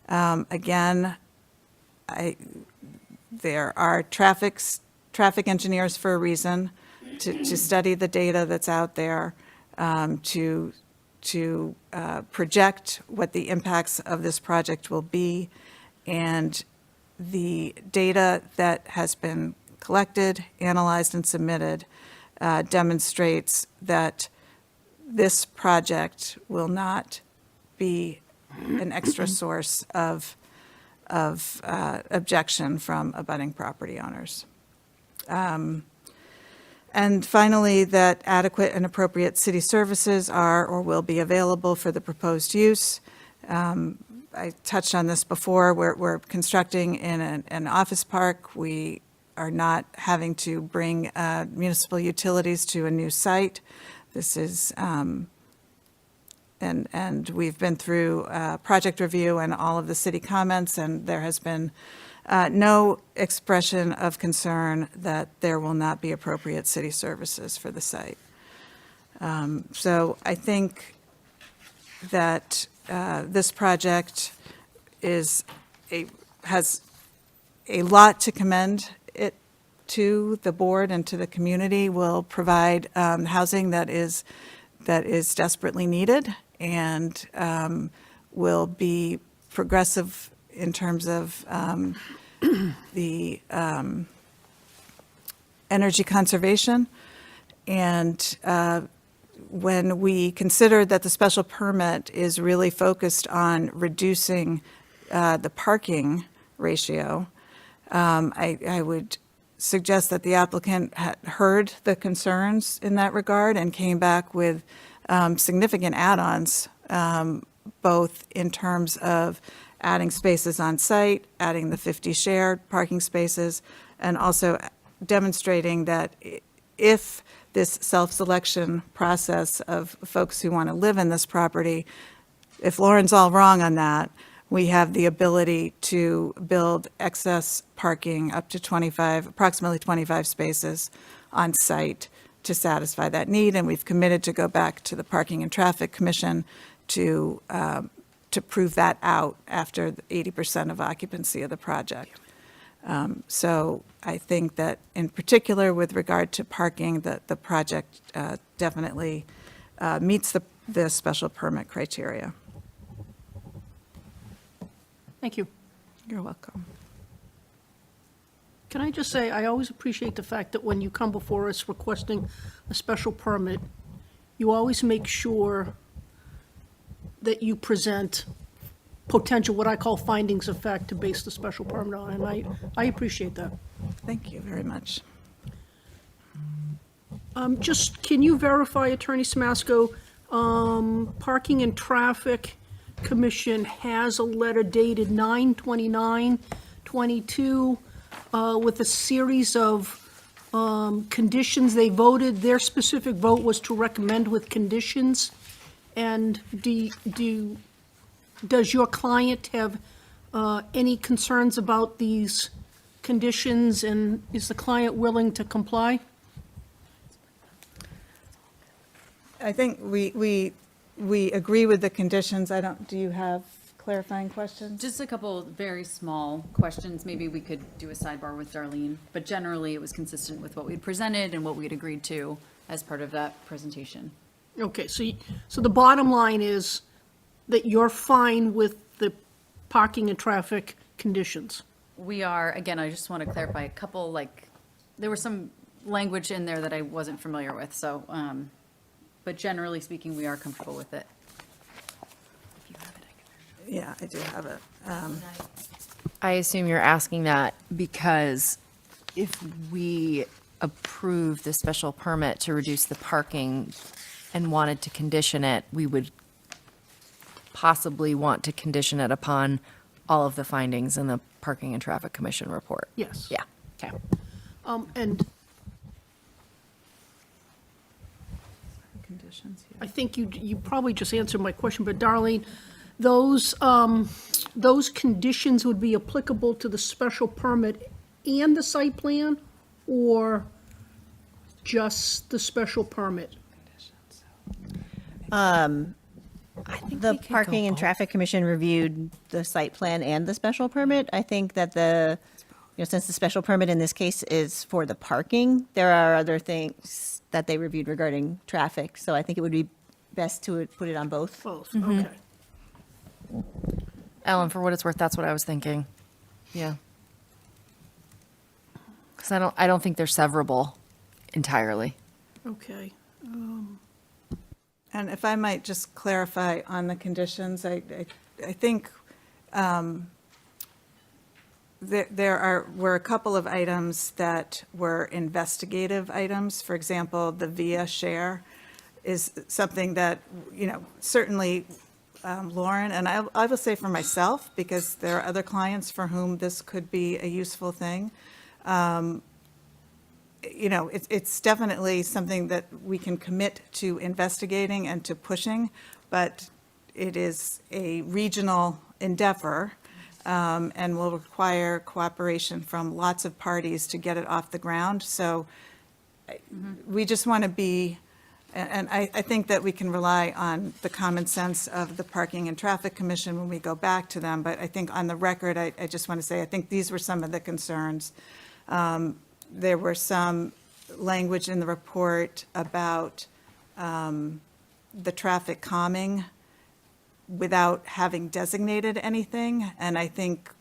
Again, there are traffic engineers for a reason, to study the data that's out there, to project what the impacts of this project will be, and the data that has been collected, analyzed, and submitted demonstrates that this project will not be an extra source of objection from abutting property owners. And finally, that adequate and appropriate city services are or will be available for the proposed use. I touched on this before. We're constructing in an office park. We are not having to bring municipal utilities to a new site. This is, and we've been through project review and all of the city comments, and there has been no expression of concern that there will not be appropriate city services for the site. So I think that this project has a lot to commend it to the board and to the community. Will provide housing that is desperately needed, and will be progressive in terms of the energy conservation. And when we consider that the special permit is really focused on reducing the parking ratio, I would suggest that the applicant had heard the concerns in that regard and came back with significant add-ons, both in terms of adding spaces on site, adding the 50 shared parking spaces, and also demonstrating that if this self-selection process of folks who want to live in this property, if Lauren's all wrong on that, we have the ability to build excess parking up to approximately 25 spaces on site to satisfy that need. And we've committed to go back to the Parking and Traffic Commission to prove that out after 80% of occupancy of the project. So I think that in particular with regard to parking, that the project definitely meets the special permit criteria. Thank you. You're welcome. Can I just say, I always appreciate the fact that when you come before us requesting a special permit, you always make sure that you present potential, what I call findings of fact, to base the special permit on, and I appreciate that. Thank you very much. Just, can you verify, Attorney Samasco, Parking and Traffic Commission has a letter dated 9/29/22 with a series of conditions they voted. Their specific vote was to recommend with conditions. And does your client have any concerns about these conditions, and is the client willing to comply? I think we agree with the conditions. Do you have clarifying questions? Just a couple very small questions. Maybe we could do a sidebar with Darlene, but generally it was consistent with what we'd presented and what we'd agreed to as part of that presentation. Okay, so the bottom line is that you're fine with the parking and traffic conditions? We are, again, I just want to clarify a couple, there was some language in there that I wasn't familiar with, so, but generally speaking, we are comfortable with it. Yeah, I do have it. I assume you're asking that because if we approve the special permit to reduce the parking and wanted to condition it, we would possibly want to condition it upon all of the findings in the Parking and Traffic Commission report. Yes. Yeah, okay. And Conditions here. I think you probably just answered my question, but Darlene, those conditions would be applicable to the special permit and the site plan, or just the special permit? The Parking and Traffic Commission reviewed the site plan and the special permit. I think that since the special permit in this case is for the parking, there are other things that they reviewed regarding traffic. So I think it would be best to put it on both. Both, okay. Ellen, for what it's worth, that's what I was thinking. Yeah. Because I don't think they're severable entirely. Okay. And if I might just clarify on the conditions, I think were a couple of items that were investigative items. For example, the via share is something that, certainly Lauren, and I will say for myself, because there are other clients for whom this could be a useful thing. It's definitely something that we can commit to investigating and to pushing, but it is a regional endeavor and will require cooperation from lots of parties to get it off the ground. So we just want to be, and I think that we can rely on the common sense of the Parking and Traffic Commission when we go back to them. But I think on the record, I just want to say, I think these were some of the concerns. There were some language in the report about the traffic calming without having designated anything. And I think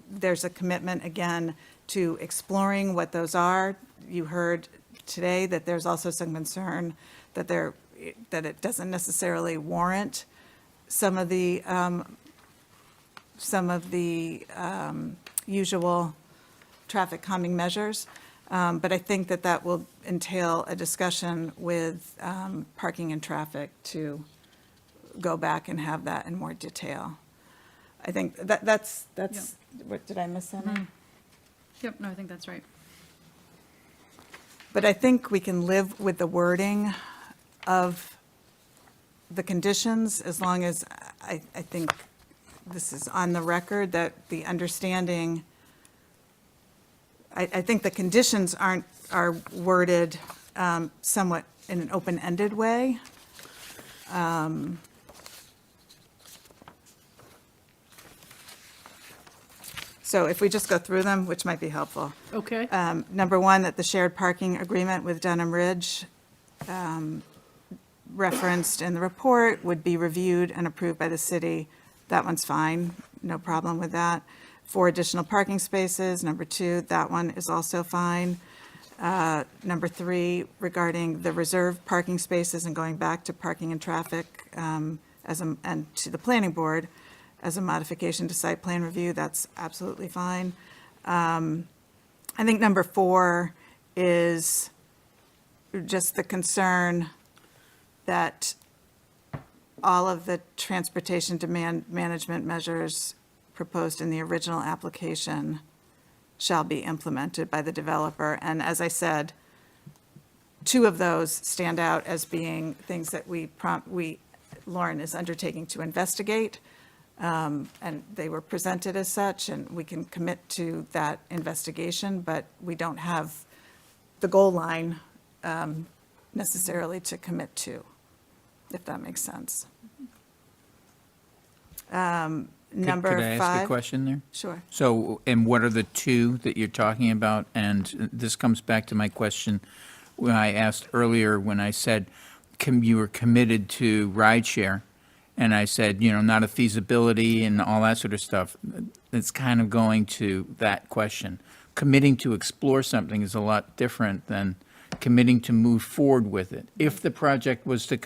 there's a commitment, again, to exploring what those are. You heard today that there's also some concern that it doesn't necessarily warrant some of the usual traffic calming measures. But I think that will entail a discussion with parking and traffic to go back and have that in more detail. I think that's, what, did I miss any? Yep, no, I think that's right. But I think we can live with the wording of the conditions as long as, I think this is on the record, that the understanding, I think the conditions are worded somewhat in an open-ended way. So if we just go through them, which might be helpful. Okay. Number one, that the shared parking agreement with Dunham Ridge referenced in the report would be reviewed and approved by the city. That one's fine, no problem with that. 4 additional parking spaces, number 2, that one is also fine. Number 3, regarding the reserved parking spaces and going back to parking and traffic and to the planning board as a modification to site plan review, that's absolutely fine. I think number 4 is just the concern that all of the transportation demand management measures proposed in the original application shall be implemented by the developer. And as I said, 2 of those stand out as being things that we Lauren is undertaking to investigate. And they were presented as such, and we can commit to that investigation, but we don't have the goal line necessarily to commit to, if that makes sense. Number Could I ask a 5. question there? Sure. So, and what are the two that you're talking about? And this comes back to my question when I asked earlier, when I said you were committed to rideshare, and I said, not a feasibility and all that sort of stuff. It's kind of going to that question. Committing to explore something is a lot different than committing to move forward with it. If the project was to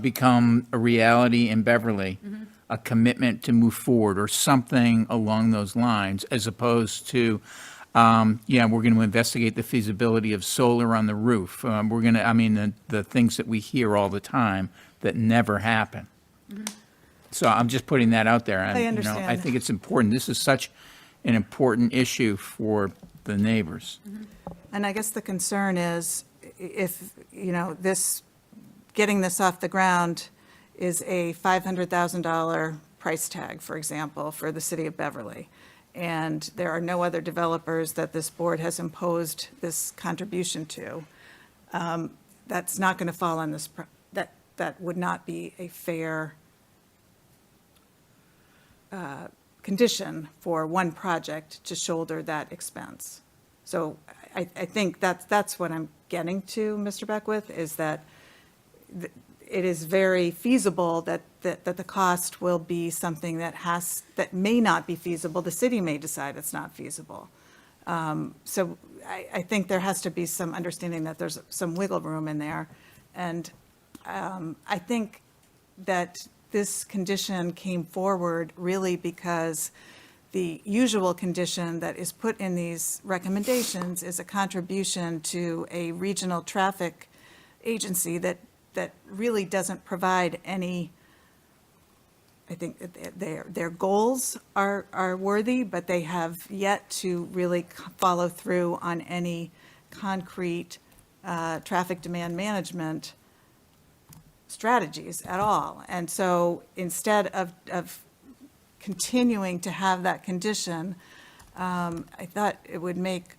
become a reality in Beverly, a commitment to move forward or something along those lines, as opposed to, we're going to investigate the feasibility of solar on the roof. The things that we hear all the time that never happen. So I'm just putting that out there. And, I understand. I think it's important. This is such an important issue for the neighbors. And I guess the concern is if, getting this off the ground is a $500,000 price tag, for example, for the city of Beverly. And there are no other developers that this board has imposed this contribution to. That's not going to fall on this, that would not be a fair condition for one project to shoulder that expense. So I think that's what I'm getting to, Mr. Beckwith, is that it is very feasible that the cost will be something that may not be feasible. The city may decide it's not feasible. So I think there has to be some understanding that there's some wiggle room in there. And I think that this condition came forward really because the usual condition that is put in these recommendations is a contribution to a regional traffic agency that really doesn't provide any. I think that their goals are worthy, but they have yet to really follow through on any concrete traffic demand management strategies at all. And so instead of continuing to have that condition, I thought it would make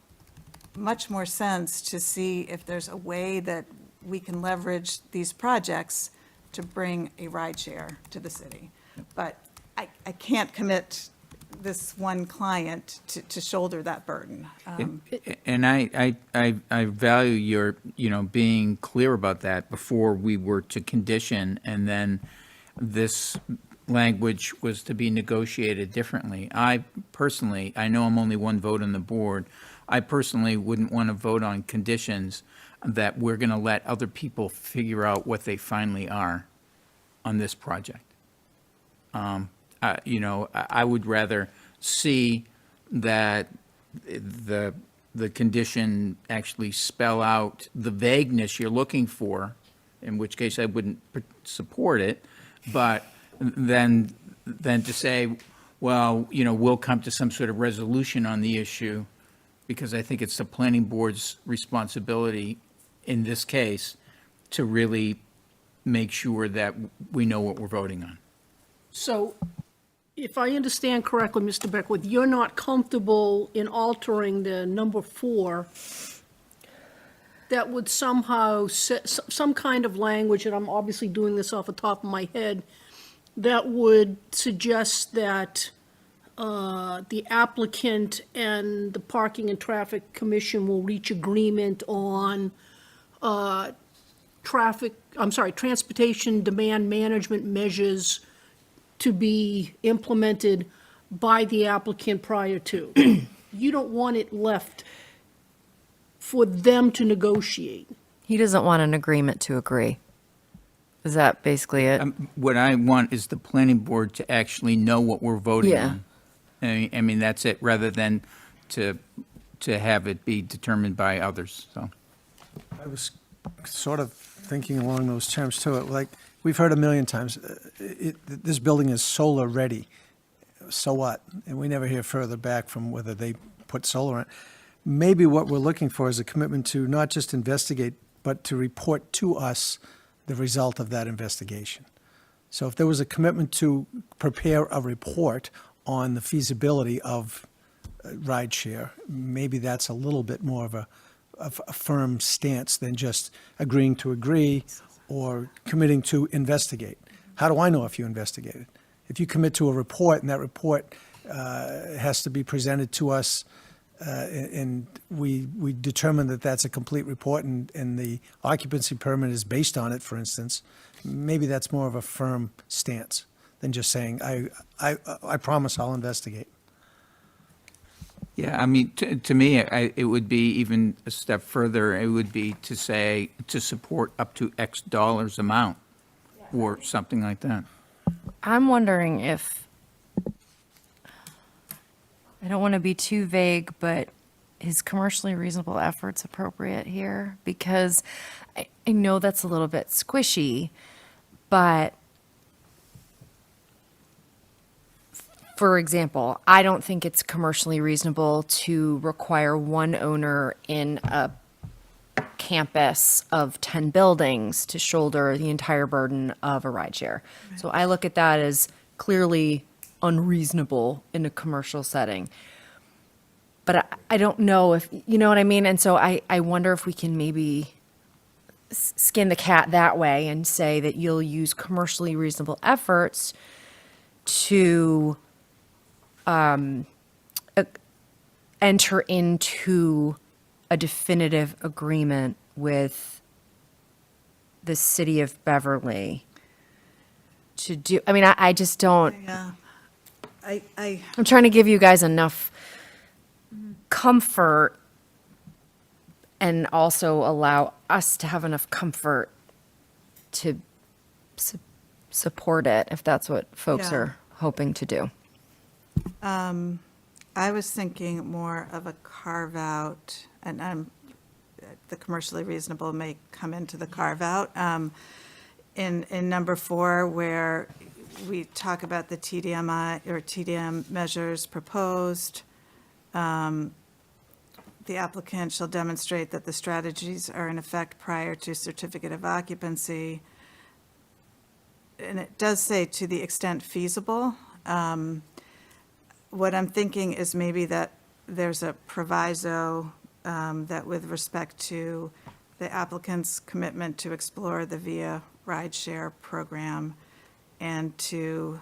much more sense to see if there's a way that we can leverage these projects to bring a rideshare to the city. But I can't commit this one client to shoulder that burden. And I value your, being clear about that before we were to condition, and then this language was to be negotiated differently. I know I'm only one vote on the board. I personally wouldn't want to vote on conditions that we're going to let other people figure out what they finally are on this project. I would rather see that the condition actually spell out the vagueness you're looking for, in which case I wouldn't support it, but then to say, well, we'll come to some sort of resolution on the issue, because I think it's the planning board's responsibility in this case to really make sure that we know what we're voting on. So if I understand correctly, Mr. Beckwith, you're not comfortable in altering the number 4 that would somehow set some kind of language, and I'm obviously doing this off the top of my head, that would suggest that the applicant and the Parking and Traffic Commission will reach agreement on transportation demand management measures to be implemented by the applicant prior to. You don't want it left for them to negotiate. He doesn't want an agreement to agree. Is that basically it? What I want is the planning board to actually know what we're voting Yeah. on. I mean, that's it, rather than to have it be determined by others, so. I was sort of thinking along those terms too. Like, we've heard a million times, this building is solar ready. So what? And we never hear further back from whether they put solar on it. Maybe what we're looking for is a commitment to not just investigate, but to report to us the result of that investigation. So if there was a commitment to prepare a report on the feasibility of rideshare, maybe that's a little bit more of a firm stance than just agreeing to agree or committing to investigate. How do I know if you investigated? If you commit to a report and that report has to be presented to us and we determine that that's a complete report and the occupancy permit is based on it, for instance, maybe that's more of a firm stance than just saying, I promise I'll investigate. Yeah, I mean, to me, it would be even a step further. It would be to say, to support up to X dollars amount or something like that. I'm wondering if, I don't want to be too vague, but is commercially reasonable efforts appropriate here? Because I know that's a little bit squishy, but for example, I don't think it's commercially reasonable to require one owner in a campus of 10 buildings to shoulder the entire burden of a rideshare. So I look at that as clearly unreasonable in a commercial setting. But I don't know if, you know what I mean? And so I wonder if we can maybe skin the cat that way and say that you'll use commercially reasonable efforts to enter into a definitive agreement with the city of Beverly to do, I mean, I just don't, Yeah. I'm trying to give you guys enough comfort and also allow us to have enough comfort to support it, if that's what folks Yeah. are hoping to do. I was thinking more of a carve-out, and the commercially reasonable may come into the carve-out. In number 4, where we talk about the TDMI or TDM measures proposed, the applicant shall demonstrate that the strategies are in effect prior to certificate of occupancy. And it does say to the extent feasible. What I'm thinking is maybe that there's a proviso that with respect to the applicant's commitment to explore the VIA rideshare program and to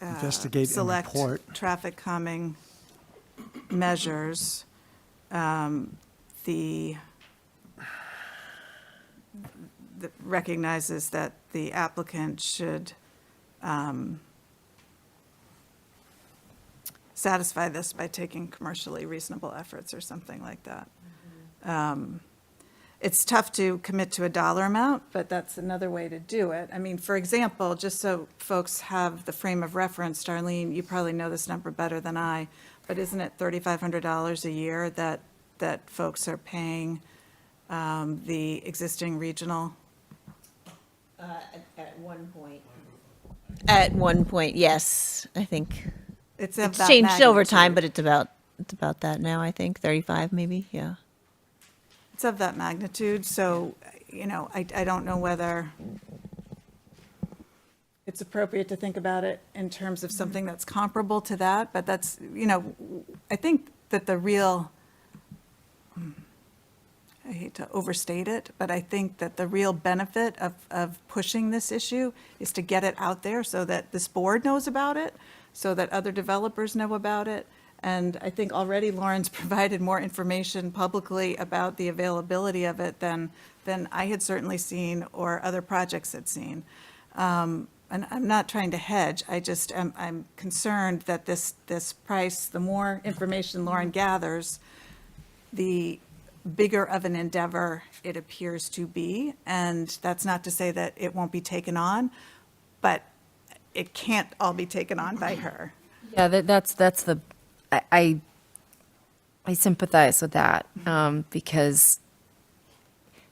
Investigate and select report. traffic calming measures, the recognizes that the applicant should satisfy this by taking commercially reasonable efforts or something like that. It's tough to commit to a dollar amount, but that's another way to do it. I mean, for example, just so folks have the frame of reference, Darlene, you probably know this number better than I, but isn't it $3,500 a year that folks are paying the existing regional? At one point. At one point, yes, I think. It's of It's that changed over time, magnitude. but it's about that now, I think, 35 maybe, yeah. It's of that magnitude, so, I don't know whether it's appropriate to think about it in terms of something that's comparable to that, but that's, I think that the real, I hate to overstate it, but I think that the real benefit of pushing this issue is to get it out there so that this board knows about it, so that other developers know about it. And I think already Lauren's provided more information publicly about the availability of it than I had certainly seen or other projects had seen. And I'm not trying to hedge, I'm concerned that this price, the more information Lauren gathers, the bigger of an endeavor it appears to be. And that's not to say that it won't be taken on, but it can't all be taken on by her. Yeah, that's the, I sympathize with that, because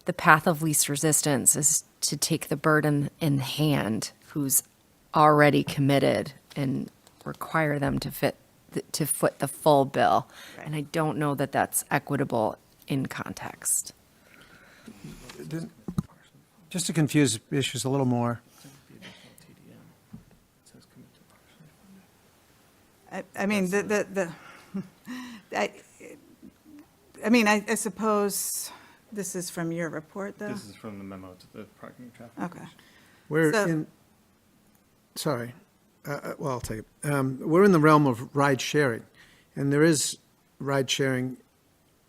the path of least resistance is to take the burden in hand who's already committed and require them to foot the full bill. And I don't know that that's equitable in context. Just to confuse issues a little more, I mean, I suppose this is from your report, though? This is from the memo to the parking and traffic. Okay. we're So- in, sorry, well, I'll take it. We're in the realm of ride sharing, and there is ride sharing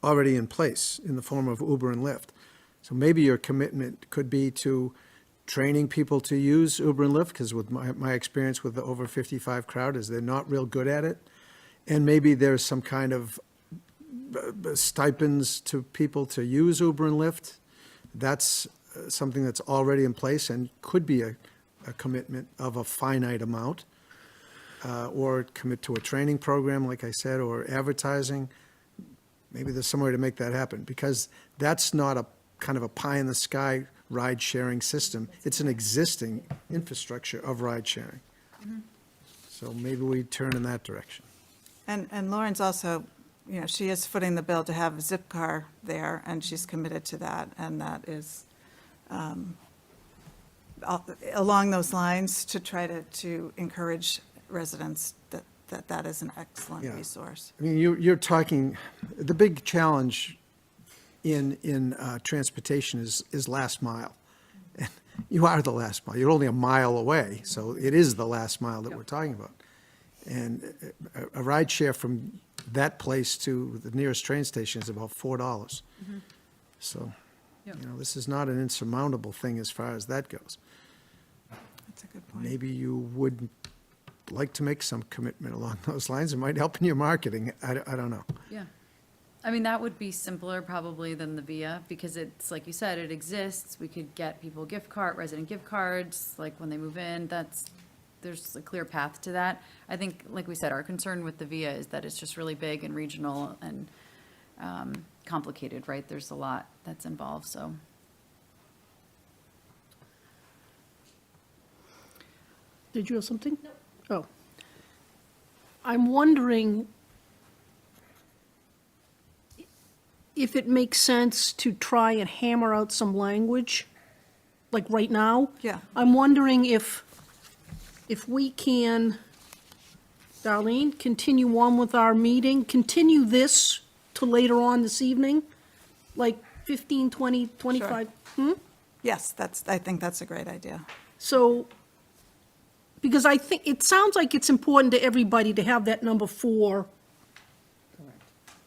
already in place in the form of Uber and Lyft. So maybe your commitment could be to training people to use Uber and Lyft, because with my experience with the over 55 crowd is they're not real good at it. And maybe there's some kind of stipends to people to use Uber and Lyft. That's something that's already in place and could be a commitment of a finite amount. Or commit to a training program, like I said, or advertising. Maybe there's some way to make that happen, because that's not a kind of a pie-in-the-sky ride-sharing system. It's an existing infrastructure of ride-sharing. So maybe we turn in that direction. And Lauren's also, she is footing the bill to have a Zipcar there, and she's committed to that, and that is along those lines to try to encourage residents that is an excellent Yeah. resource. I mean, you're talking, the big challenge in transportation is last mile. And you are the last mile. You're only a mile away, so it is the last mile that we're talking about. And a ride share from that place to the nearest train station is about $4. So, this is not an insurmountable thing as far as that goes. That's a good point. Maybe you would like to make some commitment along those lines. It might help in your marketing. I don't know. Yeah. I mean, that would be simpler probably than the VIA, because it's, like you said, it exists. We could get people resident gift cards, like when they move in, there's a clear path to that. I think, like we said, our concern with the VIA is that it's just really big and regional and complicated, right? There's a lot that's involved, so. Did you have something? No. Oh. I'm wondering if it makes sense to try and hammer out some language, like right now. Yeah. I'm wondering if we can, Darlene, continue on with our meeting, continue this to later on this evening, like 15, 20, 25. Yes, I think that's a great idea. So, because I think, it sounds like it's important to everybody to have that number 4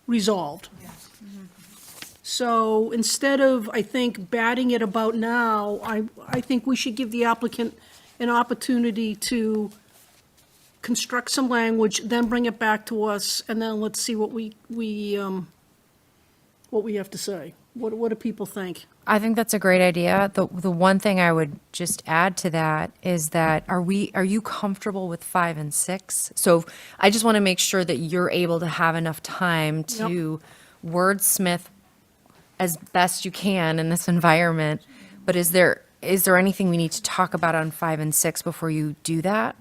resolved. So instead of, I think, batting it about now, I think we should give the applicant an opportunity to construct some language, then bring it back to us, and then let's see what we have to say. What do people think? I think that's a great idea. The one thing I would just add to that is that are you comfortable with 5 and 6? So I just want to make sure that you're able to have enough time to wordsmith as best you can in this environment. But is there anything we need to talk about on 5 and 6 before you do that?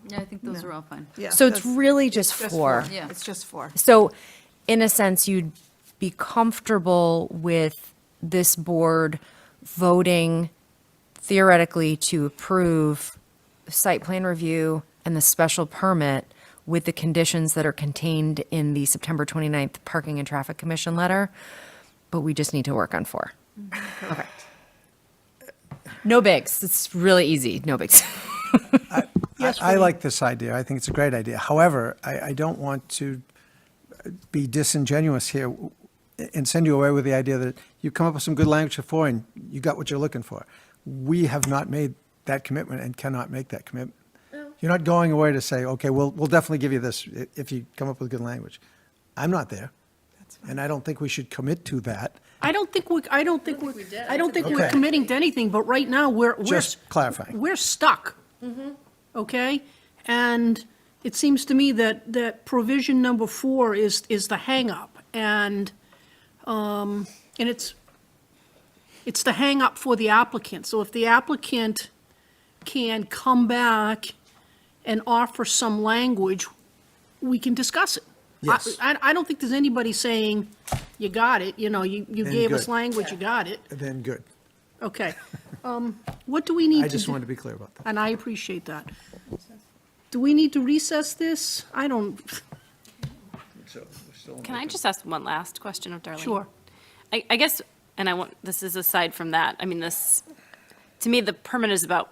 Yeah, I think those are all fine. Yeah, So it's that's- really just it's 4. Yeah. It's just 4. So in a sense, you'd be comfortable with this board voting theoretically to approve site plan review and the special permit with the conditions that are contained in the September 29th Parking and Traffic Commission letter, but we just need to work on 4. Okay. No bigs. It's really easy. No bigs. I like this idea. I think it's a great idea. However, I don't want to be disingenuous here and send you away with the idea that you come up with some good language for 4 and you got what you're looking for. We have not made that commitment and cannot make that commitment. You're not going away to say, okay, we'll definitely give you this if you come up with good language. I'm not there. And I don't think we should commit to that. I don't think we're Okay. committing to anything, but right now, we're Just clarifying. We're stuck. Okay? And it seems to me that provision number 4 is the hangup. And it's the hangup for the applicant. So if the applicant can come back and offer some language, we can discuss it. Yes. I don't think there's anybody saying, you got it, you Then gave us good. language, you got it. Then good. Okay. What do we need to do? I just wanted to be clear about that. And I appreciate that. Do we need to recess this? I don't, Can I just ask one last question of Darlene? sure. I guess, and I want, this is aside from that, I mean, this, to me, the permit is about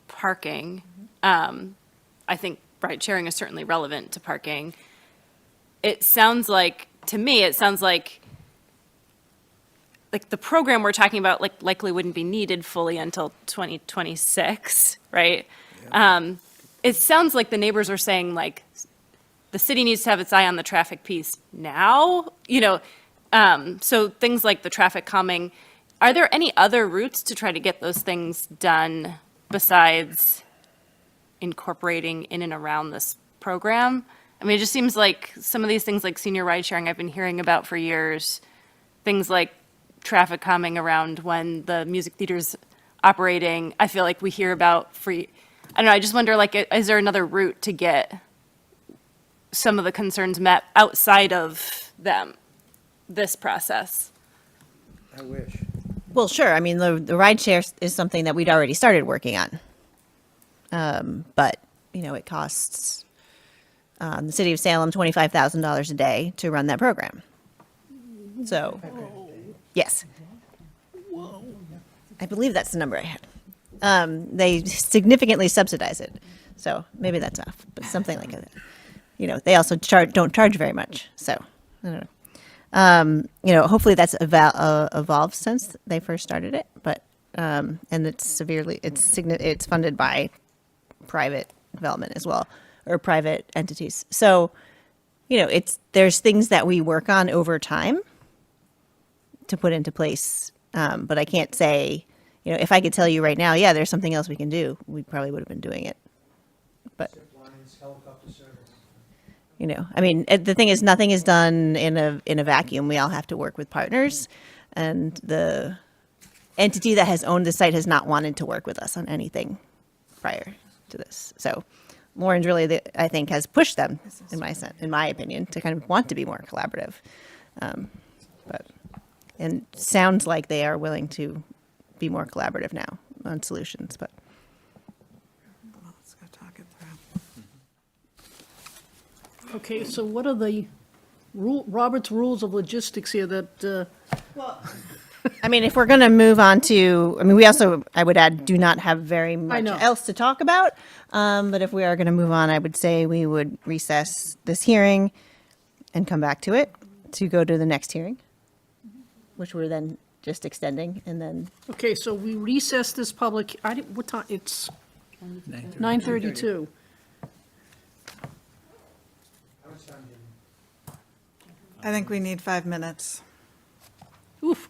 parking. I think ride sharing is certainly relevant to parking. It sounds like, to me, it sounds like the program we're talking about likely wouldn't be needed fully until 2026, right? It sounds like the neighbors are saying like, the city needs to have its eye on the traffic piece now, so things like the traffic calming, are there any other routes to try to get those things done besides incorporating in and around this program? I mean, it just seems like some of these things like senior ride sharing I've been hearing about for years, things like traffic calming around when the music theater's operating, I feel like we hear about free, I don't know, I just wonder like, is there another route to get some of the concerns met outside of this process? I wish. Well, sure. I mean, the ride share is something that we'd already started working on. But, it costs the city of Salem $25,000 a day to run that program. So, yes. I believe that's the number I had. They significantly subsidize it. So maybe that's off, but something like that. They also don't charge very much. So I don't know. Hopefully that's evolved since they first started it, but and it's funded by private development as well, or private entities. So, there's things that we work on over time to put into place. But I can't say, if I could tell you right now, yeah, there's something else we can do, we probably would have been doing it. But I mean, the thing is, nothing is done in a vacuum. We all have to work with partners, and the entity that has owned the site has not wanted to work with us on anything prior to this. So, Lauren's really, I think, has pushed them, in my opinion, to kind of want to be more collaborative. And sounds like they are willing to be more collaborative now on solutions. But Let's go talk it through. Okay, so what are the Robert's Rules of Logistics here that, I mean, if we're going to move on to, we also, I would add, do not have very much know. else to talk about. But if we are going to move on, I would say we would recess this hearing and come back to it to go to the next hearing, which we're then just extending, and then, okay, so we recess this public, what time, it's 9:32. I think we need 5 minutes. Oof,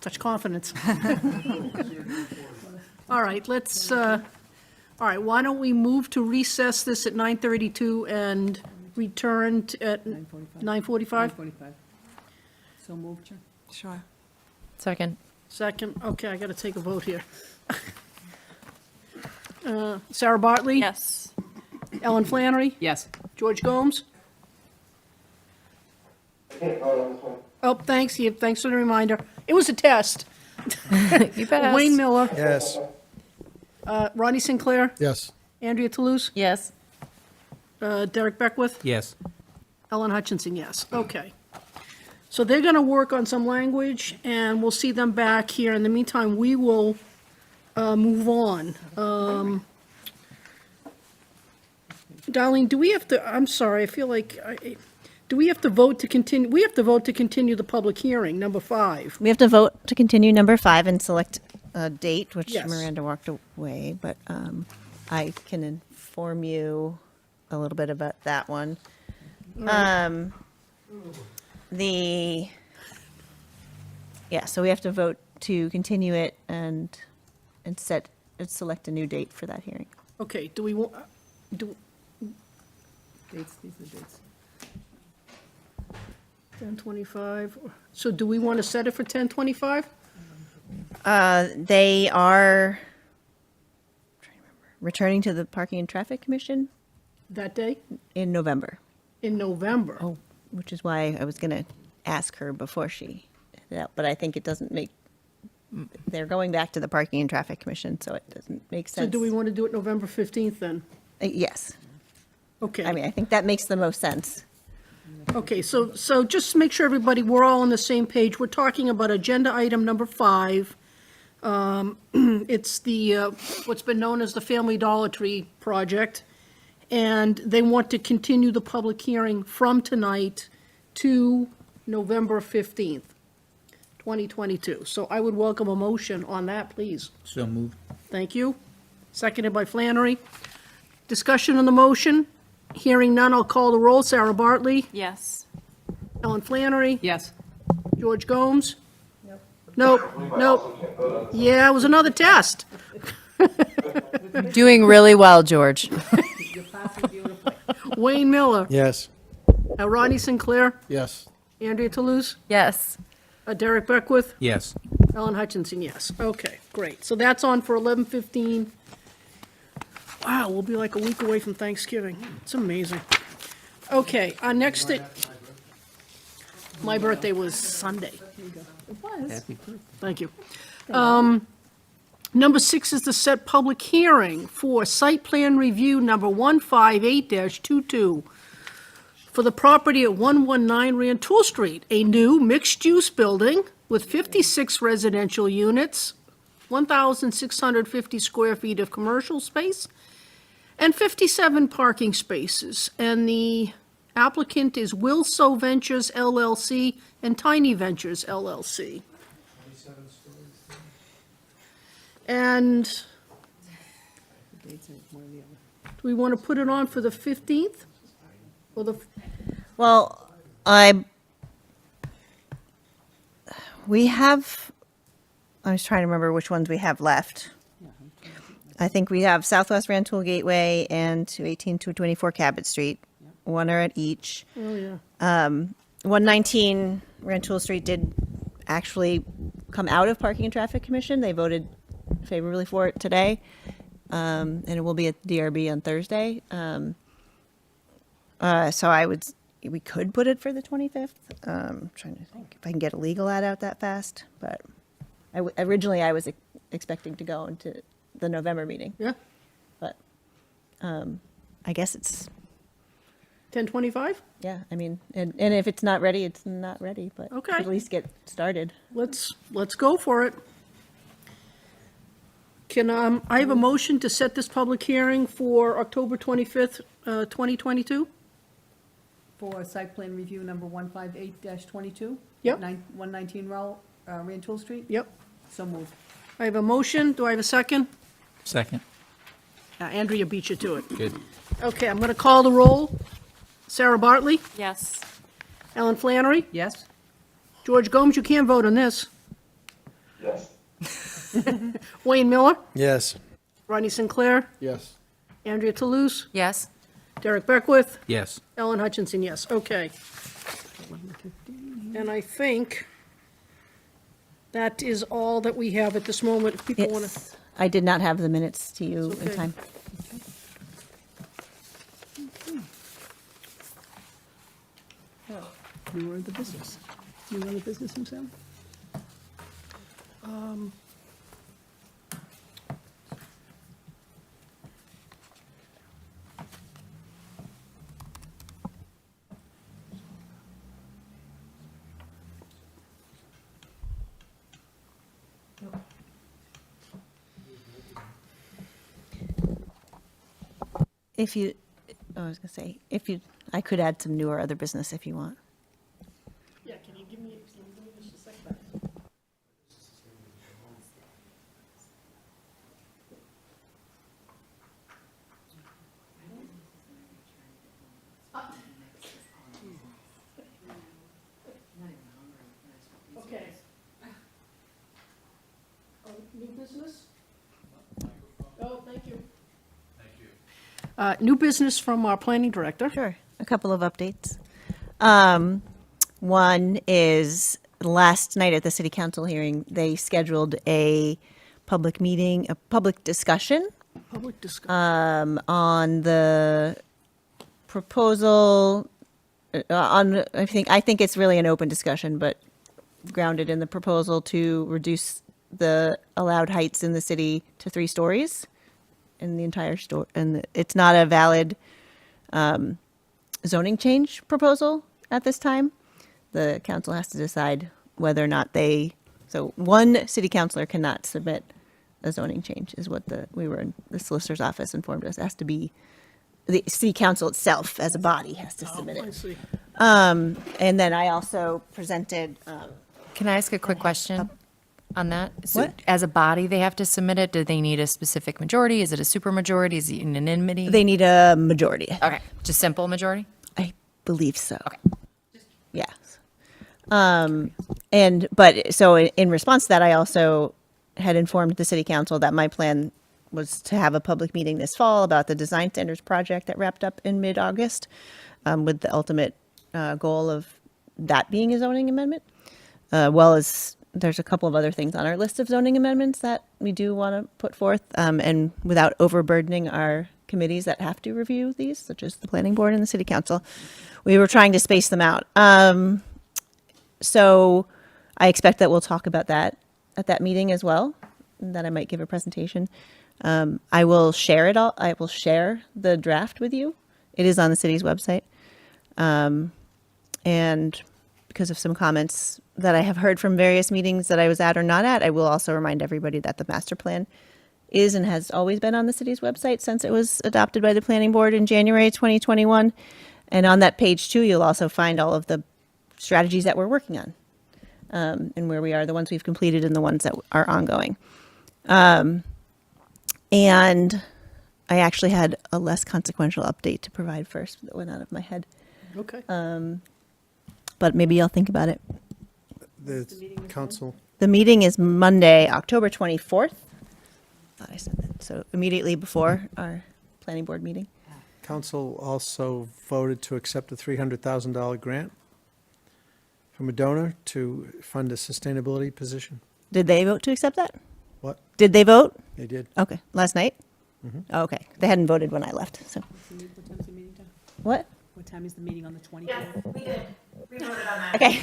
such confidence. All right, all right, why don't we move to recess this at 9:32 and return at 9:45? 9:45. So moved, Chair. Sure. Second. Second, okay, I got to take a vote here. Sarah Bartley? Yes. Ellen Flannery? Yes. George Gomes? Oh, thanks, thanks for the reminder. It was a test. You passed. Wayne Miller? Yes. Ronnie Sinclair? Yes. Andrea Toulouse? Yes. Derek Beckwith? Yes. Ellen Hutchinson, yes. Okay. So they're going to work on some language, and we'll see them back here. In the meantime, we will move on. Darlene, do we have to, I'm sorry, I feel like, do we have to vote to continue? We have to vote to continue the public hearing, number 5. we have to vote to continue number 5 and select a date, which Yes. Miranda walked away, but I can inform you a little bit about that one. So we have to vote to continue it and select a new date for that hearing. Okay, do we want, Dates, these are dates. 10:25? So do we want to set it for 10:25? They are returning to the Parking and Traffic Commission That day? in November. In November? Oh, which is why I was going to ask her before she headed out, but I think it doesn't make they're going back to the Parking and Traffic Commission, so it doesn't make So sense. do we want to do it November 15th then? Yes. Okay. I mean, I think that makes the most sense. Okay, so just to make sure everybody, we're all on the same page, we're talking about agenda item number 5. It's the, what's been known as the Family Dollar Tree project, and they want to continue the public hearing from tonight to November 15th, 2022. So I would welcome a motion on that, please. So moved. Thank you. Seconded by Flannery. Discussion on the motion? Hearing none, I'll call the roll. Sarah Bartley? Yes. Ellen Flannery? Yes. George Gomes? Nope, nope. Yeah, it was another test. Doing really well, George. Wayne Miller? Yes. Ronnie Sinclair? Yes. Andrea Toulouse? Yes. Derek Beckwith? Yes. Ellen Hutchinson, yes. Okay, great. So that's on for 11:15. Wow, we'll be like a week away from Thanksgiving. It's amazing. Okay, our next, my birthday was Sunday. It was. Thank you. Number 6 is the set public hearing for site plan review number 158-22 for the property at 119 Rantoul Street, a new mixed-use building with 56 residential units, 1,650 square feet of commercial space, and 57 parking spaces. And the applicant is Wilso Ventures LLC and Tiny Ventures LLC. And do we want to put it on for the 15th? Or the, Well, we have, I was trying to remember which ones we have left. I think we have Southwest Rantoul Gateway and 218 to 24 Cabot Street. One are at each. oh, yeah. 119 Rantoul Street did actually come out of Parking and Traffic Commission. They voted favorably for it today. And it will be at DRB on Thursday. So we could put it for the 25th. Trying to think if I can get a legal ad out that fast, but originally I was expecting to go into the November meeting, Yeah, but I guess it's, 10:25? yeah, I mean, and if it's not ready, it's not ready, but Okay. at least get started. Let's go for it. Can, I have a motion to set this public hearing for October 25th, 2022? For site plan review number 158-22? Yep. 119 Rantoul Street? Yep. So moved. I have a motion. Do I have a second? Second. Andrea beat you to it. Good. Okay, I'm going to call the roll. Sarah Bartley? Yes. Ellen Flannery? Yes? George Gomes, you can't vote on this. Yes. Wayne Miller? Yes. Ronnie Sinclair? Yes. Andrea Toulouse? Yes. Derek Beckwith? Yes. Ellen Hutchinson, yes. Okay. And I think that is all that we have at this moment. If people want to, It's, I did not have the minutes to you It's in okay. time. you run the business. You run the business himself? If you, I was gonna say, if you, I could add some new or other business if you want. Yeah, can you give me just a second? Okay. New business? Oh, thank you. New business from our planning director. Sure, a couple of updates. One is last night at the city council hearing, they scheduled a public meeting, a public discussion Public discussion. on the proposal, I think it's really an open discussion, but grounded in the proposal to reduce the allowed heights in the city to 3 stories in the entire store. And it's not a valid zoning change proposal at this time. The council has to decide whether or not so one city councilor cannot submit a zoning change is what the solicitor's office informed us. It has to be the city council itself as a body has to submit I it. see. And then I also presented, Can I ask a quick question on that? So What? as a body, they have to submit it? Do they need a specific majority? Is it a supermajority? Is it unanimity? they need a majority. Okay, just simple majority? I believe so. Okay. Yes. So in response to that, I also had informed the city council that my plan was to have a public meeting this fall about the design standards project that wrapped up in mid-August, with the ultimate goal of that being a zoning amendment, well as there's a couple of other things on our list of zoning amendments that we do want to put forth, and without overburdening our committees that have to review these, such as the planning board and the city council, we were trying to space them out. So I expect that we'll talk about that at that meeting as well, that I might give a presentation. I will share it all. I will share the draft with you. It is on the city's website. And because of some comments that I have heard from various meetings that I was at or not at, I will also remind everybody that the master plan is and has always been on the city's website since it was adopted by the planning board in January 2021. And on that page too, you'll also find all of the strategies that we're working on, and where we are, the ones we've completed and the ones that are ongoing. And I actually had a less consequential update to provide first that went out of my head. Okay. But maybe I'll think about it. The council, The meeting is Monday, October 24th. Thought I said that. So immediately before our planning board meeting. council also voted to accept a $300,000 grant from a donor to fund a sustainability position. Did they vote to accept that? What? Did they vote? They did. Okay, last night? Oh, okay, they hadn't voted when I left, so. What time's the meeting, Tom? What? What time is the meeting on the 24th? Yeah, we did. We voted on that. Okay.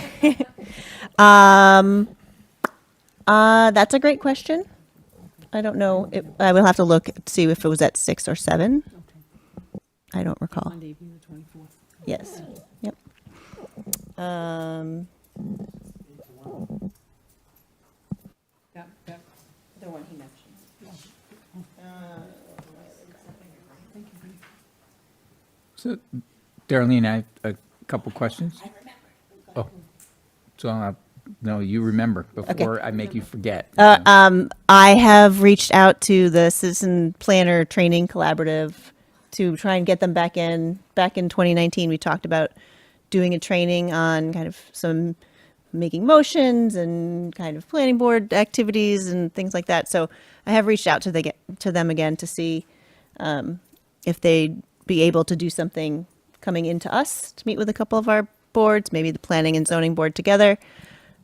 That's a great question. I don't know. I will have to look, see if it was at 6 or 7. I don't recall. Monday evening, the 24th. Yes. Yep. The one he mentioned. So, Darlene, I have a couple questions. Oh, so, no, you remember before I make you forget. I have reached out to the Citizen Planner Training Collaborative to try and get them back in. Back in 2019, we talked about doing a training on kind of some making motions and kind of planning board activities and things like that. So I have reached out to them again to see if they'd be able to do something coming into us to meet with a couple of our boards, maybe the planning and zoning board together.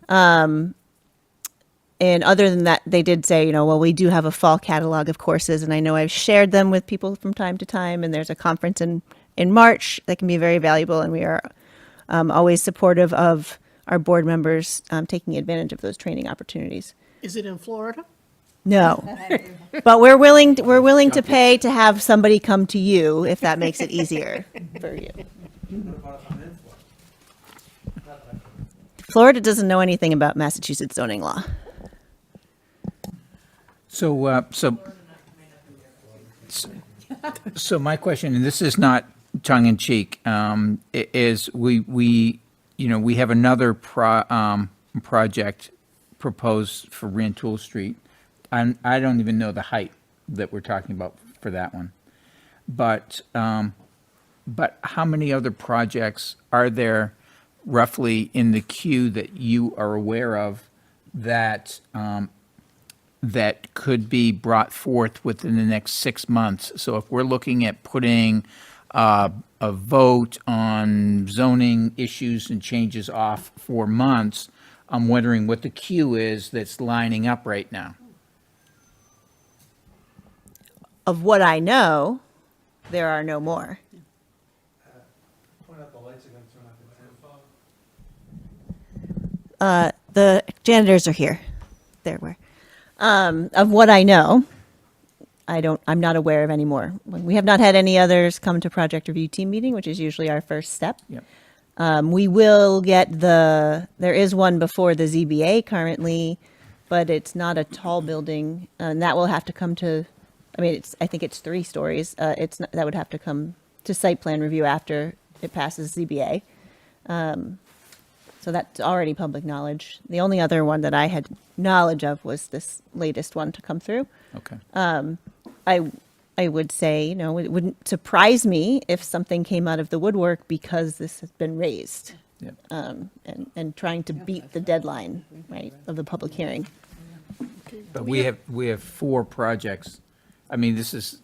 And other than that, they did say, well, we do have a fall catalog of courses, and I know I've shared them with people from time to time, and there's a conference in March that can be very valuable, and we are always supportive of our board members taking advantage of those training opportunities. Is it in Florida? No, but we're willing to pay to have somebody come to you if that makes it easier for you. Florida doesn't know anything about Massachusetts zoning law. So, so my question, and this is not tongue in cheek, is we have another project proposed for Rantoul Street. And I don't even know the height that we're talking about for that one. But how many other projects are there roughly in the queue that you are aware of that that could be brought forth within the next 6 months? So if we're looking at putting a vote on zoning issues and changes off for months, I'm wondering what the queue is that's lining up right now. Of what I know, there are no more. The janitors are here. There were. Of what I know, I'm not aware of any more. We have not had any others come to project review team meeting, which is usually our first step. Yep. We will get there is one before the ZBA currently, but it's not a tall building, and that will have to come to, I think it's 3 stories. That would have to come to site plan review after it passes ZBA. So that's already public knowledge. The only other one that I had knowledge of was this latest one to come through. Okay. I would say, it wouldn't surprise me if something came out of the woodwork because this has been raised. Yep. And trying to beat the deadline, right, of the public hearing. But we have 4 projects. I mean, this is,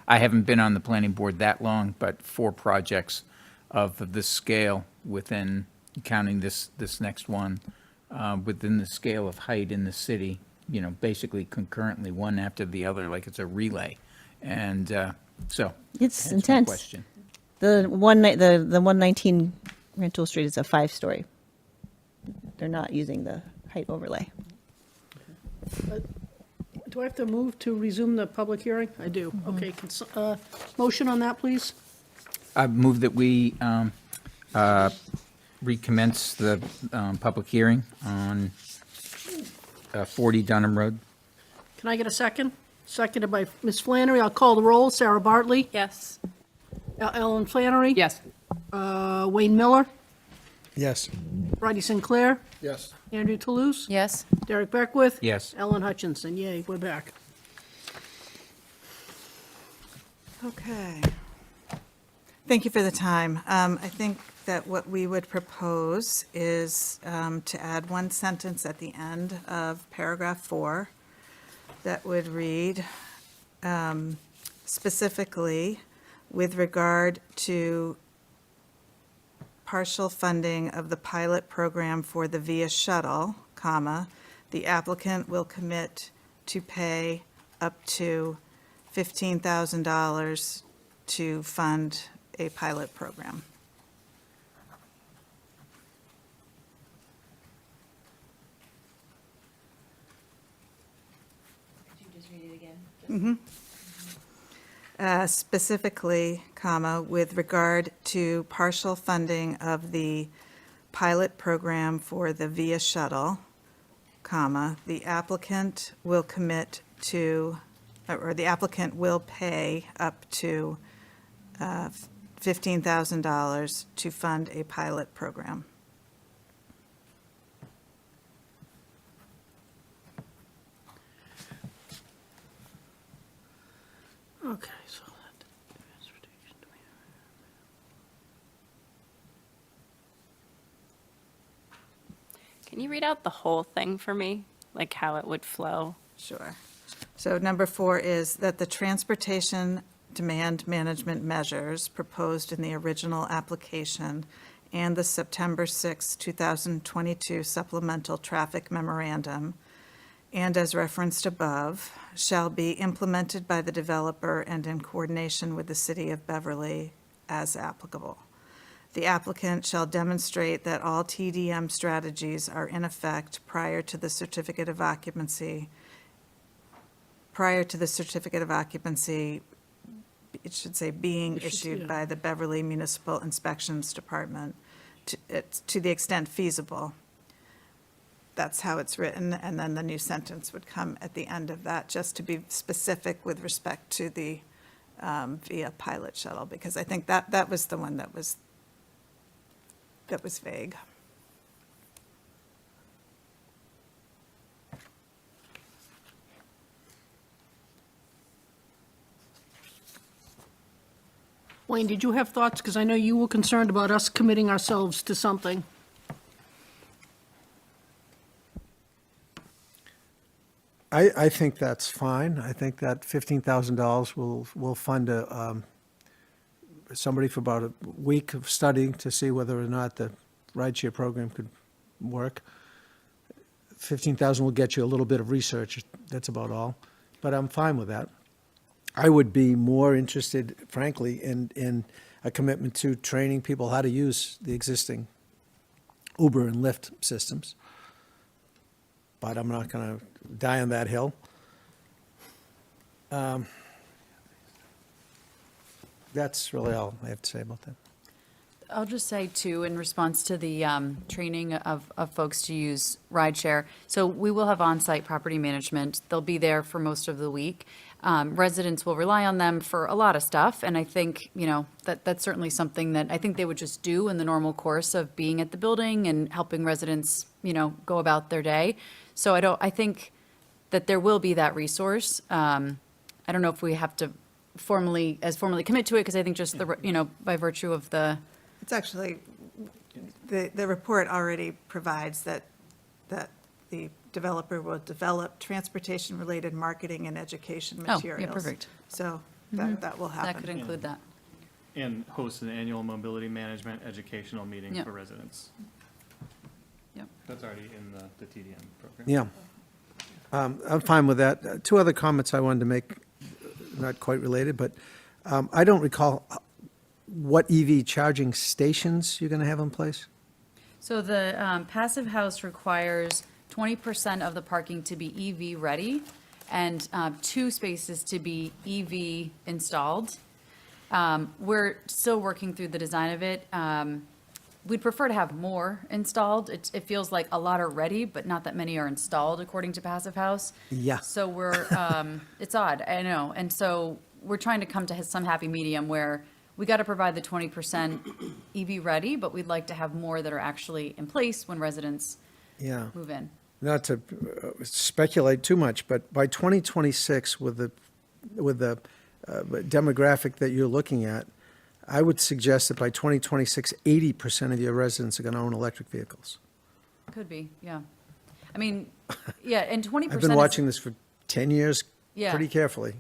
I haven't been on the planning board that long, but 4 projects of this scale within, counting this next one, within the scale of height in the city, basically concurrently, one after the other, like it's a relay. And so. It's hence my intense. question. The 119 Rental Street is a 5-story. They're not using the height overlay. Do I have to move to resume the public hearing? I do. Okay, motion on that, please? I move that we recommence the public hearing on 40 Dunham Road. Can I get a second? Seconded by Ms. Flannery. I'll call the roll. Sarah Bartley? Yes. Ellen Flannery? Yes. Wayne Miller? Yes. Rodney Sinclair? Yes. Andrew Toulouse? Yes. Derek Beckwith? Yes. Ellen Hutchinson. Yay, we're back. Okay. Thank you for the time. I think that what we would propose is to add one sentence at the end of paragraph 4 that would read, specifically, with regard to partial funding of the pilot program for the VIA shuttle, comma, the applicant will commit to pay up to $15,000 to fund a pilot program. Could you just read it again? Specifically, comma, with regard to partial funding of the pilot program for the VIA shuttle, comma, the applicant will commit to, or the applicant will pay up to $15,000 to fund a pilot program. Okay, so Can you read out the whole thing for me? Like how it would flow? Sure. So number 4 is that the transportation demand management measures proposed in the original application and the September 6, 2022 supplemental traffic memorandum, and as referenced above, shall be implemented by the developer and in coordination with the City of Beverly as applicable. The applicant shall demonstrate that all TDM strategies are in effect prior to the certificate of occupancy. It should say being issued by the Beverly Municipal Inspections Department to the extent feasible. That's how it's written, and then the new sentence would come at the end of that, just to be specific with respect to the VIA pilot shuttle, because I think that was the one that was vague. Wayne, did you have thoughts? Because I know you were concerned about us committing ourselves to something. I think that's fine. I think that $15,000 will fund somebody for about a week of studying to see whether or not the rideshare program could work. 15,000 will get you a little bit of research. That's about all. But I'm fine with that. I would be more interested, frankly, in a commitment to training people how to use the existing Uber and Lyft systems. but I'm not going to die on that hill. That's really all I have to say about that. I'll just say too, in response to the training of folks to use rideshare, so we will have on-site property management. They'll be there for most of the week. Residents will rely on them for a lot of stuff, and I think, that's certainly something that I think they would just do in the normal course of being at the building and helping residents, go about their day. So I think that there will be that resource. I don't know if we have to formally commit to it, because I think just by virtue of the. It's actually, the report already provides that the developer will develop transportation-related marketing and education Oh, materials. yeah, perfect. So Mhm. that will happen. That could include that. And host an annual mobility management educational meeting Yep. for residents. Yep. That's already in the TDM program. Yeah. I'm fine with that. Two other comments I wanted to make, not quite related, but I don't recall what EV charging stations you're going to have in place. So the Passive House requires 20% of the parking to be EV ready and 2 spaces to be EV installed. We're still working through the design of it. We'd prefer to have more installed. It feels like a lot are ready, but not that many are installed, according to Passive House. Yeah. So we're, it's odd, I know. And so we're trying to come to some happy medium where we got to provide the 20% EV ready, but we'd like to have more that are actually in place when residents Yeah. move in. Not to speculate too much, but by 2026, with the demographic that you're looking at, I would suggest that by 2026, 80% of your residents are going to own electric vehicles. Could be, yeah. I mean, yeah, and 20%. I've been watching this for 10 years Yeah. pretty carefully.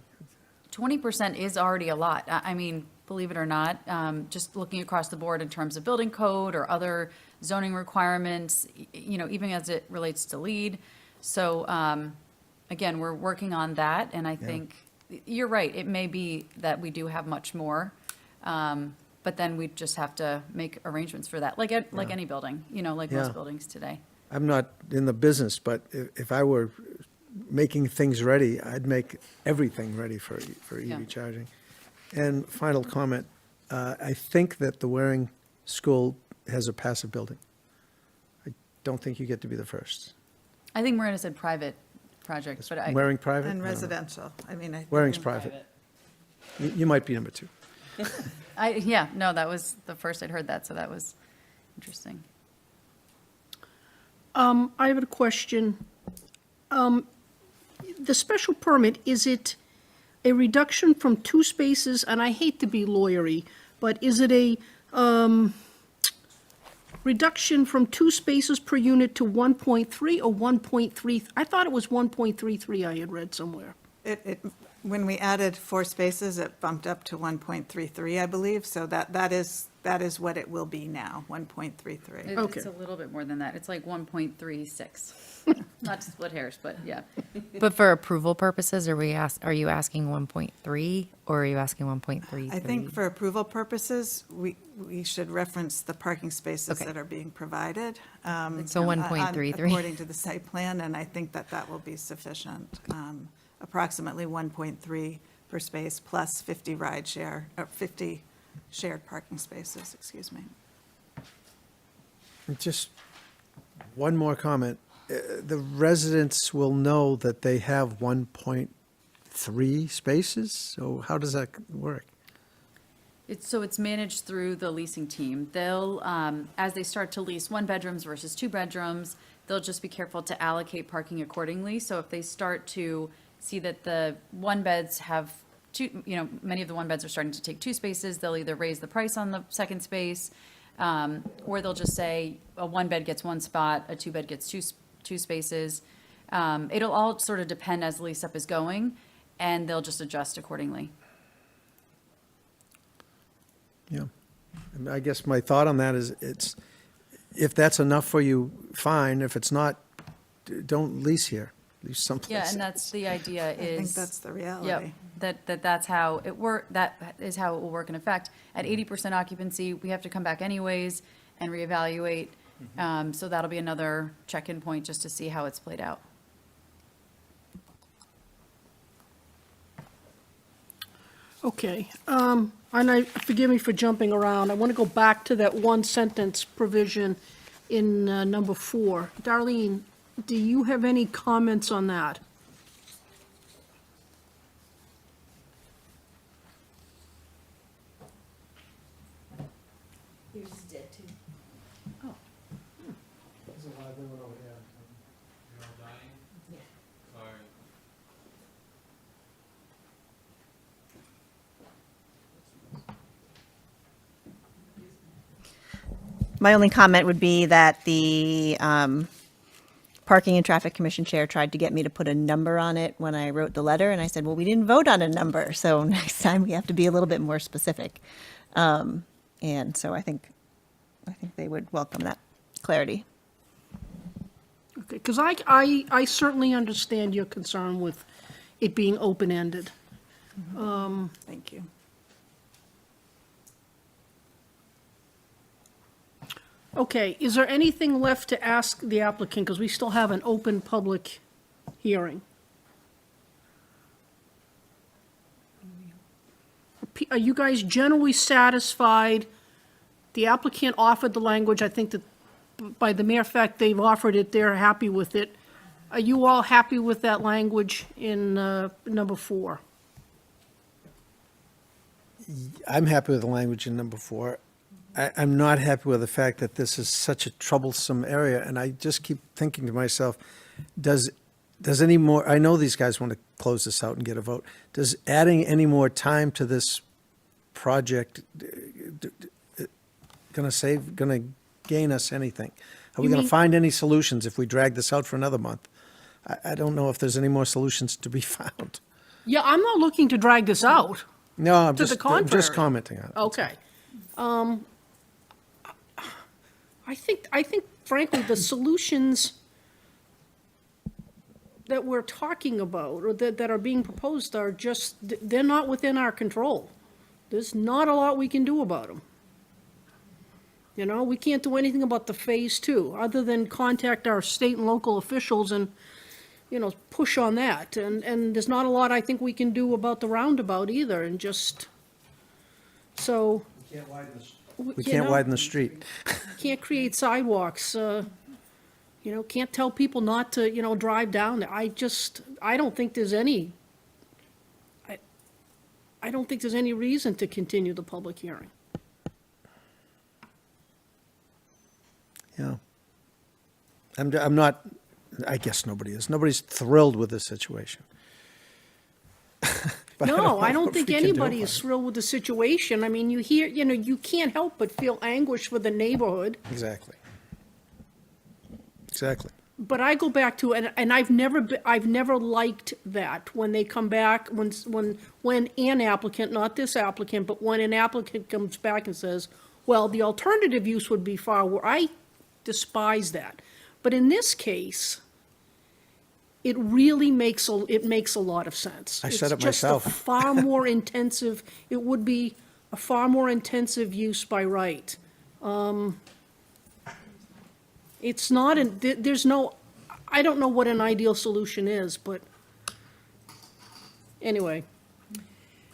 20% is already a lot. I mean, believe it or not, just looking across the board in terms of building code or other zoning requirements, even as it relates to LEED. So, again, we're working on that, and I think you're right. It may be that we do have much more, but then we just have to make arrangements for that, like any building, like most Yeah. buildings today. I'm not in the business, but if I were making things ready, I'd make everything ready for Yeah. EV charging. And final comment, I think that the Waring School has a passive building. I don't think you get to be the first. I think Miranda said private project, but I. Waring private? And I don't know. residential, I mean, I think. Waring's private. You might be number 2. Yeah, no, that was the first I'd heard that, so that was interesting. I have a question. The special permit, is it a reduction from 2 spaces, and I hate to be lawyery, but is it a reduction from 2 spaces per unit to 1.3 or 1.3? I thought it was 1.33 I had read somewhere. When we added 4 spaces, it bumped up to 1.33, I believe, so that is what it will be now, 1.33. Okay. It's a little bit more than that. It's like 1.36. Not to split hairs, but yeah. But for approval purposes, are you asking 1.3 or are you asking 1.33? I think for approval purposes, we should reference the parking spaces Okay. that are being provided. So 1.33. According to the site plan, and I think that will be sufficient. Approximately 1.3 per space plus 50 rideshare, or 50 shared parking spaces, excuse me. Just one more comment. The residents will know that they have 1.3 spaces, so how does that work? It's managed through the leasing team. They'll, as they start to lease 1 bedrooms versus 2 bedrooms, they'll just be careful to allocate parking accordingly. So if they start to see that the 1 beds have 2, many of the 1 beds are starting to take 2 spaces, they'll either raise the price on the second space, or they'll just say a 1 bed gets 1 spot, a 2 bed gets 2 spaces. It'll all sort of depend as the lease up is going, and they'll just adjust accordingly. Yeah. And I guess my thought on that is if that's enough for you, fine. If it's not, don't lease here. Lease someplace. Yeah, and that's the idea is. I think that's the reality. Yep, that's how it that is how it will work in effect. At 80% occupancy, we have to come back anyways and reevaluate. So that'll be another check-in point just to see how it's played out. Okay, and forgive me for jumping around. I want to go back to that one sentence provision in number 4. Darlene, do you have any comments on that? My only comment would be that the Parking and Traffic Commission Chair tried to get me to put a number on it when I wrote the letter, and I said, well, we didn't vote on a number, so next time we have to be a little bit more specific. And so I think they would welcome that clarity. Okay, because I certainly understand your concern with it being open-ended. Thank you. Okay, is there anything left to ask the applicant, because we still have an open public hearing? Are you guys generally satisfied? The applicant offered the language, I think that by the mere fact they've offered it, they're happy with it. Are you all happy with that language in number 4? I'm happy with the language in number 4. I'm not happy with the fact that this is such a troublesome area, and I just keep thinking to myself, does any more, I know these guys want to close this out and get a vote, does adding any more time to this project going to gain us anything? Are we You going to mean- find any solutions if we drag this out for another month? I don't know if there's any more solutions to be found. Yeah, I'm not looking to drag this out. No, I'm To the just contrary. commenting on it. Okay. I think frankly, the solutions that we're talking about, or that are being proposed, are just, they're not within our control. There's not a lot we can do about them. You know, we can't do anything about the phase 2, other than contact our state and local officials and, you know, push on that. And there's not a lot I think we can do about the roundabout either, and just, so. We can't widen the street. Can't create sidewalks, you know, can't tell people not to, you know, drive down there. I don't think there's any, I don't think there's any reason to continue the public hearing. Yeah. I'm not, I guess nobody is. Nobody's thrilled with this situation. But No, I know don't if think we can do anybody about is it. thrilled with the situation. I mean, you hear, you know, you can't help but feel anguish for the neighborhood. Exactly. Exactly. But I go back to, and I've never liked that when they come back, when an applicant, not this applicant, but when an applicant comes back and says, well, the alternative use would be I despise that. But in this case, it really makes a lot of sense. I said it It's myself. just a far more intensive, it would be a far more intensive use by right. It's not, there's no, I don't know what an ideal solution is, but anyway.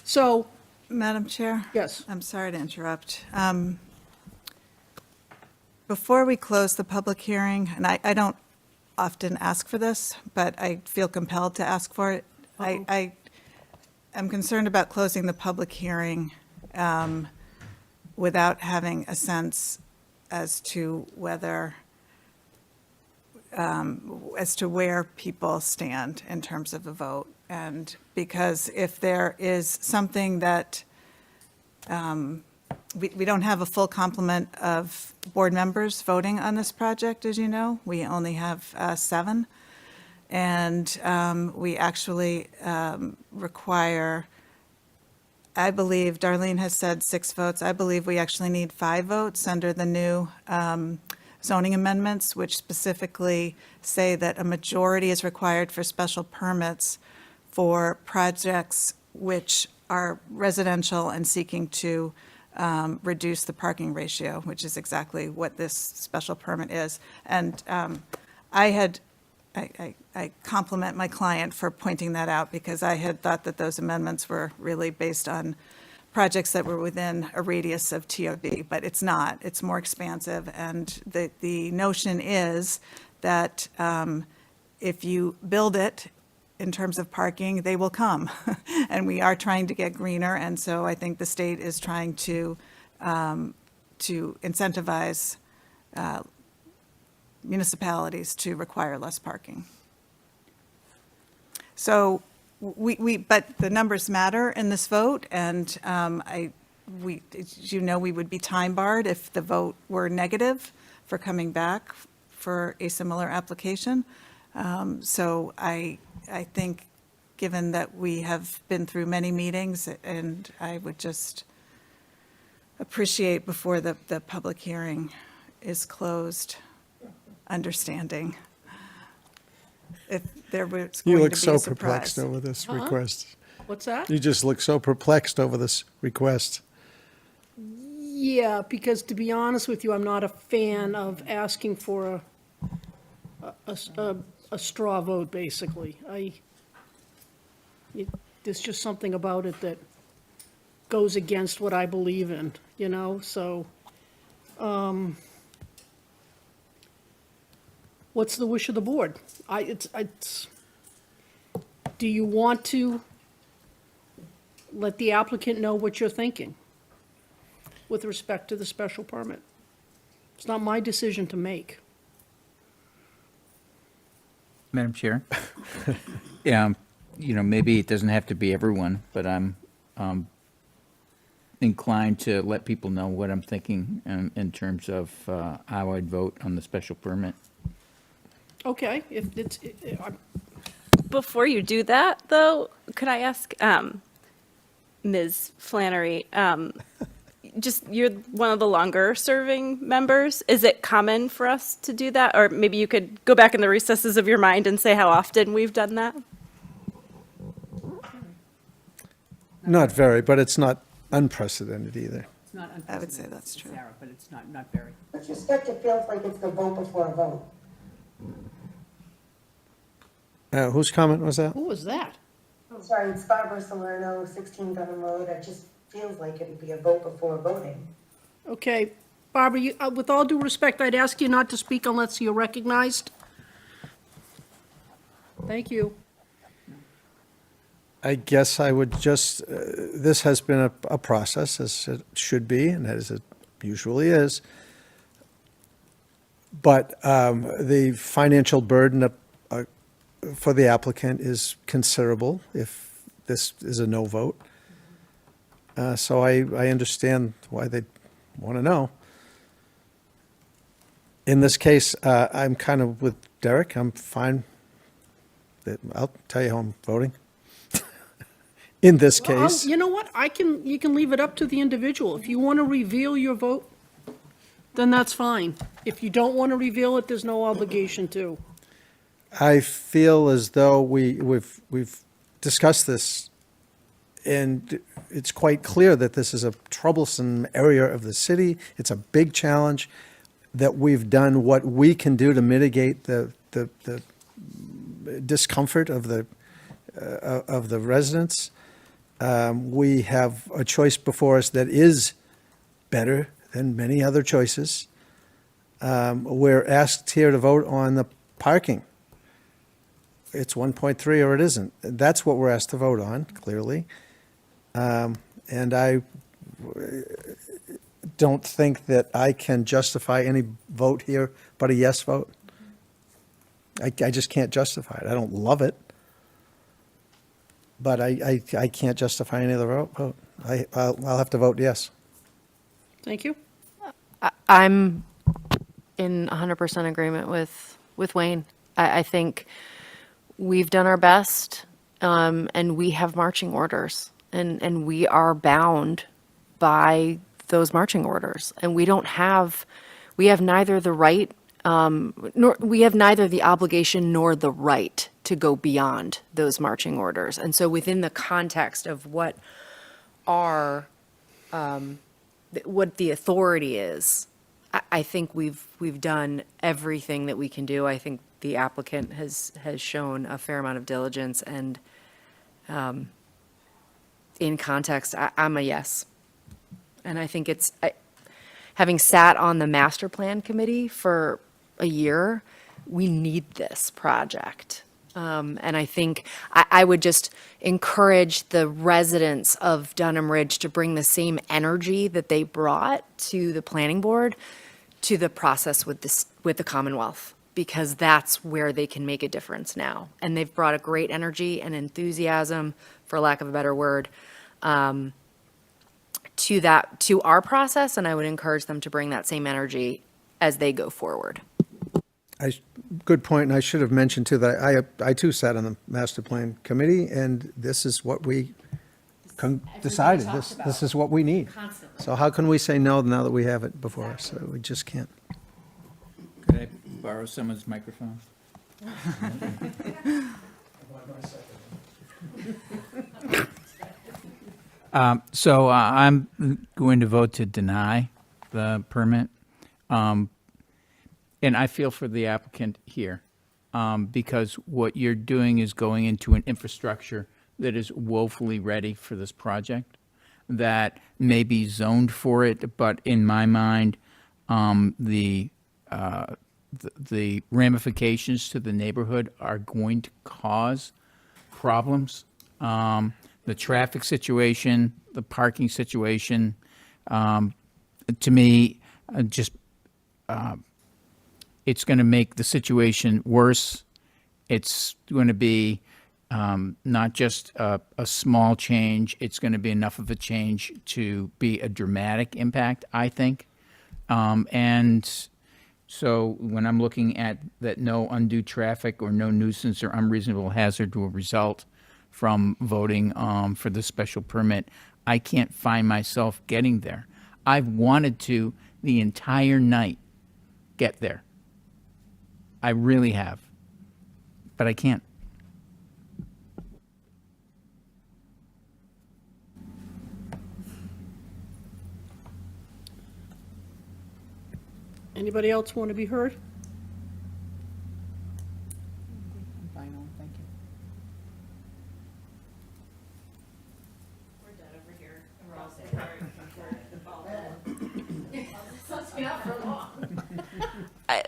So, Madam Chair? Yes. I'm sorry to interrupt. Before we close the public hearing, and I don't often ask for this, but I feel compelled to ask for it. I am concerned about closing the public hearing without having a sense as to whether, as to where people stand in terms of the vote. And because if there is something that, we don't have a full complement of board members voting on this project, as you know. We only have 7. And we actually require, I believe, Darlene has said 6 votes. I believe we actually need 5 votes under the new zoning amendments, which specifically say that a majority is required for special permits for projects which are residential and seeking to reduce the parking ratio, which is exactly what this special permit is. And I had I compliment my client for pointing that out, because I had thought that those amendments were really based on projects that were within a radius of TOD, but it's not. It's more expansive, and the notion is that if you build it in terms of parking, they will come. And we are trying to get greener, and so I think the state is trying to incentivize municipalities to require less parking. So but the numbers matter in this vote, and as you know, we would be time barred if the vote were negative for coming back for a similar application. So I think, given that we have been through many meetings, and I would just appreciate, before the public hearing is closed, understanding if there was You going look to be so a surprise. perplexed over this request. What's that? You just look so perplexed over this request. Yeah, because to be honest with you, I'm not a fan of asking for a straw vote, basically. There's just something about it that goes against what I believe in, you know, so, what's the wish of the board? Do you want to let the applicant know what you're thinking with respect to the special permit? It's not my decision to make. Madam Chair? Yeah, maybe it doesn't have to be everyone, but I'm inclined to let people know what I'm thinking in terms of how I'd vote on the special permit. Okay, if it's, Before you do that, though, could I ask Ms. Flannery, just, you're one of the longer serving members. Is it common for us to do that? Or maybe you could go back in the recesses of your mind and say how often we've done that? Not very, but it's not unprecedented either. It's not I would say that's true. Sarah, but it's not very. With respect, it feels like it's the vote before a vote. Whose comment was that? who was that? I'm sorry, it's Barbara Salerno, 16 Dunham Road. It just feels like it would be a vote before voting. Okay, Barbara, with all due respect, I'd ask you not to speak unless you're recognized. Thank you. I guess I would just, this has been a process, as it should be, and as it usually is. But the financial burden for the applicant is considerable if this is a no vote. So I understand why they want to know. In this case, I'm kind of with Derek. I'm fine. I'll tell you how I'm voting. In this Well, case. you know what, you can leave it up to the individual. If you want to reveal your vote, then that's fine. If you don't want to reveal it, there's no obligation to. I feel as though we've discussed this, and it's quite clear that this is a troublesome area of the city. It's a big challenge, that we've done what we can do to mitigate the discomfort of the residents. We have a choice before us that is better than many other choices. We're asked here to vote on the parking. It's 1.3 or it isn't. That's what we're asked to vote on, clearly. And I don't think that I can justify any vote here but a yes vote. I just can't justify it. I don't love it. But I can't justify any other vote. I'll have to vote yes. Thank you. I'm in 100% agreement with Wayne. I think we've done our best, and we have marching orders, and we are bound by those marching orders. And we have neither the right, we have neither the obligation nor the right to go beyond those marching orders. And so within the context of what the authority is I think we've done everything that we can do. I think the applicant has shown a fair amount of diligence, and in context, I'm a yes. And I think having sat on the master plan committee for a year, we need this project. And I think I would just encourage the residents of Dunham Ridge to bring the same energy that they brought to the planning board to the process with the Commonwealth, because that's where they can make a difference now. And they've brought a great energy and enthusiasm, for lack of a better word, to our process, and I would encourage them to bring that same energy as they go forward. Good point, and I should have mentioned too that I too sat on the master plan committee, and this is what we decided. This is what we need. Constantly. So how can we say no now that we have it before us? So we just can't. Could I borrow someone's microphone? So I'm going to vote to deny the permit. And I feel for the applicant here, because what you're doing is going into an infrastructure that is woefully ready for this project, that may be zoned for it, but in my mind, the ramifications to the neighborhood are going to cause problems. The traffic situation, the parking situation, to me, it's going to make the situation worse. It's going to be not just a small change. It's going to be enough of a change to be a dramatic impact, I think. And so when I'm looking at that no undue traffic or no nuisance or unreasonable hazard will result from voting for the special permit, I can't find myself getting there. I've wanted to the entire night get there. I really have, but I can't. Anybody else want to be heard? Final, thank you. We're dead over here, and we're all saying,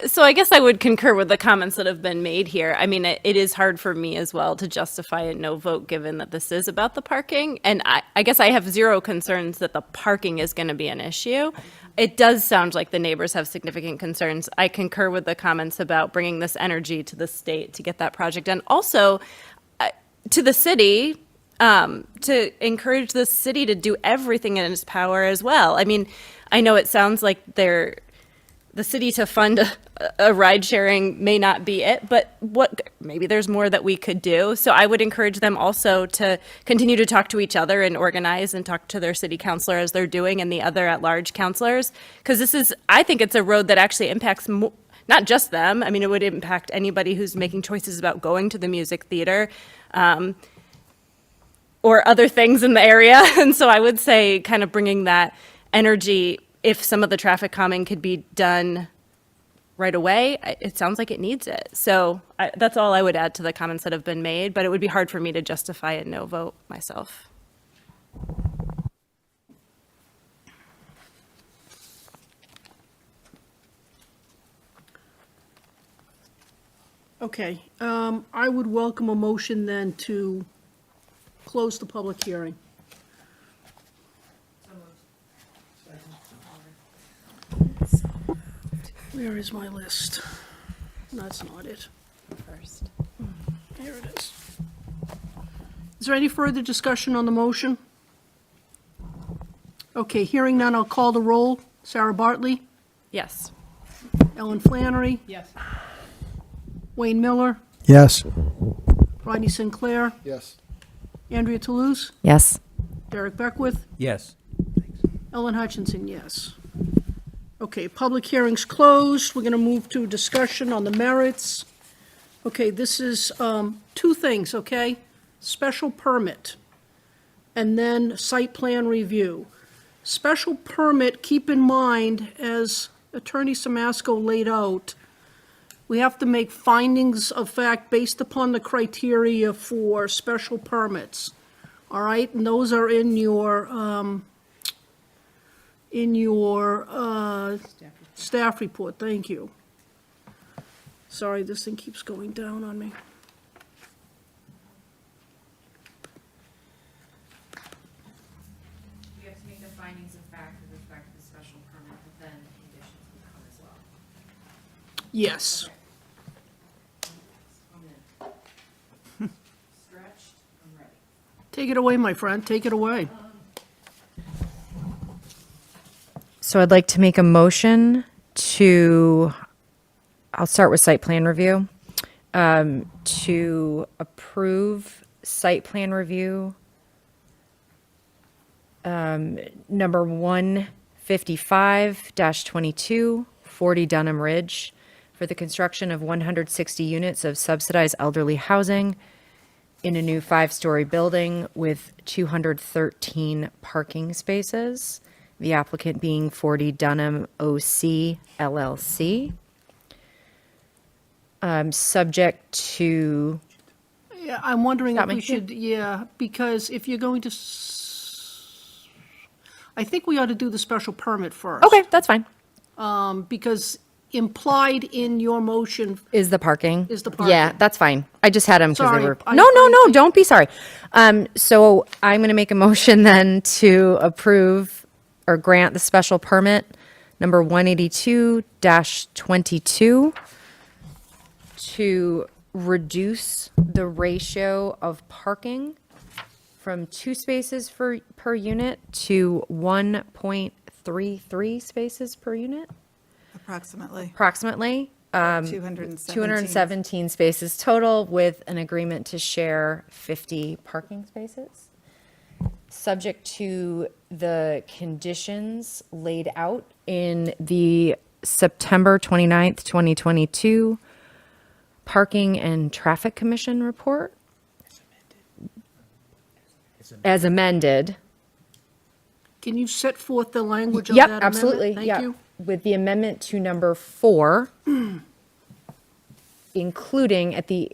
So I guess I would concur with the comments that have been made here. I mean, it is hard for me as well to justify a no vote, given that this is about the parking. And I guess I have zero concerns that the parking is going to be an issue. It does sound like the neighbors have significant concerns. I concur with the comments about bringing this energy to the state to get that project done. Also, to the city, to encourage the city to do everything in its power as well. I mean, I know it sounds like the city to fund a ride sharing may not be it, but maybe there's more that we could do. So I would encourage them also to continue to talk to each other and organize and talk to their city councilor as they're doing, and the other at-large councilors, because I think it's a road that actually impacts not just them. I mean, it would impact anybody who's making choices about going to the music theater or other things in the area. And so I would say kind of bringing that energy, if some of the traffic calming could be done right away, it sounds like it needs it. So that's all I would add to the comments that have been made, but it would be hard for me to justify a no vote myself. Okay, I would welcome a motion then to close the public hearing. Where is my list? That's not it. First. Here it is. Is there any further discussion on the motion? Okay, hearing none, I'll call the roll. Sarah Bartley, Yes. Ellen Flannery, Yes. Wayne Miller, Yes. Rodney Sinclair, Yes. Andrea Toulouse, Yes. Derek Beckwith, Yes. Ellen Hutchinson, yes. Okay, public hearing's closed. We're going to move to discussion on the merits. Okay, this is two things, okay? Special permit and then site plan review. Special permit, keep in mind, as Attorney Samasco laid out, we have to make findings of fact based upon the criteria for special permits. All right, and those are in your staff report, thank you. Sorry, this thing keeps going down on me. We have to make the findings of fact with respect to the special permit, but then conditions will come as well. Yes. Stretched, I'm ready. Take it away, my friend, take it away. So I'd like to make a motion to, I'll start with site plan review, to approve site plan review number 155-22, 40 Dunham Ridge, for the construction of 160 units of subsidized elderly housing in a new 5-story building with 213 parking spaces. The applicant being 40 Dunham OC LLC. Subject to, Yeah, I'm wondering if Stop me. we should, because if you're going to, I think we ought to do the special permit first. okay, that's fine. Because implied in your motion, Is the parking? Is the parking. Yeah, that's fine. I just had them because they Sorry, were. I- No, don't be sorry. So I'm going to make a motion then to approve or grant the special permit number 182-22 to reduce the ratio of parking from 2 spaces per unit to 1.33 spaces per unit, Approximately. approximately. 217 spaces total, with an agreement to share 50 parking spaces. Subject to the conditions laid out in the September 29th, 2022 Parking and Traffic Commission report. As amended. can you set forth the language of that Yep, amendment? absolutely. Thank Yep. you. With the amendment to number 4, including at the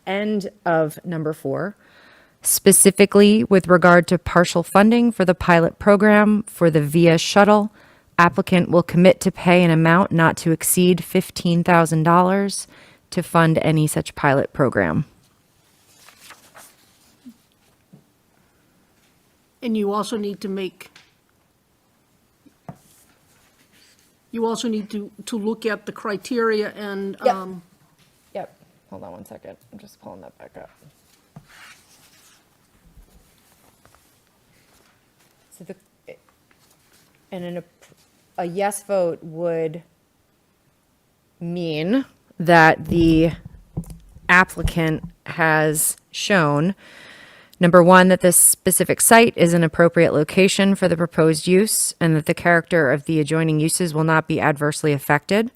end of number 4, specifically with regard to partial funding for the pilot program for the VIA shuttle, applicant will commit to pay an amount not to exceed $15,000 to fund any such pilot program. And you also need to make, you also need to look at the criteria and, Yep. Yep. Hold on one second. I'm just pulling that back up. So a yes vote would mean that the applicant has shown, number 1, that this specific site is an appropriate location for the proposed use and that the character of the adjoining uses will not be adversely affected.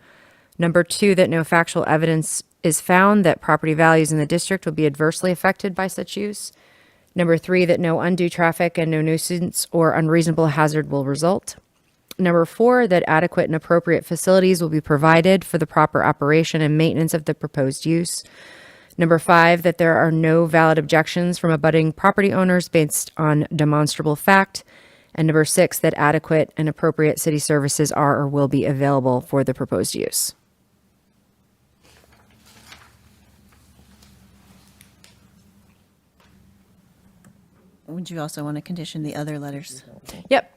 Number 2, that no factual evidence is found that property values in the district will be adversely affected by such use. Number 3, that no undue traffic and no nuisance or unreasonable hazard will result. Number 4, that adequate and appropriate facilities will be provided for the proper operation and maintenance of the proposed use. Number 5, that there are no valid objections from abutting property owners based on demonstrable fact. And number 6, that adequate and appropriate city services are or will be available for the proposed use. Would you also want to condition the other letters? Yep.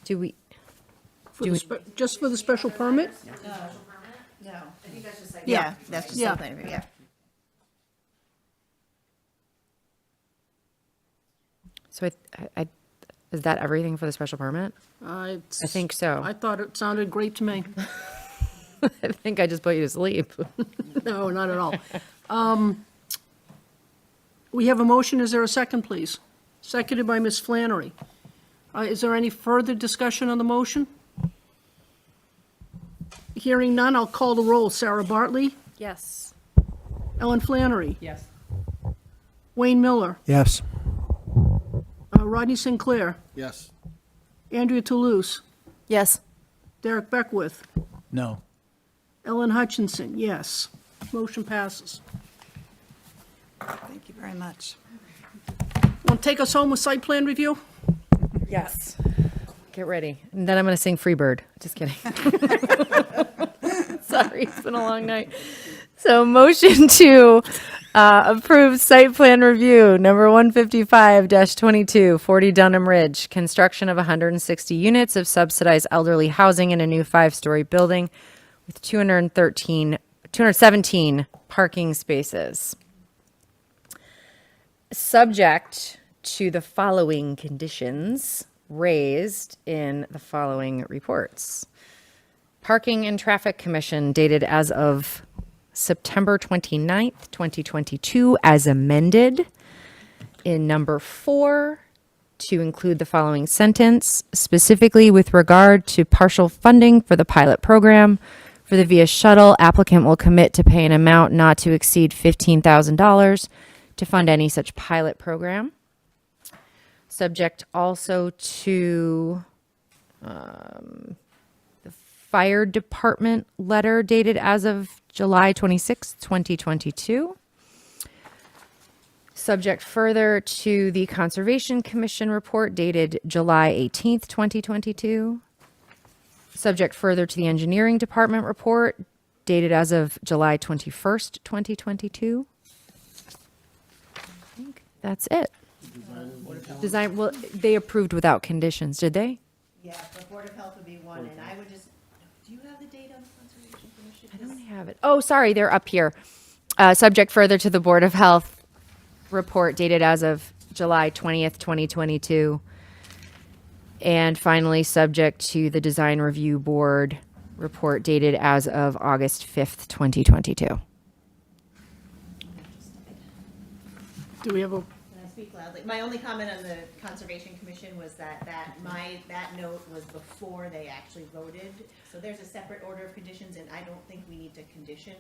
Do we? Just for the special permit? No. I think that's just like. Yeah. Yeah, that's just Yeah. something, yeah. So is that everything for the special permit? I think so. I thought it sounded great to me. I think I just put you to sleep. No, not at all. We have a motion, is there a second, please? Seconded by Ms. Flannery. Is there any further discussion on the motion? Hearing none, I'll call the roll. Sarah Bartley? Yes. Ellen Flannery? Yes. Wayne Miller? Yes. Rodney Sinclair? Yes. Andrea Toulouse, Yes. Derek Beckwith, No. Ellen Hutchinson, yes. Motion passes. Thank you very much. Want to take us home with site plan review? Yes. Get ready. And then I'm going to sing Freebird. Just kidding. Sorry, it's been a long night. So motion to approve site plan review number 155-22, 40 Dunham Ridge, construction of 160 units of subsidized elderly housing in a new 5-story building with 217 parking spaces. Subject to the following conditions raised in the following reports. Parking and Traffic Commission dated as of September 29th, 2022, as amended in number 4 to include the following sentence, specifically with regard to partial funding for the pilot program. For the VIA shuttle, applicant will commit to pay an amount not to exceed $15,000 to fund any such pilot program. Subject also to the fire department letter dated as of July 26, 2022. Subject further to the Conservation Commission report dated July 18th, 2022. Subject further to the Engineering Department report dated as of July 21st, 2022. I think that's it. Design, well, they approved without conditions, did they? Yeah, the Board of Health would be one, and I would just, do you have the date on the Conservation Commission? I don't have it. Oh, sorry, they're up here. Subject further to the Board of Health report dated as of July 20th, 2022. And finally, subject to the Design Review Board report dated as of August 5th, 2022. Do we have a, Can I speak loudly? My only comment on the Conservation Commission was that note was before they actually voted. So there's a separate order of conditions, and I don't think we need to condition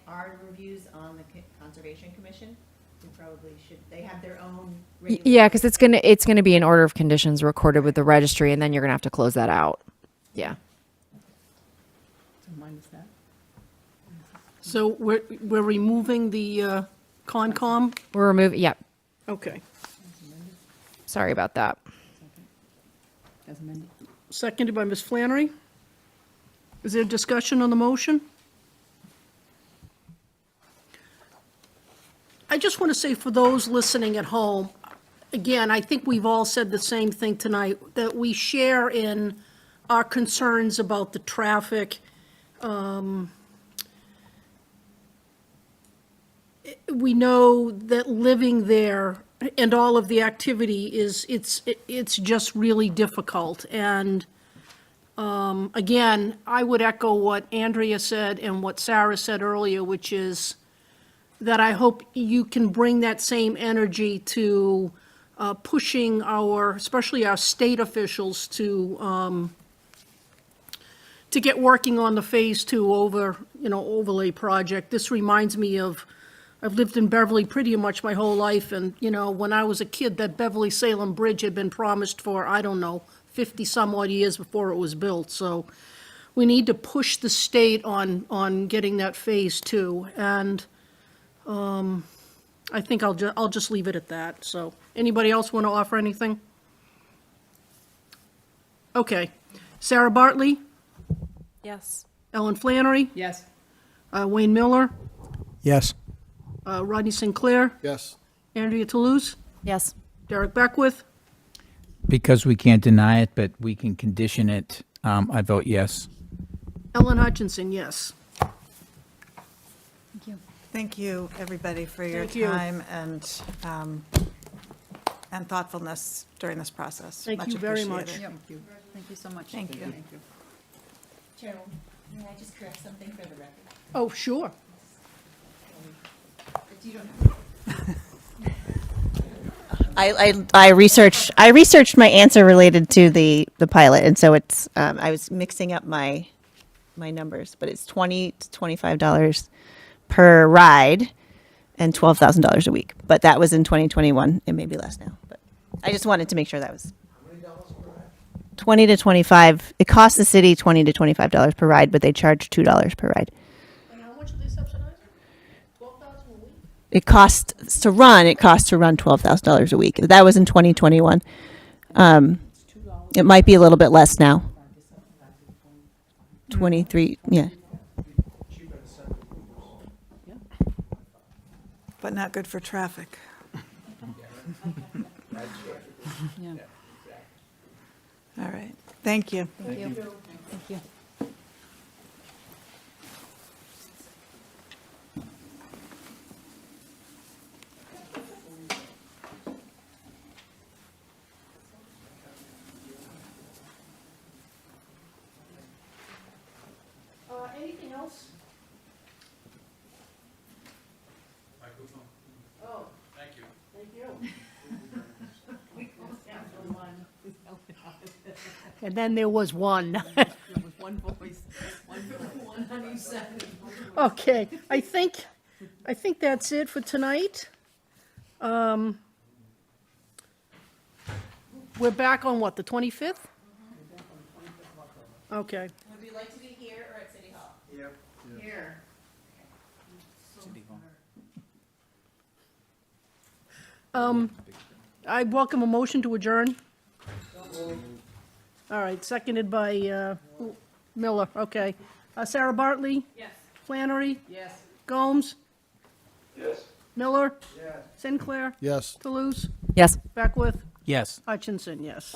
our reviews on the Conservation Commission. We probably should, they have their own. Yeah, because it's gonna be an order of conditions recorded with the registry, and then you're gonna have to close that out. Yeah. So minus that. so we're removing the Concom? We're removing, yep. Okay. Sorry about that. As amended. Seconded by Ms. Flannery. Is there discussion on the motion? I just want to say for those listening at home, again, I think we've all said the same thing tonight, that we share in our concerns about the traffic. We know that living there and all of the activity it's just really difficult. And again, I would echo what Andrea said and what Sarah said earlier, which is that I hope you can bring that same energy to pushing especially our state officials to get working on the Phase 2 overlay project. This reminds me of, I've lived in Beverly pretty much my whole life, and, when I was a kid, that Beverly-Salem Bridge had been promised for, 50-some-odd years before it was built. So we need to push the state on getting that Phase 2. And I think I'll just leave it at that. So, anybody else want to offer anything? Okay. Sarah Bartley, Yes. Ellen Flannery, Yes. Wayne Miller, Yes. Rodney Sinclair, Yes. Andrea Toulouse, Yes. Derek Beckwith, Because we can't deny it, but we can condition it, I vote yes. Ellen Hutchinson, yes. Thank you, everybody, for your Thank you. time and thoughtfulness during this process. Thank Much you very much. appreciated. Thank you. Thank you so much. Thank you. Cheryl, may I just correct something for the record? Oh, sure. I researched my answer related to the pilot, and so it's I was mixing up my numbers, but it's $20 to $25 per ride and $12,000 a week. But that was in 2021. It may be less now, but I just wanted to make sure that was. 20 to 25, it costs the city $20 to $25 per ride, but they charge $2 per ride. And how much are they subsidizing? $12,000 a week? It costs to run $12,000 a week. That was in 2021. It might be a little bit less now. 23, yeah. But not good for traffic. All right, thank you. Thank you. Thank you. Anything else? Oh, thank you. Thank you. And then there was one. There was one voice, one on each side. Okay, I think that's it for tonight. We're back on what, the 25th? Okay. Would you like to be here or at City Hall? Here. I welcome a motion to adjourn. All right, seconded by Miller, okay. Sarah Bartley? Yes. Flannery? Yes. Gomes? Yes. Miller? Yes. Sinclair? Yes. Toulouse? Yes. Beckwith? Yes. Hutchinson, yes.